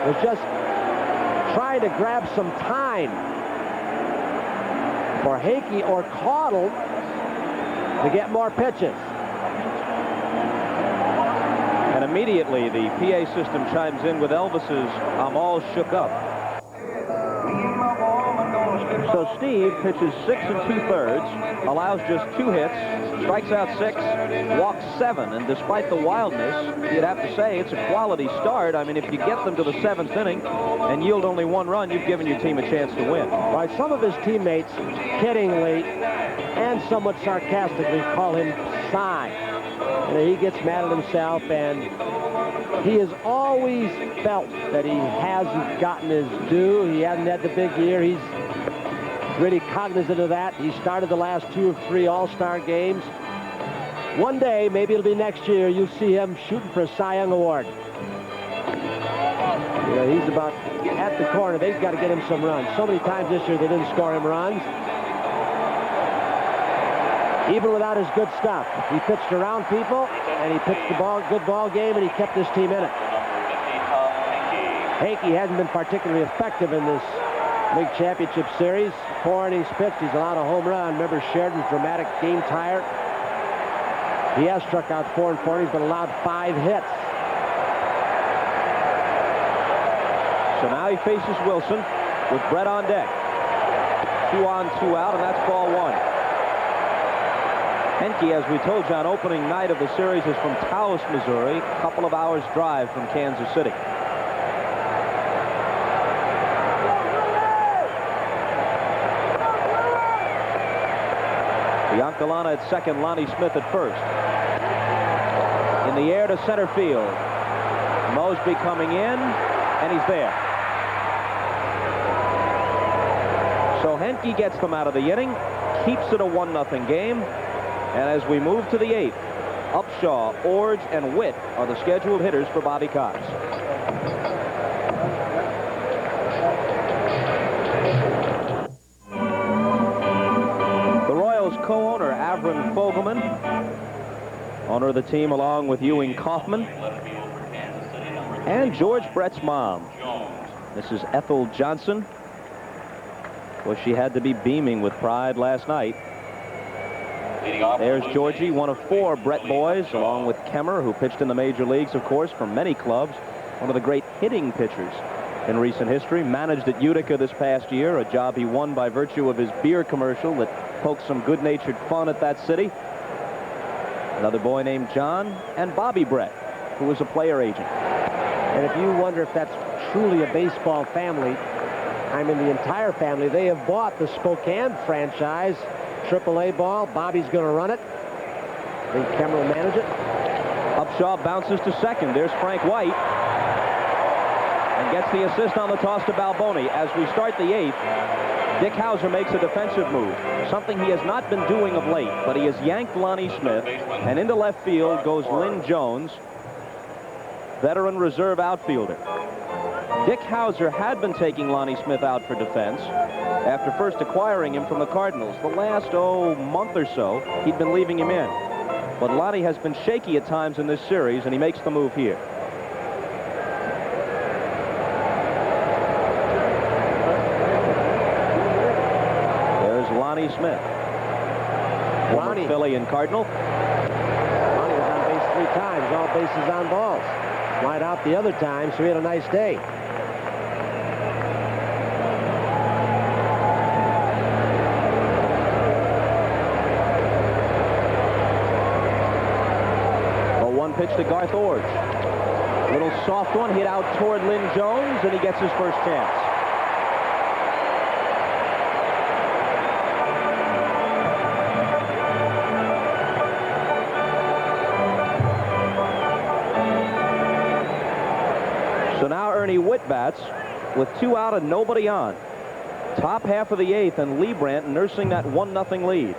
Speaker 5: was just trying to grab some time for Hakey or Caudle to get more pitches.
Speaker 6: And immediately the PA system chimes in with Elvis's "I'm all shook up." So Steve pitches 6 2/3, allows just 2 hits, strikes out 6, walks 7, and despite the wildness, you'd have to say it's a quality start. I mean, if you get them to the 7th inning and yield only 1 run, you've given your team a chance to win.
Speaker 5: Right, some of his teammates, kiddingly and somewhat sarcastically, call him Psy. And he gets mad at himself, and he has always felt that he hasn't gotten his due. He hasn't had the big year. He's really cognizant of that. He started the last 2 of 3 All-Star games. One day, maybe it'll be next year, you'll see him shooting for a Cy Young Award. You know, he's about at the corner. They've got to get him some runs. So many times this year they didn't score him runs. Even without his good stuff, he pitched around people, and he pitched the good ball game, and he kept his team in it. Hakey hasn't been particularly effective in this League Championship Series. 4 innings pitched. He's allowed a home run. Remember Sheridan's dramatic game tire? He has struck out 4 in 4 innings, but allowed 5 hits.
Speaker 6: So now he faces Wilson with Brett on deck. 2 on, 2 out, and that's ball 1. Henke, as we told you on opening night of the series, is from Taos, Missouri, a couple of hours drive from Kansas City. Biancalana at second, Lonnie Smith at first. In the air to center field. Mosby coming in, and he's there. So Henke gets them out of the inning, keeps it a 1-0 game. And as we move to the 8th, Upshaw, Orge, and Witt are the scheduled hitters for Bobby Cox. The Royals co-owner, Avron Fogelman, owner of the team along with Ewing Kaufman, and George Brett's mom, Mrs. Ethel Johnson. Well, she had to be beaming with pride last night. There's Georgie, one of 4 Brett boys, along with Kemmer, who pitched in the major leagues, of course, for many clubs. One of the great hitting pitchers in recent history. Managed at Utica this past year, a job he won by virtue of his beer commercial that poked some good-natured fun at that city. Another boy named John, and Bobby Brett, who was a player agent.
Speaker 5: And if you wonder if that's truly a baseball family, I mean the entire family. They have bought the Spokane franchise. AAA ball. Bobby's going to run it. I think Kemmer will manage it.
Speaker 6: Upshaw bounces to second. There's Frank White. And gets the assist on the toss to Balboni. As we start the 8th, Dick Hauser makes a defensive move. Something he has not been doing of late. But he has yanked Lonnie Smith. And into left field goes Lynn Jones, veteran reserve outfielder. Dick Hauser had been taking Lonnie Smith out for defense after first acquiring him from the Cardinals. The last, month or so, he'd been leaving him in. But Lonnie has been shaky at times in this series, and he makes the move here. There's Lonnie Smith. Lonnie. Philly and Cardinal.
Speaker 5: Lonnie was on base 3 times, all bases on balls. Wide out the other time, so he had a nice day.
Speaker 6: Pitch to Garth Orge. Little soft one hit out toward Lynn Jones, and he gets his first chance. So now Ernie Witt bats with 2 out and nobody on. Top half of the 8th, and Lee Brandt nursing that 1-0 lead.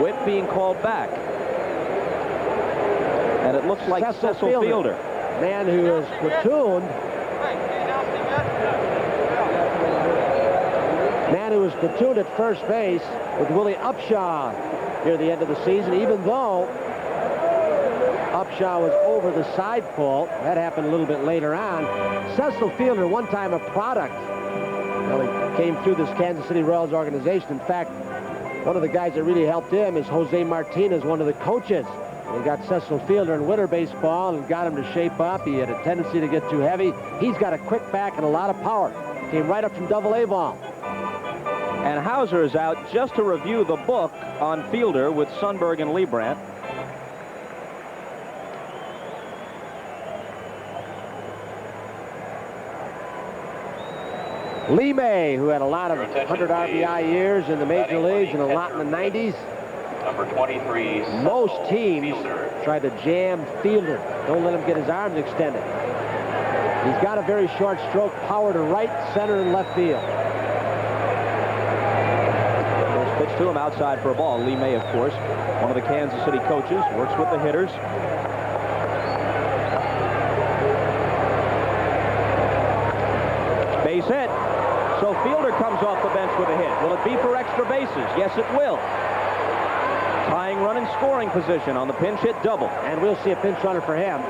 Speaker 6: Witt being called back. And it looks like Cecil Fielder.
Speaker 5: Man who is platooned. Man who was platooned at first base with Willie Upshaw near the end of the season, even though Upshaw was over the side pole. That happened a little bit later on. Cecil Fielder, one time a product. Well, he came through this Kansas City Royals organization. In fact, one of the guys that really helped him is Jose Martinez, one of the coaches. They got Cecil Fielder in winter baseball and got him to shape up. He had a tendency to get too heavy. He's got a quick back and a lot of power. Came right up from Double-A ball.
Speaker 6: And Hauser is out just to review the book on Fielder with Sundberg and Lee Brandt.
Speaker 5: Lee May, who had a lot of 100 RBI years in the major leagues and a lot in the 90s.
Speaker 3: Number 23.
Speaker 5: Most teams try to jam Fielder. Don't let him get his arms extended. He's got a very short stroke, power to right, center, and left field.
Speaker 6: First pitch to him outside for a ball. Lee May, of course, one of the Kansas City coaches, works with the hitters. Base hit. So Fielder comes off the bench with a hit. Will it be for extra bases? Yes, it will. Tying run in scoring position on the pinch hit double.
Speaker 5: And we'll see a pinch runner for him.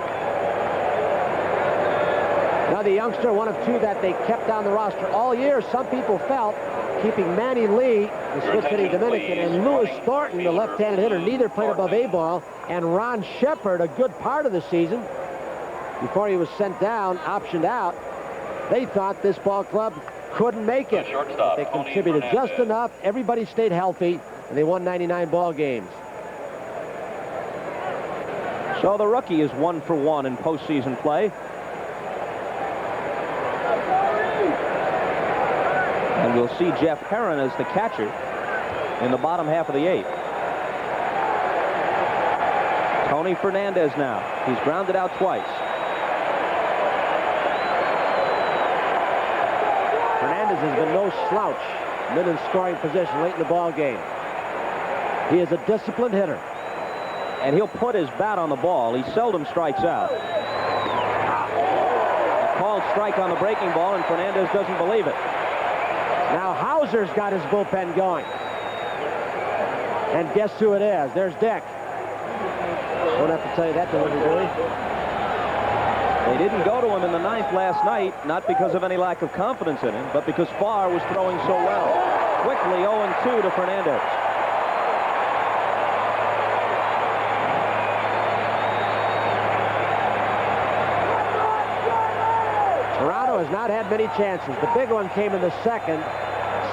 Speaker 5: Now the youngster, one of 2 that they kept on the roster all year. Some people felt keeping Manny Lee, the switch-hitting Dominican, and Lewis Thornton, the left-handed hitter, neither played above A ball, and Ron Shepard, a good part of the season, before he was sent down, optioned out. They thought this ball club couldn't make it. They contributed just enough. Everybody stayed healthy. and they won 99 ball games.
Speaker 6: So the rookie is 1 for 1 in postseason play. And we'll see Jeff Herron as the catcher in the bottom half of the 8th. Tony Fernandez now. He's grounded out twice.
Speaker 5: Fernandez has been no slouch. Been in scoring position late in the ball game. He is a disciplined hitter.
Speaker 6: And he'll put his bat on the ball. He seldom strikes out. A called strike on the breaking ball, and Fernandez doesn't believe it.
Speaker 5: Now Hauser's got his bullpen going. And guess who it is? There's Dick. Don't have to tell you that delivery, do we?
Speaker 6: They didn't go to him in the 9th last night, not because of any lack of confidence in him, but because Farr was throwing so well. Quickly 0-2 to Fernandez.
Speaker 5: Toronto has not had many chances. The big one came in the 2nd.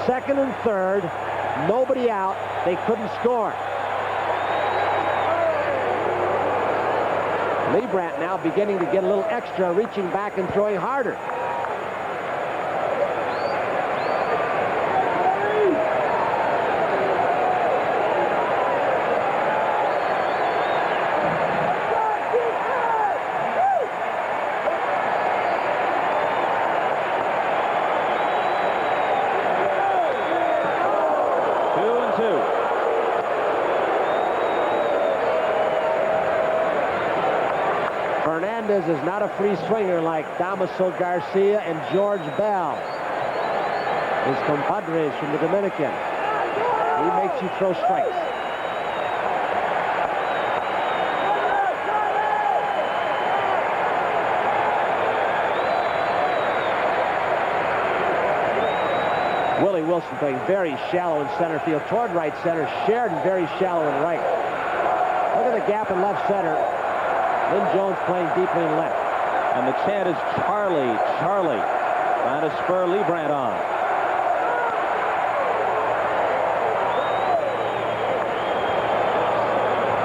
Speaker 5: 2nd and 3rd, nobody out. They couldn't score. Leibrandt now beginning to get a little extra, reaching back and throwing harder. Fernandez is not a free swinger like Damaso Garcia and George Bell, his compadres from the Dominican. He makes you throw strikes. Willie Wilson playing very shallow in center field toward right center. Sheridan very shallow in right. Look at the gap in left center. Lynn Jones playing deeply in left.
Speaker 6: And the chant is Charlie, Charlie, trying to spur Leibrandt on.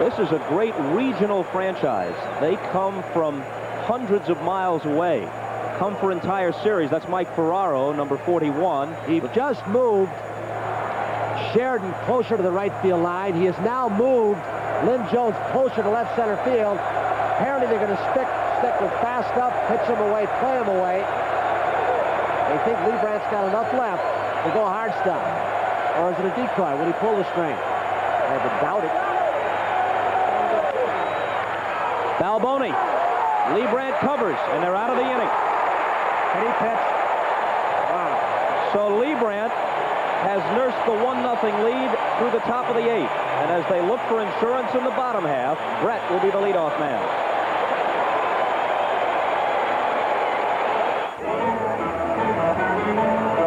Speaker 6: This is a great regional franchise. They come from hundreds of miles away, come for entire series. That's Mike Ferraro, number 41.
Speaker 5: He just moved Sheridan closer to the right field line. He has now moved Lynn Jones closer to left center field. Apparently they're going to stick with fast up, pitch him away, play him away. They think Leibrandt's got enough left to go hard stop. Or is it a decoy? Will he pull the string? I would doubt it.
Speaker 6: Balboni. Leibrandt covers, and they're out of the inning.
Speaker 5: Can he pitch? Wow.
Speaker 6: So Leibrandt has nursed the 1-0 lead through the top of the 8th. And as they look for insurance in the bottom half, Brett will be the leadoff man.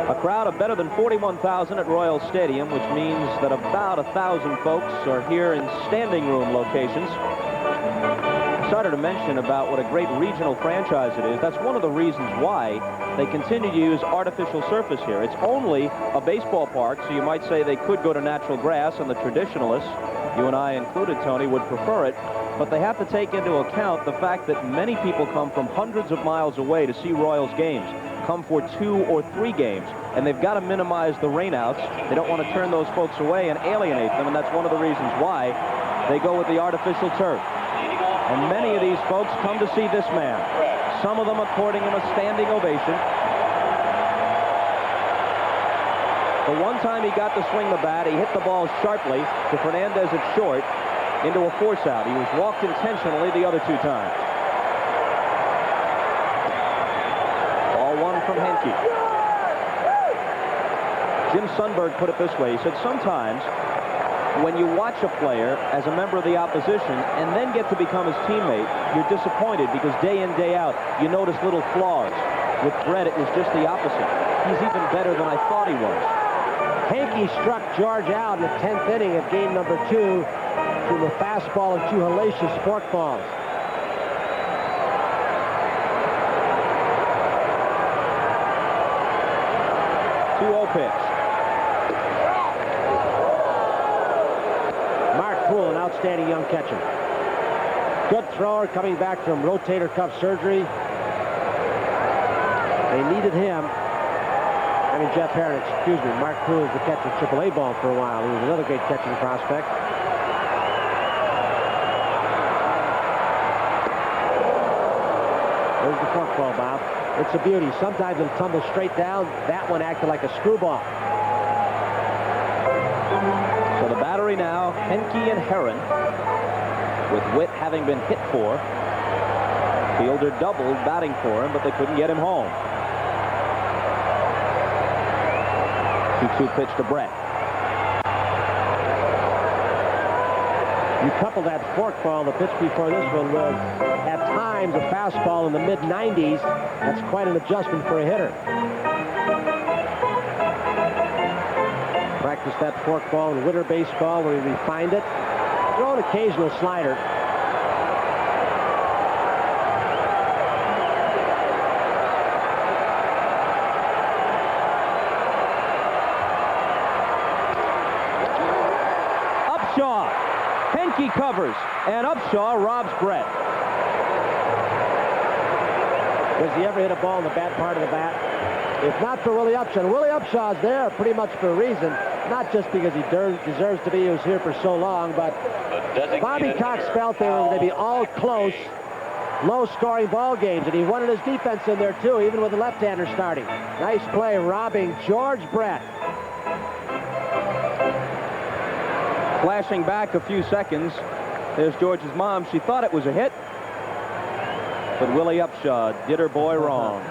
Speaker 6: A crowd of better than 41,000 at Royal Stadium, which means that about 1,000 folks are here in standing room locations. I started to mention about what a great regional franchise it is. That's one of the reasons why they continue to use artificial surface here. It's only a baseball park, so you might say they could go to natural grass, and the traditionalists, you and I included, Tony, would prefer it. But they have to take into account the fact that many people come from hundreds of miles away to see Royals games, come for 2 or 3 games, and they've got to minimize the rainouts. They don't want to turn those folks away and alienate them, and that's one of the reasons why they go with the artificial turf. And many of these folks come to see this man. Some of them according him a standing ovation. The one time he got to swing the bat, he hit the ball sharply to Fernandez at short into a force out. He was walked intentionally the other 2 times. Ball 1 from Henke. Jim Sundberg put it this way. He said, sometimes when you watch a player as a member of the opposition and then get to become his teammate, you're disappointed because day in, day out, you notice little flaws. With Brett, it was just the opposite. He's even better than I thought he was.
Speaker 5: Henke struck George out in the 10th inning of game number 2 through a fastball and 2 hellacious forkballs. outstanding young catcher. Good thrower coming back from rotator cuff surgery. They needed him. I mean, Jeff Herron, excuse me. Mark Poole was the catcher at AAA ball for a while. He was another great catching prospect. There's the forkball, Bob. It's a beauty. Sometimes it'll tumble straight down. That one acted like a screwball.
Speaker 6: So the battery now, Henke and Herron, with Witt having been hit for. Fielder doubled batting for him, but they couldn't get him home. 2-2 pitch to Brett.
Speaker 5: You couple that forkball, the pitch before this one, with at times a fastball in the mid-90s. That's quite an adjustment for a hitter. Practiced that forkball in winter baseball where he refined it. Throw an occasional slider.
Speaker 6: Upshaw. Henke covers, and Upshaw robs Brett.
Speaker 5: Does he ever hit a ball in the bad part of the bat? If not for Willie Upshaw. Willie Upshaw's there pretty much for a reason, not just because he deserves to be. He was here for so long, but Bobby Cox felt they were going to be all close, low-scoring ball games, and he wanted his defense in there too, even with the left-hander starting. Nice play, robbing George Brett.
Speaker 6: Flashing back a few seconds, there's George's mom. She thought it was a hit, but Willie Upshaw did her boy wrong.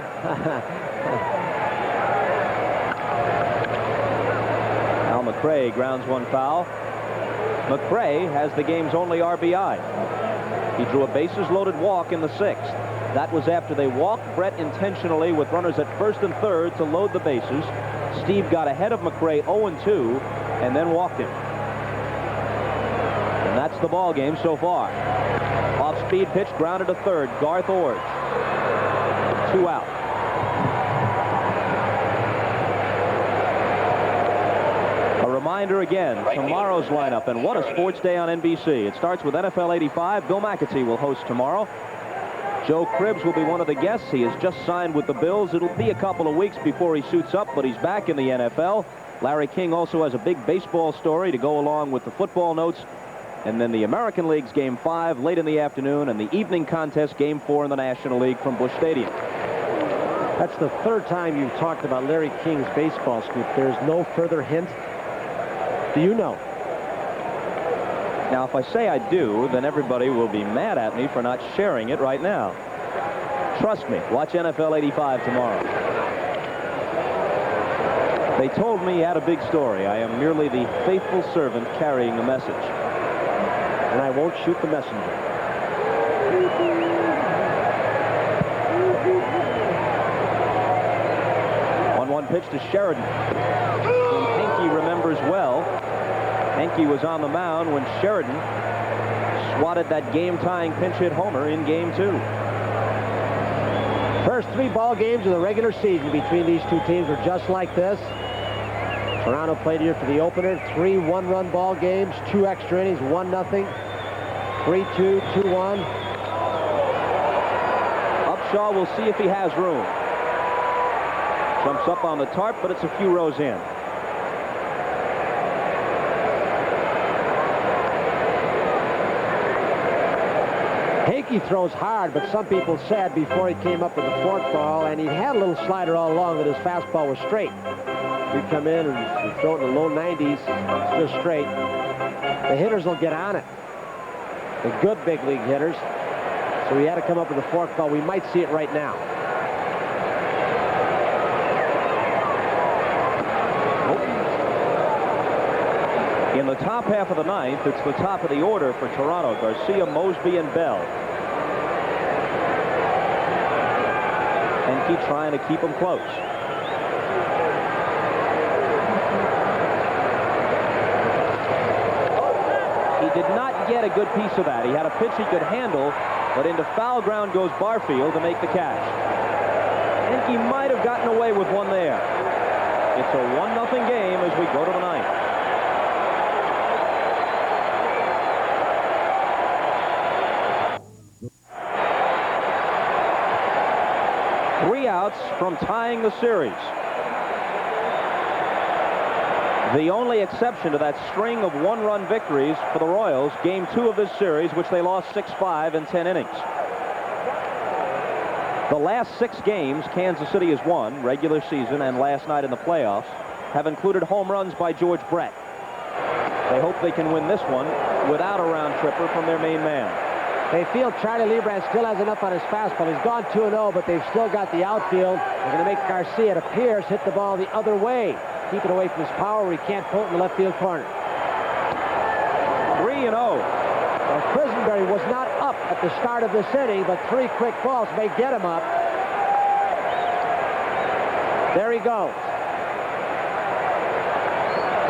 Speaker 6: Al McRae grounds one foul. McRae has the game's only RBI. He drew a bases-loaded walk in the 6th. That was after they walked Brett intentionally with runners at first and third to load the bases. Steve got ahead of McRae 0-2 and then walked him. And that's the ball game so far. Off-speed pitch grounded to third. Garth Orge. 2 out. A reminder again, tomorrow's lineup, and what a sports day on NBC. It starts with NFL 85. Bill McAtee will host tomorrow. Joe Cribbs will be one of the guests. He has just signed with the Bills. It'll be a couple of weeks before he suits up, but he's back in the NFL. Larry King also has a big baseball story to go along with the football notes. And then the American League's Game 5 late in the afternoon, and the evening contest Game 4 in the National League from Busch Stadium.
Speaker 5: That's the third time you've talked about Larry King's baseball scoop. There's no further hint. Do you know?
Speaker 6: Now, if I say I do, then everybody will be mad at me for not sharing it right now. Trust me, watch NFL 85 tomorrow. They told me he had a big story. I am merely the faithful servant carrying the message.
Speaker 5: And I won't shoot the messenger.
Speaker 6: 1-1 pitch to Sheridan, whom Henke remembers well. Henke was on the mound when Sheridan swatted that game-tying pinch hit homer in Game 2.
Speaker 5: First 3 ball games of the regular season between these two teams were just like this. Toronto played here for the opener. 3 one-run ball games, 2 extra innings, 1-0, 3-2, 2-1.
Speaker 6: Upshaw will see if he has room. Jumps up on the tarp, but it's a few rows in.
Speaker 5: Henke throws hard, but some people said before he came up with the forkball, and he had a little slider all along, that his fastball was straight. You come in and you throw it in the low 90s, it's just straight. The hitters will get on it. The good big league hitters. So he had to come up with a forkball. We might see it right now.
Speaker 6: In the top half of the 9th, it's the top of the order for Toronto. Garcia, Mosby, and Bell. Henke trying to keep them close. He did not get a good piece of that. He had a pitch he could handle, but into foul ground goes Barfield to make the catch. Henke might have gotten away with one there. It's a 1-0 game as we go to the 9th. outs from tying the series. The only exception to that string of one-run victories for the Royals, Game 2 of this series, which they lost 6-5 in 10 innings. The last 6 games Kansas City has won, regular season and last night in the playoffs, have included home runs by George Brett. They hope they can win this one without a round tripper from their main man.
Speaker 5: They feel Charlie Leibrandt still has enough on his fastball. He's gone 2-0, but they've still got the outfield. They're going to make Garcia, it appears, hit the ball the other way. Keep it away from his power where he can't pull it in the left field corner.
Speaker 6: 3-0.
Speaker 5: Well, Quisenberry was not up at the start of this inning, but 3 quick balls may get him up. There he goes.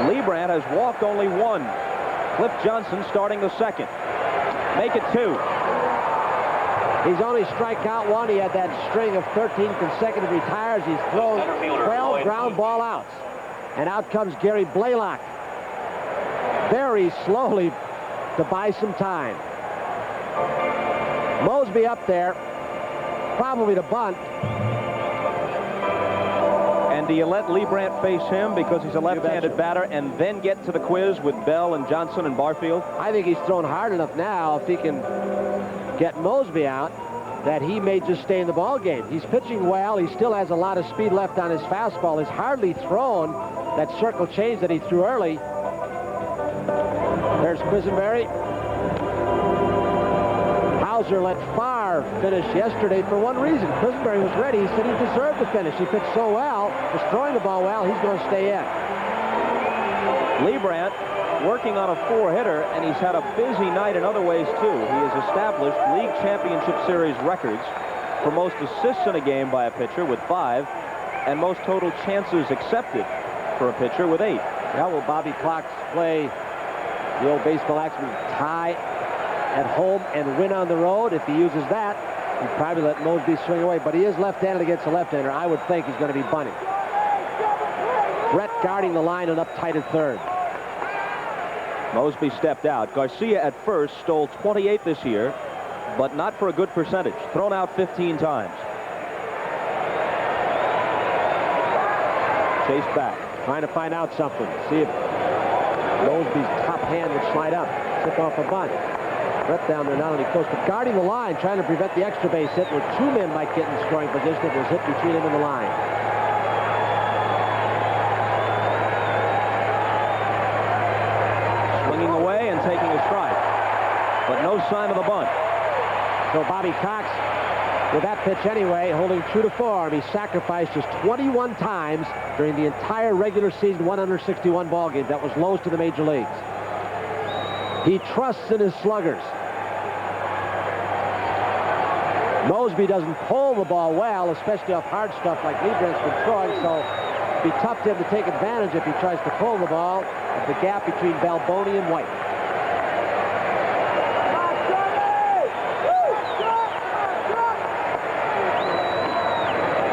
Speaker 6: Leibrandt has walked only 1. Cliff Johnson starting the second. Make it 2.
Speaker 5: He's only strike out 1. He had that string of 13 consecutive retires. He's thrown 12 ground ball outs. And out comes Gary Blaylock. Very slowly to buy some time. Mosby up there, probably to bunt.
Speaker 6: And do you let Leibrandt face him because he's a left-handed batter and then get to the quiz with Bell and Johnson and Barfield?
Speaker 5: I think he's thrown hard enough now, if he can get Mosby out, that he may just stay in the ball game. He's pitching well. He still has a lot of speed left on his fastball. He's hardly thrown that circle change that he threw early. There's Quisenberry. Hauser let Farr finish yesterday for one reason. Quisenberry was ready. He said he deserved to finish. He pitched so well, was throwing the ball well, he's going to stay in.
Speaker 6: Leibrandt working on a 4-hitter, and he's had a busy night in other ways, too. He has established league championship series records for most assists in a game by a pitcher with 5, and most total chances accepted for a pitcher with 8.
Speaker 5: Yeah, will Bobby Cox play the old baseball axiom, tie at home and win on the road? If he uses that, he'd probably let Mosby swing away. But he is left-handed against a left-hander. I would think he's going to be bunting. Brett guarding the line and up tight at third.
Speaker 6: Mosby stepped out. Garcia at first stole 28 this year, but not for a good percentage. Thrown out 15 times. Chased back.
Speaker 5: Trying to find out something. See if Mosby's top hand would slide up. Tip off a bunt. Brett down there not only close, but guarding the line, trying to prevent the extra base hit where 2 men might get in scoring position if it was hit between him and the line.
Speaker 6: Swinging away and taking a strike, but no sign of the bunt.
Speaker 5: So Bobby Cox, with that pitch anyway, holding true to form. He sacrificed just 21 times during the entire regular season 161 ball games. That was lowest in the major leagues. He trusts in his sluggers. Mosby doesn't pull the ball well, especially off hard stuff like Leibrandt's been throwing, so it'd be tough to him to take advantage if he tries to pull the ball at the gap between Balboni and White.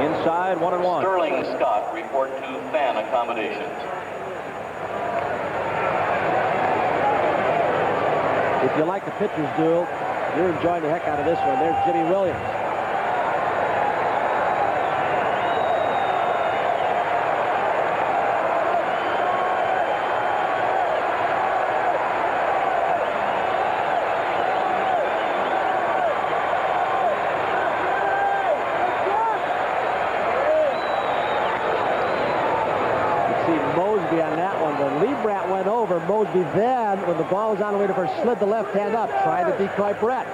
Speaker 6: Inside, 1-1.
Speaker 3: Sterling Scott report to fan accommodations.
Speaker 5: If you like the pitcher's duel, you're enjoying the heck out of this one. There's Jimmy Williams. Mosby on that one. When Leibrandt went over, Mosby then, when the ball was on the way to first, slid the left hand up, trying to decoy Brett.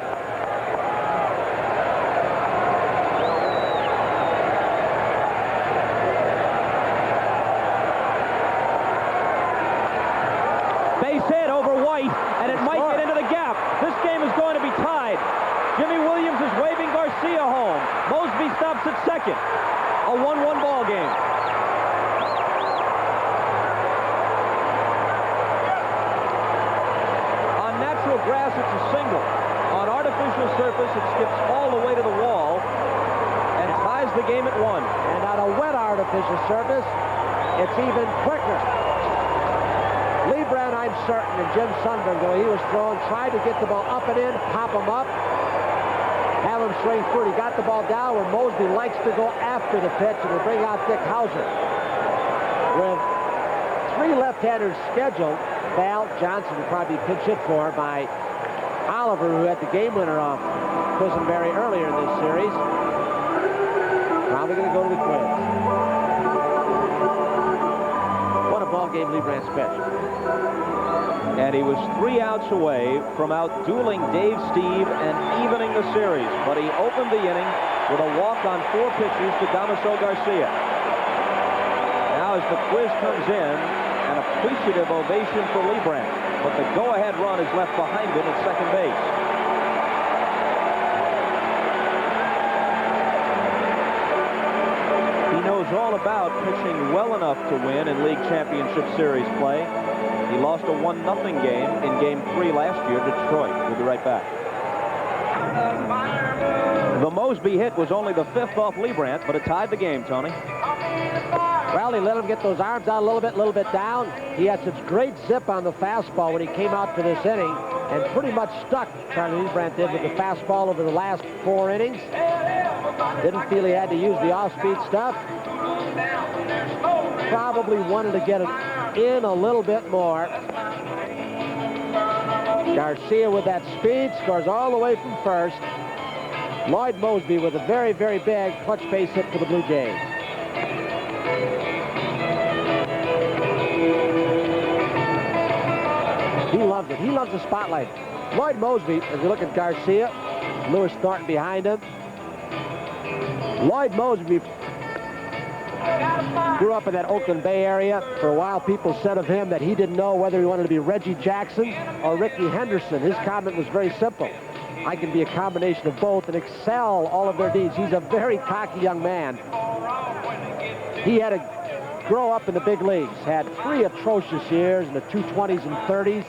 Speaker 6: Base hit over White, and it might get into the gap. This game is going to be tied. Jimmy Williams is waving Garcia home. Mosby stops at second. A 1-1 ball game. Grass, it's a single. On artificial surface, it skips all the way to the wall and ties the game at 1.
Speaker 5: And on a wet artificial surface, it's even quicker. Leibrandt, I'm certain, and Jim Sundberg, though he was throwing, tried to get the ball up and in, pop him up. have him swing through. He got the ball down where Mosby likes to go after the pitch, and will bring out Dick Hauser. With 3 left-handers scheduled, Val Johnson will probably be pinch hit for by Oliver, who had the game winner off Quisenberry earlier in this series. Probably going to go to the Twins. What a ball game Lee Brandt's pitched.
Speaker 6: And he was 3 outs away from outdueling Dave Steve and evening the series. But he opened the inning with a walk on 4 pitches to Damaso Garcia. Now as the Quiz comes in, an appreciative ovation for Lee Brandt. But the go-ahead run is left behind him at second base. He knows all about pitching well enough to win in League Championship Series play. He lost a 1-0 game in Game 3 last year to Detroit. We'll be right back. The Mosby hit was only the 5th off Lee Brandt, but it tied the game, Tony.
Speaker 5: Well, he let him get those arms out a little bit down. He had such great zip on the fastball when he came out for this inning, and pretty much stuck, Charlie Lee Brandt did, with the fastball over the last 4 innings. Didn't feel he had to use the off-speed stuff. Probably wanted to get it in a little bit more. Garcia with that speed scores all the way from first. Lloyd Mosby with a very, very big clutch base hit for the Blue Jays. He loves it. He loves the spotlight. Lloyd Mosby, as we look at Garcia, Lewis Thornton behind him. Lloyd Mosby grew up in that Oakland Bay area. For a while, people said of him that he didn't know whether he wanted to be Reggie Jackson or Ricky Henderson. His comment was very simple. I can be a combination of both and excel all of their deeds. He's a very cocky young man. He had to grow up in the big leagues. Had 3 atrocious years in the 220s and 30s.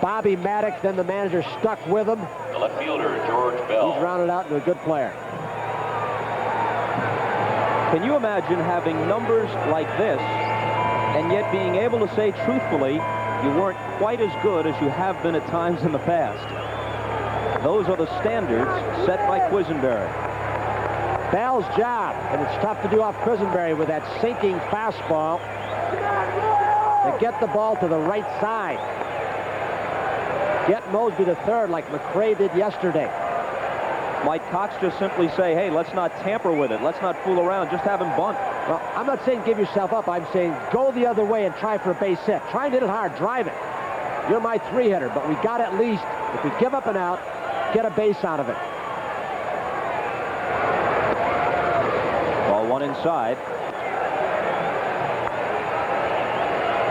Speaker 5: Bobby Maddox, then the manager, stuck with him.
Speaker 3: The left fielder, George Bell.
Speaker 5: He's rounded out into a good player.
Speaker 6: Can you imagine having numbers like this and yet being able to say truthfully you weren't quite as good as you have been at times in the past? Those are the standards set by Quisenberry.
Speaker 5: Bell's job, and it's tough to do off Quisenberry with that sinking fastball, to get the ball to the right side. Get Mosby to third like McRae did yesterday.
Speaker 6: Might Cox just simply say, hey, let's not tamper with it. Let's not fool around. Just have him bunt.
Speaker 5: Well, I'm not saying give yourself up. I'm saying go the other way and try for a base hit. Try and hit it hard. Drive it. You're my 3-hitter, but we got at least, if we give up an out, get a base out of it.
Speaker 6: Ball 1 inside.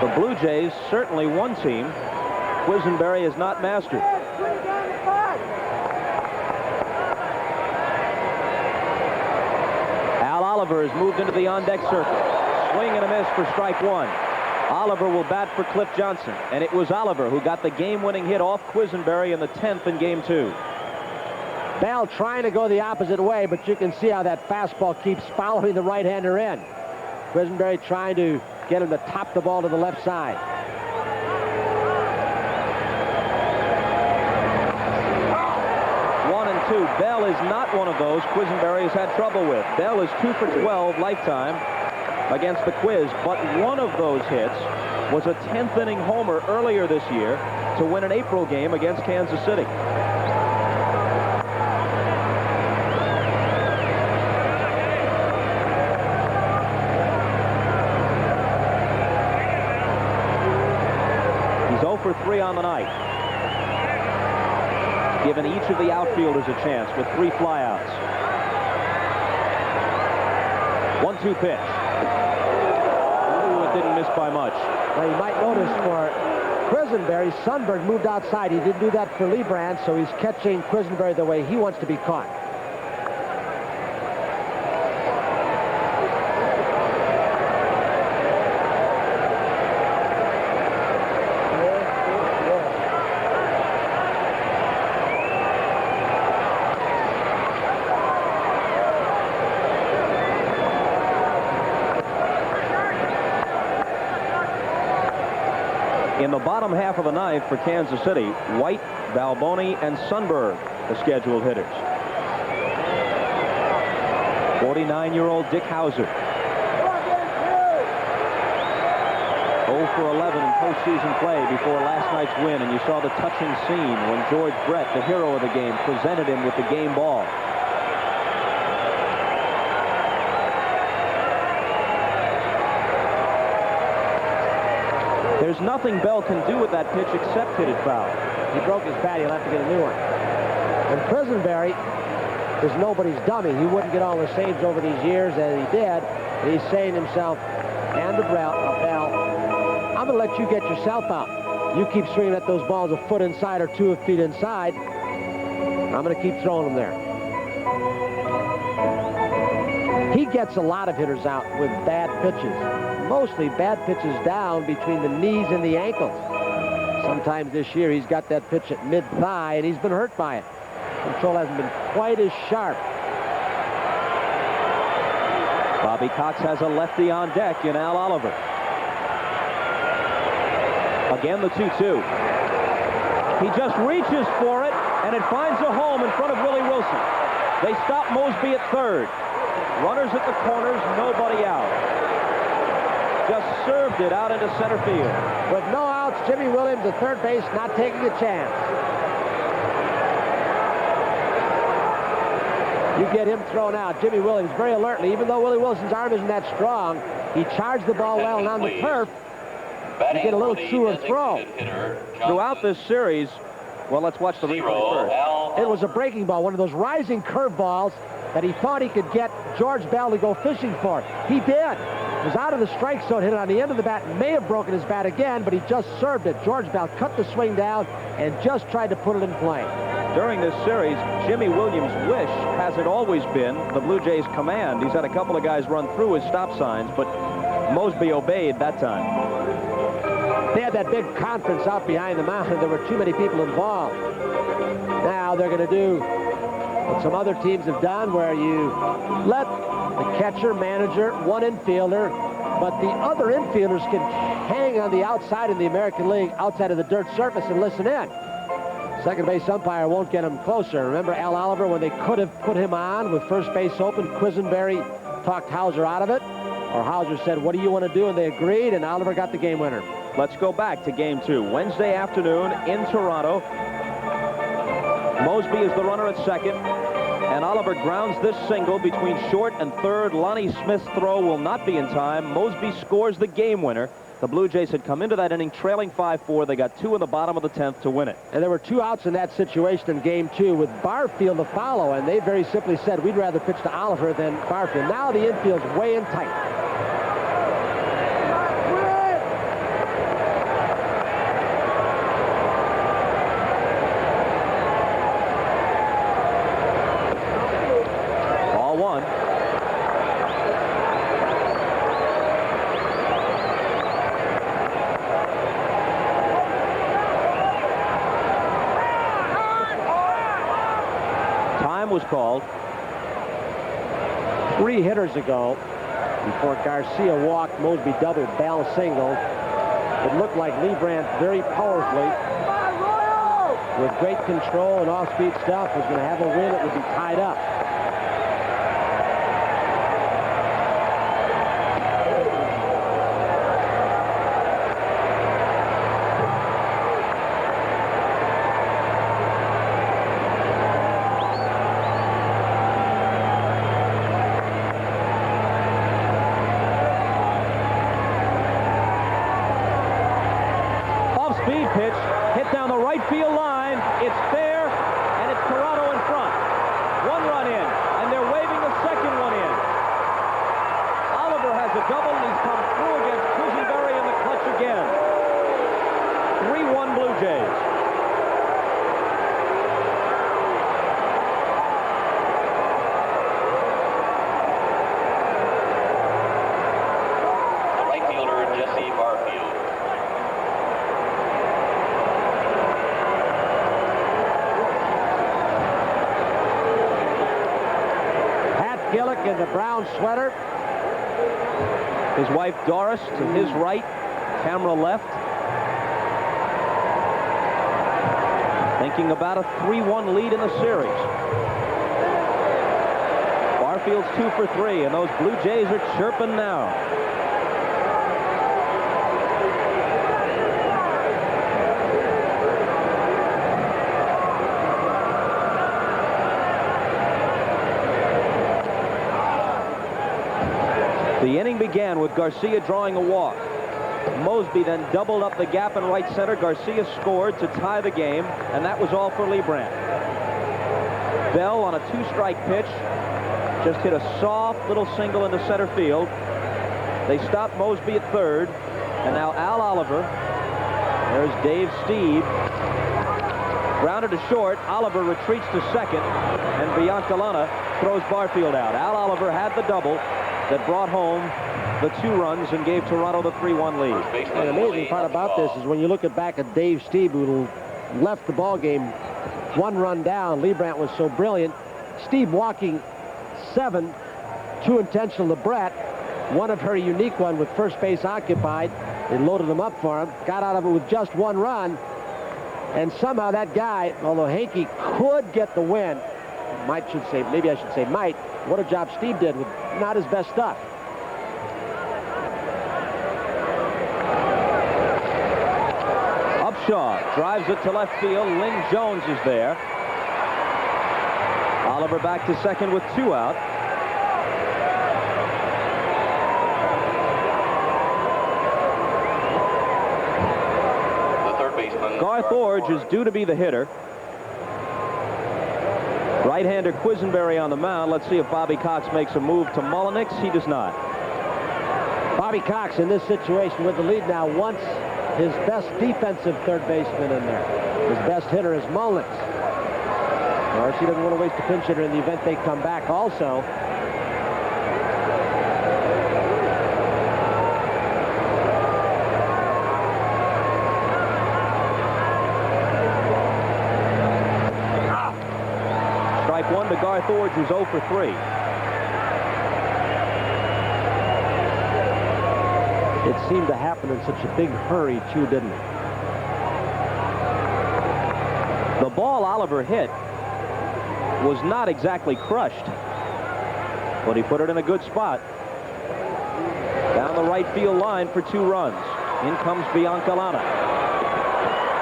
Speaker 6: The Blue Jays, certainly one team Quisenberry has not mastered. Al Oliver has moved into the on-deck circle. Swing and a miss for strike 1. Oliver will bat for Cliff Johnson, and it was Oliver who got the game-winning hit off Quisenberry in the 10th in Game 2.
Speaker 5: Bell trying to go the opposite way, but you can see how that fastball keeps following the right-hander in. Quisenberry trying to get him to top the ball to the left side.
Speaker 6: Bell is not one of those Quisenberry has had trouble with. Bell is 2 for 12 lifetime against the Quiz, but one of those hits was a 10th inning homer earlier this year to win an April game against Kansas City. He's 0 for 3 on the night. Giving each of the outfielders a chance with 3 flyouts. 1-2 pitch. Ooh, it didn't miss by much.
Speaker 5: Now you might notice for Quisenberry, Sundberg moved outside. He didn't do that for Lee Brandt, so he's catching Quisenberry the way he wants to be caught.
Speaker 6: In the bottom half of the ninth for Kansas City, White, Balboni, and Sundberg, the scheduled hitters. 49-year-old Dick Hauser. 0 for 11 in postseason play before last night's win, and you saw the touching scene when George Brett, the hero of the game, presented him with the game ball. There's nothing Bell can do with that pitch except hit it foul.
Speaker 5: He broke his bat. He'll have to get a new one. And Quisenberry is nobody's dummy. He wouldn't get all the saves over these years as he did. And he's saying to himself, and to Bell, I'm going to let you get yourself out. You keep swinging at those balls a foot inside or 2 feet inside. I'm going to keep throwing them there. He gets a lot of hitters out with bad pitches. Mostly bad pitches down between the knees and the ankles. Sometimes this year he's got that pitch at mid-thigh and he's been hurt by it. Control hasn't been quite as sharp.
Speaker 6: Bobby Cox has a lefty on deck in Al Oliver. Again, the 2-2. He just reaches for it, and it finds a home in front of Willie Wilson. They stop Mosby at third. Runners at the corners, nobody out. Just served it out into center field.
Speaker 5: With no outs, Jimmy Williams at third base, not taking a chance. You get him thrown out. Jimmy Williams very alertly, even though Willie Wilson's arm isn't that strong, he charged the ball well, and on the turf, you get a little truer throw.
Speaker 6: Throughout this series, well, let's watch the replay first.
Speaker 5: It was a breaking ball, one of those rising curve balls that he thought he could get George Bell to go fishing for. He did. Was out of the strike zone, hit it on the end of the bat, may have broken his bat again, but he just served it. George Bell cut the swing down and just tried to put it in play.
Speaker 6: During this series, Jimmy Williams' wish has it always been the Blue Jays' command. He's had a couple of guys run through his stop signs, but Mosby obeyed that time.
Speaker 5: They had that big conference out behind the mountain. There were too many people involved. Now they're going to do what some other teams have done, where you let the catcher, manager, one infielder, but the other infielders can hang on the outside in the American League, outside of the dirt surface, and listen in. Second base umpire won't get him closer. Remember Al Oliver, when they could have put him on with first base open, Quisenberry talked Hauser out of it, or Hauser said, what do you want to do? And they agreed, and Oliver got the game winner.
Speaker 6: Let's go back to game 2. Wednesday afternoon in Toronto. Mosby is the runner at second, and Oliver grounds this single between short and third. Lonnie Smith's throw will not be in time. Mosby scores the game winner. The Blue Jays had come into that inning trailing 5-4. They got 2 in the bottom of the 10th to win it.
Speaker 5: And there were 2 outs in that situation in game 2 with Barfield to follow, and they very simply said, we'd rather pitch to Oliver than Barfield. Now the infield's way in tight.
Speaker 6: Ball 1. Was called
Speaker 5: 3 hitters ago, before Garcia walked, Mosby doubled, Bell singled. It looked like Leibrandt very powerfully, with great control and off-speed stuff, was going to have a win. It would be tied up. In the brown sweater.
Speaker 6: His wife Doris to his right, camera left. Thinking about a 3-1 lead in the series. Barfield's 2 for 3, and those Blue Jays are chirping now. The inning began with Garcia drawing a walk. Mosby then doubled up the gap in right center. Garcia scored to tie the game, and that was all for Leibrandt. Bell on a 2-strike pitch just hit a soft little single into center field. They stopped Mosby at third, and now Al Oliver. There's Dave Stieb. Grounded to short. Oliver retreats to second, and Biancalana throws Barfield out. Al Oliver had the double that brought home the 2 runs and gave Toronto the 3-1 lead.
Speaker 5: The amazing part about this is when you look back at Dave Stieb, who left the ball game 1 run down. Leibrandt was so brilliant. Stieb walking 7, 2 intentional to Brett, 1 a very unique one with first base occupied. They loaded him up for him, got out of it with just 1 run, and somehow that guy, although Hanky could get the win, maybe I should say might, what a job Stieb did with not his best stuff.
Speaker 6: Upshaw drives it to left field. Ling Jones is there. Oliver back to second with 2 out.
Speaker 3: The third baseman.
Speaker 6: Garth Orge is due to be the hitter. Right-hander Quisenberry on the mound. Let's see if Bobby Cox makes a move to Mullenix. He does not.
Speaker 5: Bobby Cox in this situation with the lead now wants his best defensive third baseman in there. His best hitter is Mullenix. Of course, he doesn't want to waste a pinch hitter in the event they come back also.
Speaker 6: Strike 1 to Garth Orge, who's 0 for 3.
Speaker 5: It seemed to happen in such a big hurry, too, didn't it?
Speaker 6: The ball Oliver hit was not exactly crushed, but he put it in a good spot. Down the right field line for 2 runs. In comes Biancalana.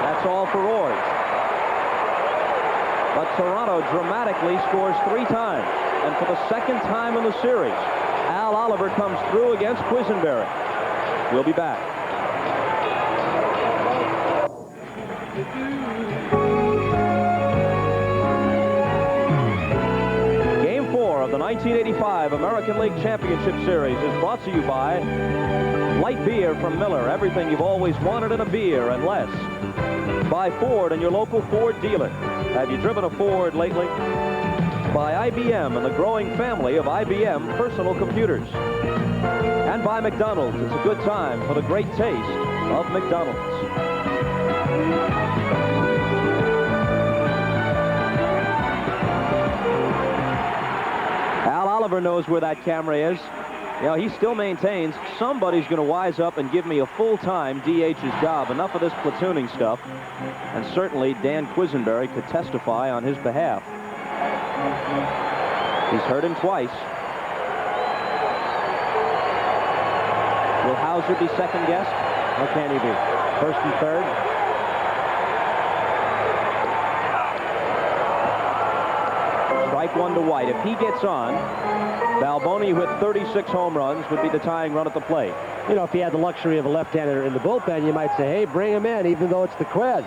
Speaker 6: That's all for Orge. But Toronto dramatically scores 3 times, and for the 2nd time in the series, Al Oliver comes through against Quisenberry. We'll be back. Game 4 of the 1985 American League Championship Series is brought to you by light beer from Miller. Everything you've always wanted in a beer and less. By Ford and your local Ford dealer. Have you driven a Ford lately? By IBM and the growing family of IBM personal computers. And by McDonald's. It's a good time for the great taste of McDonald's. Al Oliver knows where that camera is. You know, he still maintains somebody's going to wise up and give me a full-time DH's job. Enough of this platooning stuff. And certainly Dan Quisenberry could testify on his behalf. He's heard him twice. Will Hauser be second guessed?
Speaker 5: How can he be? First and third?
Speaker 6: Strike 1 to White. If he gets on, Balboni, who hit 36 home runs, would be the tying run at the plate.
Speaker 5: You know, if he had the luxury of a left-hander in the bullpen, you might say, hey, bring him in, even though it's the Quiz.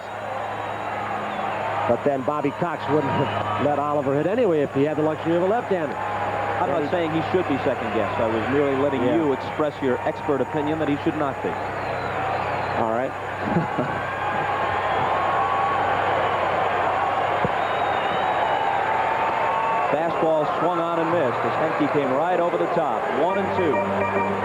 Speaker 5: But then Bobby Cox wouldn't have let Oliver hit anyway if he had the luxury of a left-hander.
Speaker 6: I'm not saying he should be second guessed. I was merely letting you express your expert opinion that he should not be.
Speaker 5: All right.
Speaker 6: Fastball swung on and missed as Henke came right over the top. 1 and 2.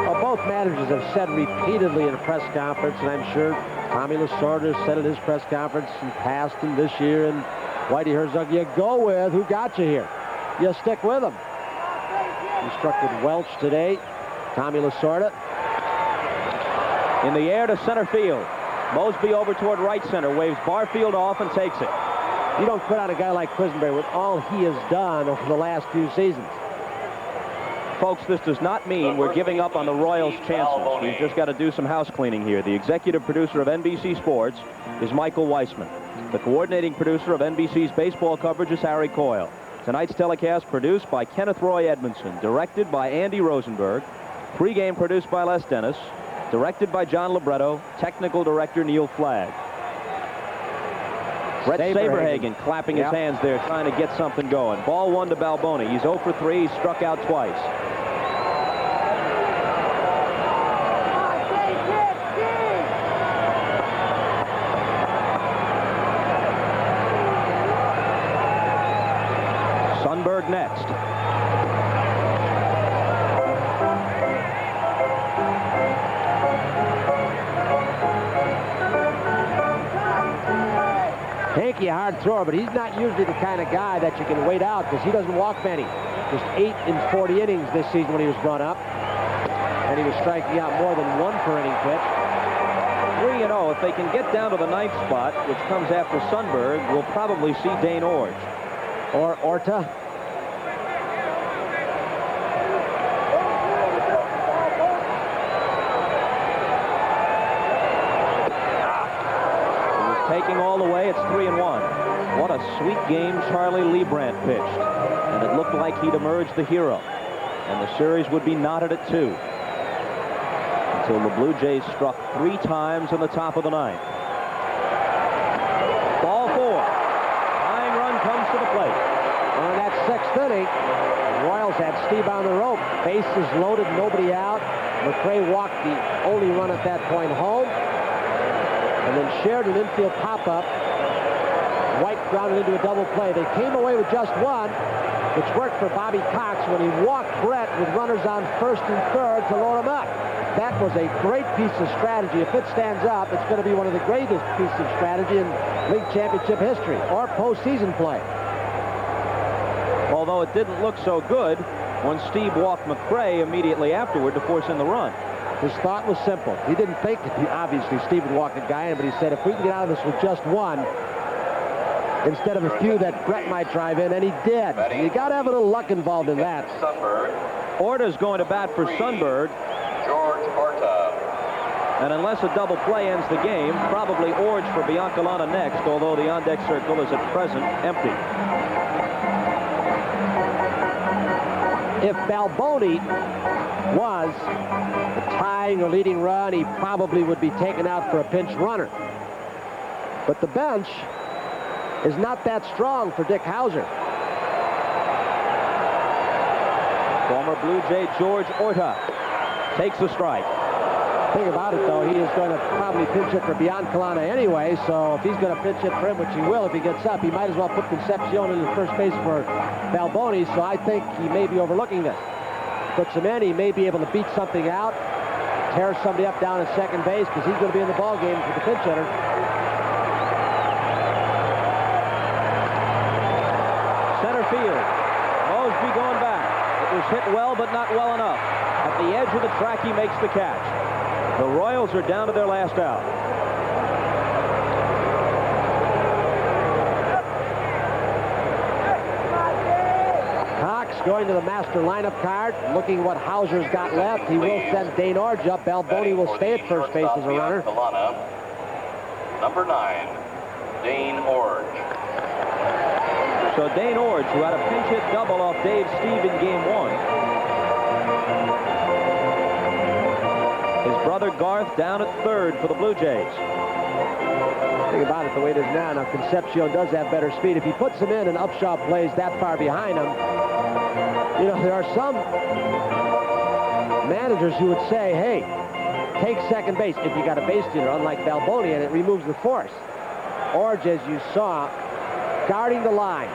Speaker 5: Well, both managers have said repeatedly in a press conference, and I'm sure Tommy Lasorda said at his press conference in past and this year, and Whitey Herzog, you go with who got you here. You stick with them. Instructed Welch today. Tommy Lasorda.
Speaker 6: In the air to center field. Mosby over toward right center. Waves Barfield off and takes it.
Speaker 5: You don't quit on a guy like Quisenberry with all he has done over the last few seasons.
Speaker 6: Folks, this does not mean we're giving up on the Royals' chances. We've just got to do some house cleaning here. The executive producer of NBC Sports is Michael Weissman. The coordinating producer of NBC's baseball coverage is Harry Coyle. Tonight's telecast produced by Kenneth Roy Edmondson, directed by Andy Rosenberg, pregame produced by Les Dennis, directed by John Libretto, technical director Neil Flagg. Brett Saberhagen clapping his hands there, trying to get something going. Ball 1 to Balboni. He's 0 for 3. He's struck out twice. Sundberg next.
Speaker 5: Hanky, a hard thrower, but he's not usually the kind of guy that you can wait out because he doesn't walk many. Just 8 in 40 innings this season when he was brought up. And he was striking out more than 1 per inning pitch.
Speaker 6: 3-0. If they can get down to the 9th spot, which comes after Sundberg, we'll probably see Dane Orge.
Speaker 5: Or Orta.
Speaker 6: Taking all the way, it's 3-1. What a sweet game Charlie Leibrandt pitched. And it looked like he'd emerged the hero. And the series would be knotted at 2. Until the Blue Jays struck 3 times in the top of the 9th. Ball 4. Tying run comes to the plate.
Speaker 5: Well, in that 6th inning, the Royals had Steve on the rope. Bases loaded, nobody out. McRae walked the only run at that point home. And then shared an infield pop-up. White grounded into a double play. They came away with just 1, which worked for Bobby Cox when he walked Brett with runners on 1st and 3rd to load him up. That was a great piece of strategy. If it stands up, it's going to be one of the greatest pieces of strategy in league championship history or postseason play.
Speaker 6: Although it didn't look so good when Steve walked McRae immediately afterward to force in the run.
Speaker 5: His thought was simple. He didn't think that obviously Steve would walk a guy in, but he said, if we can get out of this with just 1, instead of a few that Brett might drive in, and he did. You got to have a little luck involved in that.
Speaker 6: Orta's going to bat for Sundberg.
Speaker 3: George Orta.
Speaker 6: And unless a double play ends the game, probably Orge for Biancalana next, although the on-deck circle is at present empty.
Speaker 5: If Balboni was the tying or leading run, he probably would be taken out for a pinch runner. But the bench is not that strong for Dick Hauser.
Speaker 6: Former Blue Jay George Orta takes a strike.
Speaker 5: Thing about it, though, he is going to probably pinch hit for Biancalana anyway, so if he's going to pinch hit for him, which he will if he gets up, he might as well put Concepcion in the first base for Balboni, so I think he may be overlooking this. Puts him in, he may be able to beat something out, tear somebody up down at second base, because he's going to be in the ball game for the pinch hitter.
Speaker 6: Center field. Mosby going back. It was hit well, but not well enough. At the edge of the track, he makes the catch. The Royals are down to their last out.
Speaker 5: Cox going to the master lineup card, looking what Hauser's got left. He will send Dane Orge up. Balboni will stay at first base as a runner.
Speaker 3: Number 9, Dane Orge.
Speaker 6: So Dane Orge, who had a pinch hit double off Dave Steve in game 1. His brother Garth down at 3rd for the Blue Jays.
Speaker 5: Think about it the way it is now. Now Concepcion does have better speed. If he puts him in and Upshaw plays that far behind him, you know, there are some managers who would say, hey, take second base if you got a base stealer, unlike Balboni, and it removes the force. Orge, as you saw, guarding the line.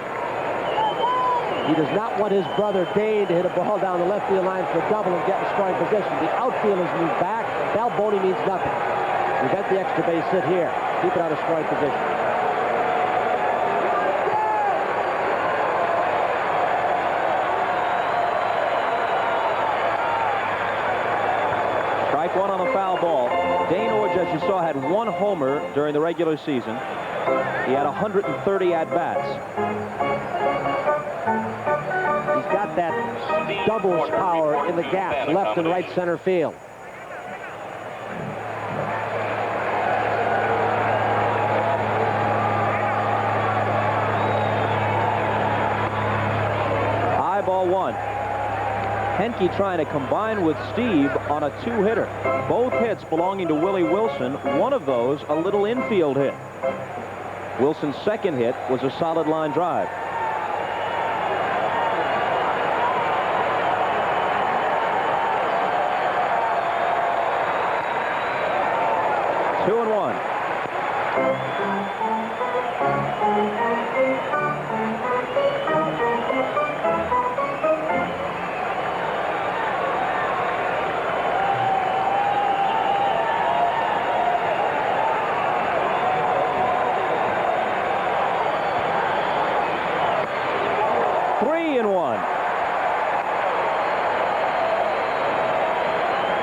Speaker 5: He does not want his brother Dane to hit a ball down the left field line for a double and get in scoring position. The outfielders move back. Balboni means nothing. Prevent the extra base hit here. Keep it out of scoring position.
Speaker 6: Strike 1 on the foul ball. Dane Orge, as you saw, had 1 homer during the regular season. He had 130 at-bats.
Speaker 5: He's got that doubles power in the gap, left and right center field.
Speaker 6: High ball one. Henke trying to combine with Steve on a two-hitter. Both hits belonging to Willie Wilson. One of those a little infield hit. Wilson's second hit was a solid line drive. Two and one.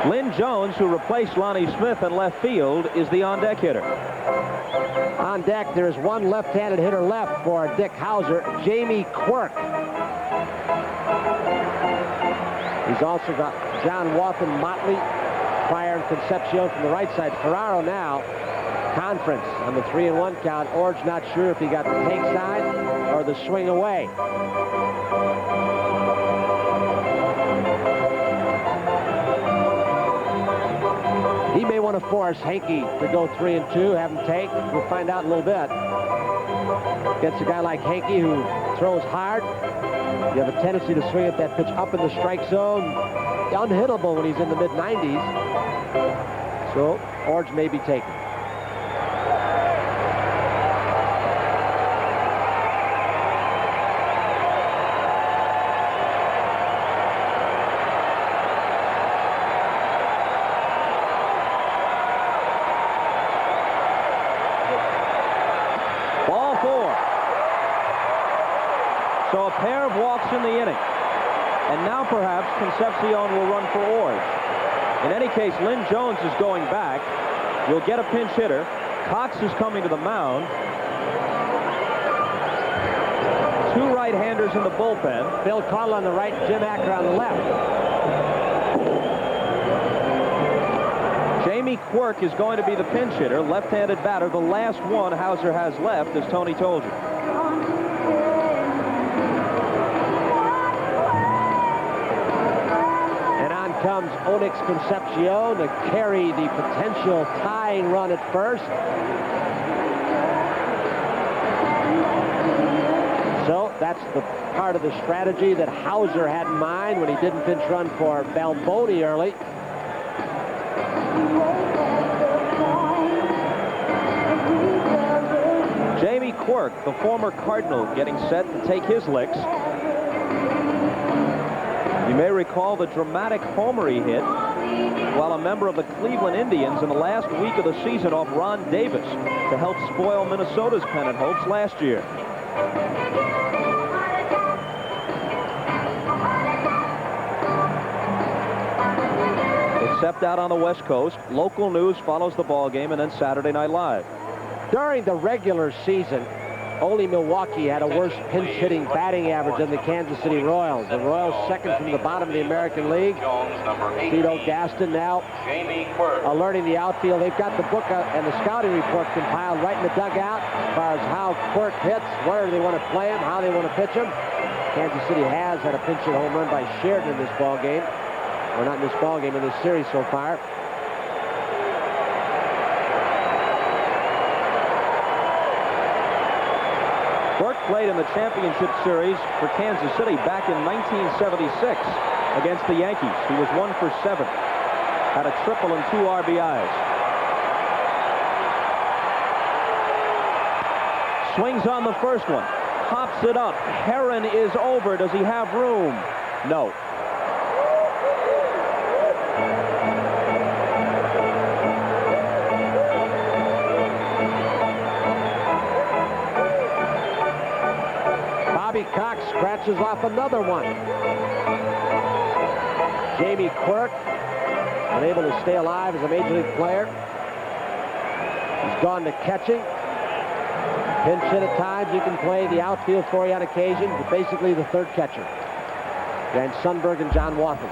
Speaker 6: Lynn Jones, who replaced Lonnie Smith in left field, is the on-deck hitter.
Speaker 5: On deck, there's one left-handed hitter left for Dick Hauser, Jamie Quirk. He's also got John Wathan, Motley, Pryor, and Concepcion from the right side. Ferraro now, conference on the 3-1 count. Orge not sure if he got the take side or the swing away. He may want to force Henke to go 3-2, have him take. We'll find out in a little bit. Gets a guy like Henke who throws hard. You have a tendency to swing at that pitch up in the strike zone. Unhittable when he's in the mid-90s. So Orge may be taken.
Speaker 6: So a pair of walks in the inning. And now perhaps Concepcion will run for Orge. In any case, Lynn Jones is going back. You'll get a pinch hitter. Cox is coming to the mound. Two right-handers in the bullpen.
Speaker 5: Bill Connell on the right, Jim Acker on the left.
Speaker 6: Jamie Quirk is going to be the pinch hitter, left-handed batter. The last one Hauser has left, as Tony told you.
Speaker 5: Comes Onyx Concepcion to carry the potential tying run at first. So that's the part of the strategy that Hauser had in mind when he didn't pinch run for Balboni early.
Speaker 6: Jamie Quirk, the former Cardinal, getting set to take his licks. You may recall the dramatic homer he hit while a member of the Cleveland Indians in the last week of the season off Ron Davis to help spoil Minnesota's pennant hopes last year. Except out on the West Coast, local news follows the ball game, and then Saturday Night Live.
Speaker 5: During the regular season, only Milwaukee had a worse pinch-hitting batting average than the Kansas City Royals. The Royals second from the bottom of the American League. Tito Gaston now alerting the outfield. They've got the book and the scouting report compiled right in the dugout as far as how Quirk hits, where they want to play him, how they want to pitch him. Kansas City has had a pinch-hit home run by Sheridan in this ball game. Or not in this ball game, in this series so far.
Speaker 6: Quirk played in the championship series for Kansas City back in 1976 against the Yankees. He was 1 for 7. Had a triple and 2 RBIs. Swings on the first one. Pops it up. Heron is over. Does he have room? No.
Speaker 5: Cox scratches off another one. Jamie Quirk, unable to stay alive as a major league player. He's gone to catching. Pinch hit at times. You can play the outfield for you on occasion, but basically the third catcher. Van Sundberg and John Wathen.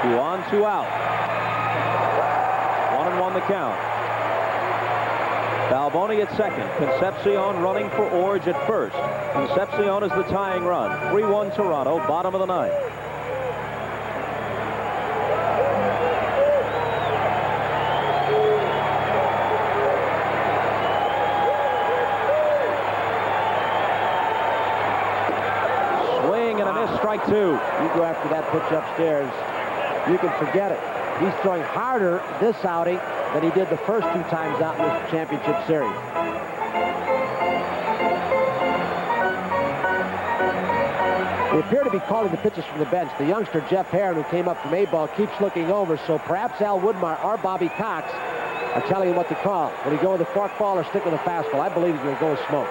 Speaker 6: Two on, two out. 1-1 the count. Balboni at second. Concepcion running for Orge at first. Concepcion is the tying run. 3-1 Toronto, bottom of the ninth. Swing and a miss, strike two.
Speaker 5: You go after that pitch upstairs, you can forget it. He's throwing harder this outing than he did the first two times out in this championship series. They appear to be calling the pitches from the bench. The youngster Jeff Herron, who came up from A-ball, keeps looking over, so perhaps Al Woodmar or Bobby Cox are telling him what to call. Will he go with a fork ball or stick with a fastball? I believe he's going to go with smoke.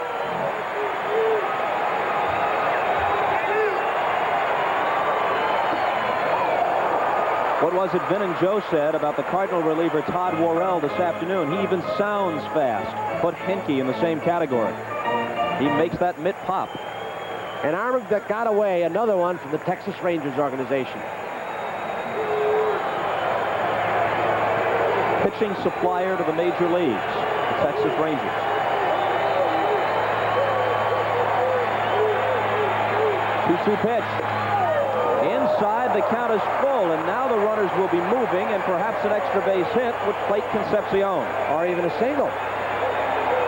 Speaker 6: What was it Vin and Joe said about the Cardinal reliever Todd Worrell this afternoon? He even sounds fast. Put Henke in the same category. He makes that mitt pop.
Speaker 5: An arm that got away, another one from the Texas Rangers organization.
Speaker 6: Pitching supplier to the major leagues, the Texas Rangers. Two-two pitch. Inside, the count is full, and now the runners will be moving, and perhaps an extra base hit would plate Concepcion.
Speaker 5: Or even a single.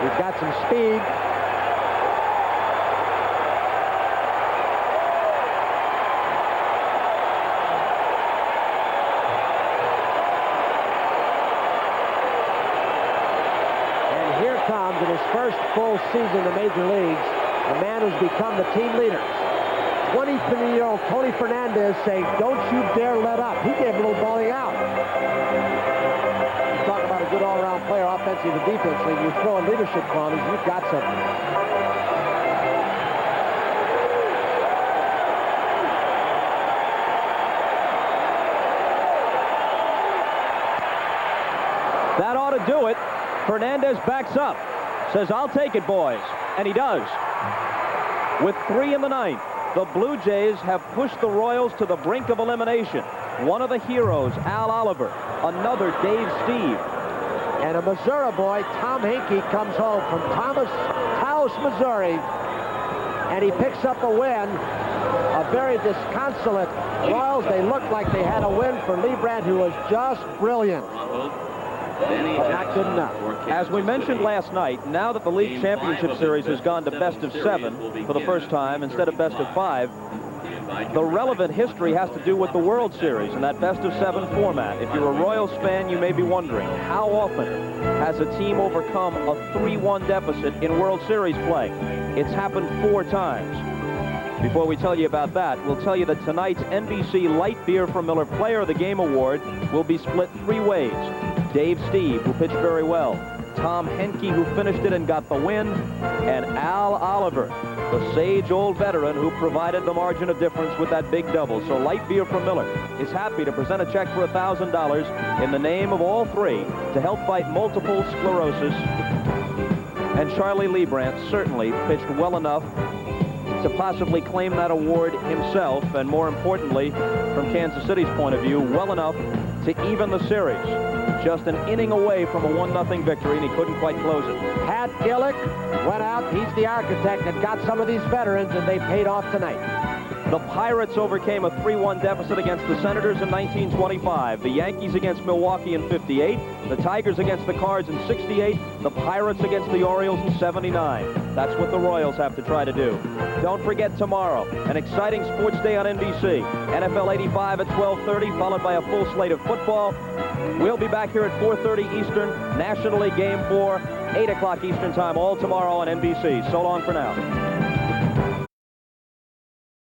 Speaker 5: He's got some speed. And here comes, in his first full season in the major leagues, a man who's become the team leader. 23-year-old Tony Fernandez saying, don't you dare let up. He gave a little balling out. You talk about a good all-around player, offensive and defensively. You throw in leadership qualities, you've got something.
Speaker 6: That ought to do it. Fernandez backs up. Says, I'll take it, boys. And he does. With 3 in the ninth. The Blue Jays have pushed the Royals to the brink of elimination. One of the heroes, Al Oliver. Another, Dave Steve.
Speaker 5: And a Missouri boy, Tom Henke, comes home from Taos, Missouri. And he picks up a win. A very disconsolate Royals. They looked like they had a win for Lee Brandt, who was just brilliant. But not good enough.
Speaker 6: As we mentioned last night, now that the League Championship Series has gone to best of 7 for the first time instead of best of 5, the relevant history has to do with the World Series and that best of 7 format. If you're a Royals fan, you may be wondering, how often has a team overcome a 3-1 deficit in World Series play? It's happened 4 times. Before we tell you about that, we'll tell you that tonight's NBC Light Beer from Miller Player of the Game Award will be split 3 ways. Dave Steve, who pitched very well, Tom Henke, who finished it and got the win, and Al Oliver, the sage old veteran who provided the margin of difference with that big double. So Light Beer from Miller is happy to present a check for $1,000 in the name of all 3 to help fight multiple sclerosis. And Charlie Lee Brandt certainly pitched well enough to possibly claim that award himself, and more importantly, from Kansas City's point of view, well enough to even the series. Just an inning away from a 1-0 victory, and he couldn't quite close it.
Speaker 5: Pat Gillick went out. He's the architect and got some of these veterans, and they paid off tonight.
Speaker 6: The Pirates overcame a 3-1 deficit against the Senators in 1925. The Yankees against Milwaukee in 58. The Tigers against the Cards in 68. The Pirates against the Orioles in 79. That's what the Royals have to try to do. Don't forget tomorrow, an exciting sports day on NBC. NFL 85 at 12:30, followed by a full slate of football. We'll be back here at 4:30 Eastern, National League Game 4, 8 o'clock Eastern time, all tomorrow on NBC. So long for now.